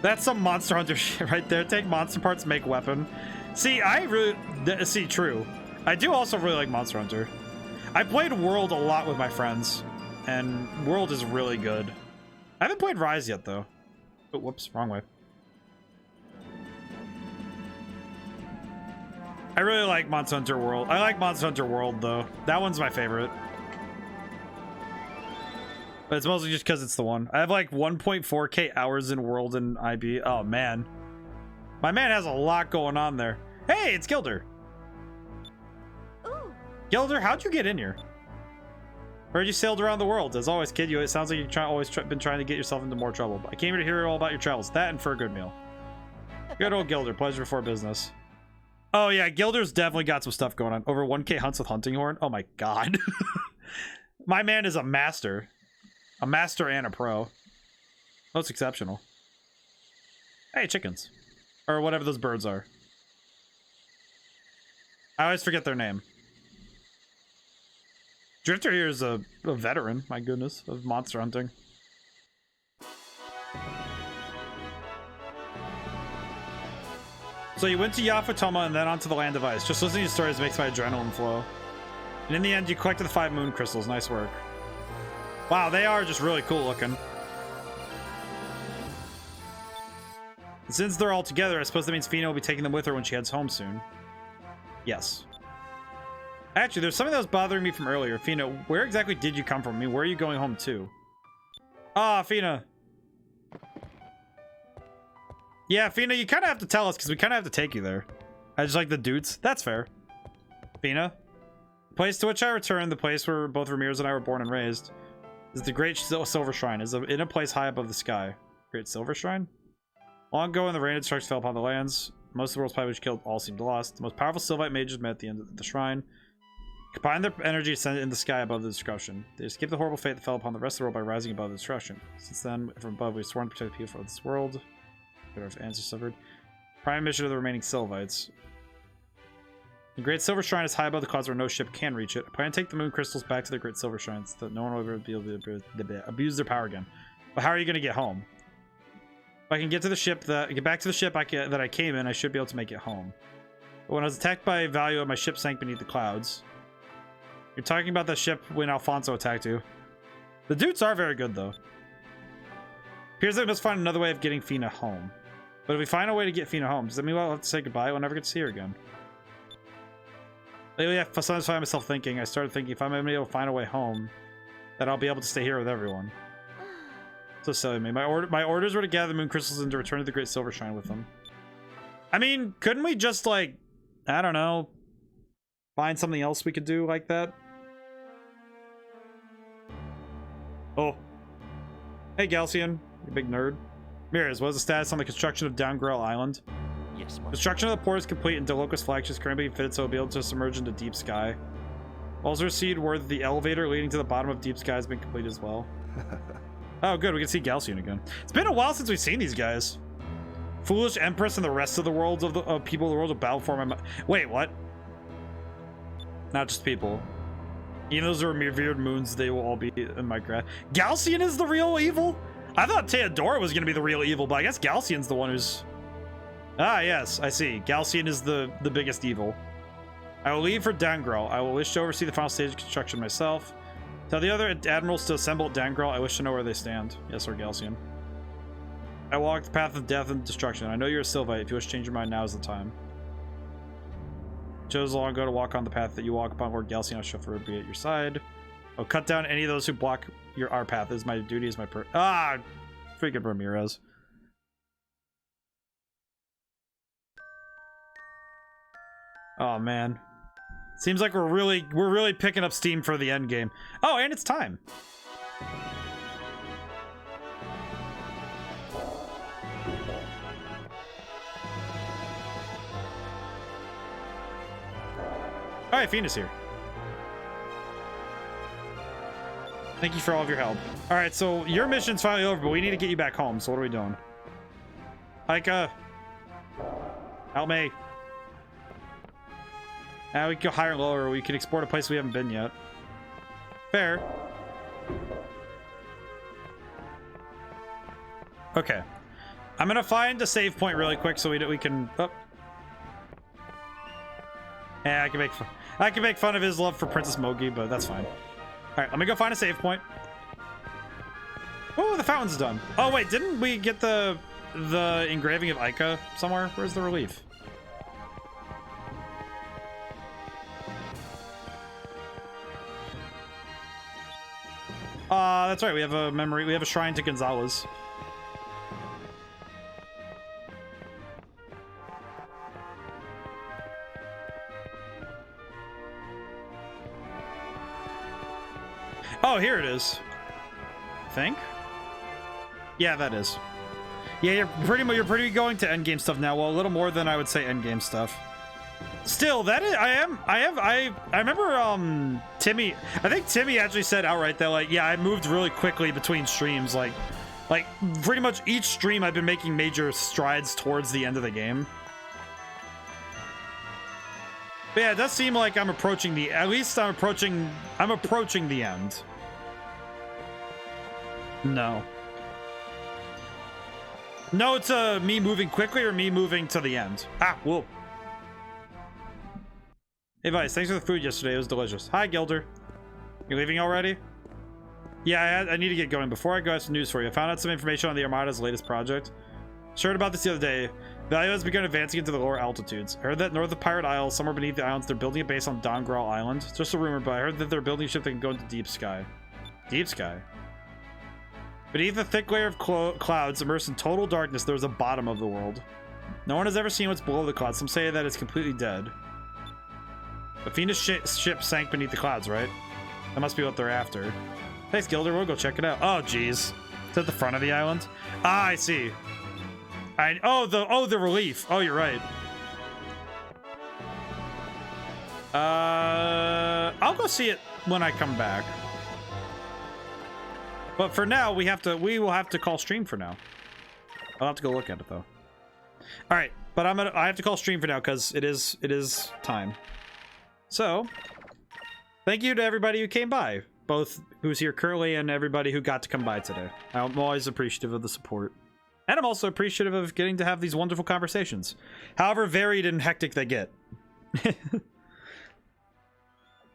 That's some Monster Hunter shit right there. Take monster parts, make weapon. See, true. I do also really like Monster Hunter. I played World a lot with my friends, and World is really good. I haven't played Rise yet though. Oh, whoops, wrong way. I really like Monster Hunter World. I like Monster Hunter World, though. That one's my favorite. But it's mostly just because it's the one. I have like 1.4k hours in World and IB. Oh, man. My man has a lot going on there. Hey, it's Gilder. Ooh. Gilder, how'd you get in here? Heard you sailed around the world. As always, kid, it sounds like you've always been trying to get yourself into more trouble. But I came here to hear all about your travels. That and for a good meal. Good old Gilder. Pleasure before business. Oh yeah, Gilder's definitely got some stuff going on. Over 1k hunts with hunting horn. Oh my god. My man is a master. A master and a pro. Most exceptional. Hey, chickens. Or whatever those birds are. I always forget their name. Drifter here is a veteran, my goodness, of monster hunting. So you went to Yafutoma and then onto the Land of Ice. Just listening to stories makes my adrenaline flow. And in the end, you collected the 5 moon crystals. Nice work. Wow, they are just really cool looking. And since they're all together, I suppose that means Fina will be taking them with her when she heads home soon. Yes. Actually, there's something that was bothering me from earlier. Fina, where exactly did you come from? I mean, where are you going home to? Ah, Fina. Yeah, Fina, you kind of have to tell us because we kind of have to take you there. I just like the dudes. That's fair. Fina. The place to which I returned, the place where both Ramirez and I were born and raised, is the Great Silver Shrine. Is in a place high above the sky. Great Silver Shrine? Long ago, when the rain and strikes fell upon the lands, most of the world's population killed all seemed lost. The most powerful Sylvite mages met at the end of the shrine. Combine their energy to send it in the sky above the destruction. They escaped the horrible fate that fell upon the rest of the world by rising above the destruction. Since then, from above, we've sworn to protect the people of this world. Our answer suffered. Prime mission of the remaining Sylvites. The Great Silver Shrine is high above the clouds where no ship can reach it. I plan to take the moon crystals back to the Great Silver Shrine so that no one will ever be able to abuse their power again. But how are you going to get home? If I can get to the ship, get back to the ship that I came in, I should be able to make it home. But when I was attacked by Value, my ship sank beneath the clouds. You're talking about the ship when Alfonso attacked you. The dudes are very good, though. Appears that we must find another way of getting Fina home. But if we find a way to get Fina home, does that mean we'll have to say goodbye? We'll never get to see her again. Lately, I sometimes find myself thinking, I started thinking if I'm able to find a way home, that I'll be able to stay here with everyone. So silly of me. My orders were to gather the moon crystals and to return to the Great Silver Shrine with them. I mean, couldn't we just, like, I don't know, find something else we could do like that? Oh. Hey, Galcian, you big nerd. Mirrors, what is the status on the construction of Downgrill Island? Yes, Master. Construction of the port is complete and Delocus flagship is currently being fitted so it'll be able to submerge into deep sky. Also received word that the elevator leading to the bottom of deep sky has been completed as well. Oh, good. We can see Galcian again. It's been a while since we've seen these guys. Foolish Empress and the rest of the worlds of people of the world of battle for my... Wait, what? Not just people. Even those are revered moons, they will all be in my grasp. Galcian is the real evil? I thought Theodora was going to be the real evil, but I guess Galcian's the one who's... Ah, yes, I see. Galcian is the biggest evil. I will leave for Dangral. I will wish to oversee the final stage of construction myself. Tell the other admirals to assemble at Dangral. I wish to know where they stand. Yes, sir, Galcian. I walk the path of death and destruction. I know you're a Sylvite. If you wish to change your mind, now is the time. Chose long ago to walk on the path that you walk upon, Lord Galcian. I shall forever be at your side. I'll cut down any of those who block our path. It is my duty, is my freaking Ramirez. Oh man, seems like we're really picking up steam for the end game. Oh, and it's time. All right, Fina's here. Thank you for all of your help. All right, so your mission's finally over, but we need to get you back home. So what are we doing? Ica, help me. Now we can go higher and lower. We can explore to a place we haven't been yet. Fair. Okay. I'm gonna find a save point really quick so we can. Oh. Yeah, I can make fun of his love for Princess Mogi, but that's fine. All right, let me go find a save point. Oh, the fountain's done. Oh wait, didn't we get the engraving of Ica somewhere? Where's the relief? That's right. We have a memory. We have a shrine to Gonzalez. Oh, here it is. I think. Yeah, that is. Yeah, you're pretty going to endgame stuff now. Well, a little more than I would say endgame stuff. Still, that is, I remember, Timmy, I think Timmy actually said outright that, like, yeah, I moved really quickly between streams. Like pretty much each stream I've been making major strides towards the end of the game. But yeah, it does seem like I'm approaching the, at least I'm approaching the end. No. No, it's me moving quickly or me moving to the end. Ah, whoa. Hey Vice, thanks for the food yesterday. It was delicious. Hi Gilder. You leaving already? Yeah, I need to get going. Before I go, I have some news for you. I found out some information on the Armada's latest project. Heard about this the other day. Value has begun advancing into the lower altitudes. I heard that north of Pirate Isle, somewhere beneath the islands, they're building a base on Dongral Island. It's just a rumor, but I heard that they're building a ship that can go into deep sky. Deep sky? Beneath a thick layer of clouds immersed in total darkness, there's a bottom of the world. No one has ever seen what's below the clouds. Some say that it's completely dead. But Fina's ship sank beneath the clouds, right? That must be what they're after. Thanks, Gilder. We'll go check it out. Oh, jeez. It's at the front of the island? Ah, I see. Oh, the relief. Oh, you're right. I'll go see it when I come back. But for now, we will have to call stream for now. I'll have to go look at it though. All right, but I have to call stream for now because it is time. So, thank you to everybody who came by, both who's here currently and everybody who got to come by today. I'm always appreciative of the support. And I'm also appreciative of getting to have these wonderful conversations, however varied and hectic they get.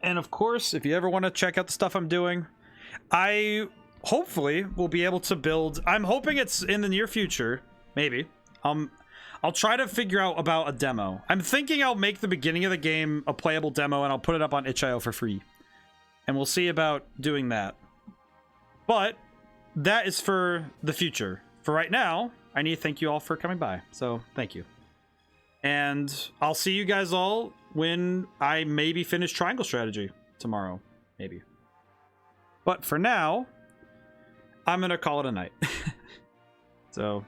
And of course, if you ever want to check out the stuff I'm doing, I hopefully will be able to build. I'm hoping it's in the near future, maybe. I'll try to figure out about a demo. I'm thinking I'll make the beginning of the game a playable demo and I'll put it up on itch.io for free. And we'll see about doing that. But that is for the future. For right now, I need to thank you all for coming by. So thank you. And I'll see you guys all when I maybe finish Triangle Strategy tomorrow. Maybe. But for now, I'm going to call it a night. So,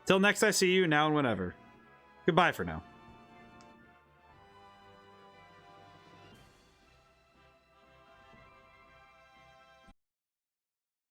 till next I see you, now and whenever. Goodbye for now.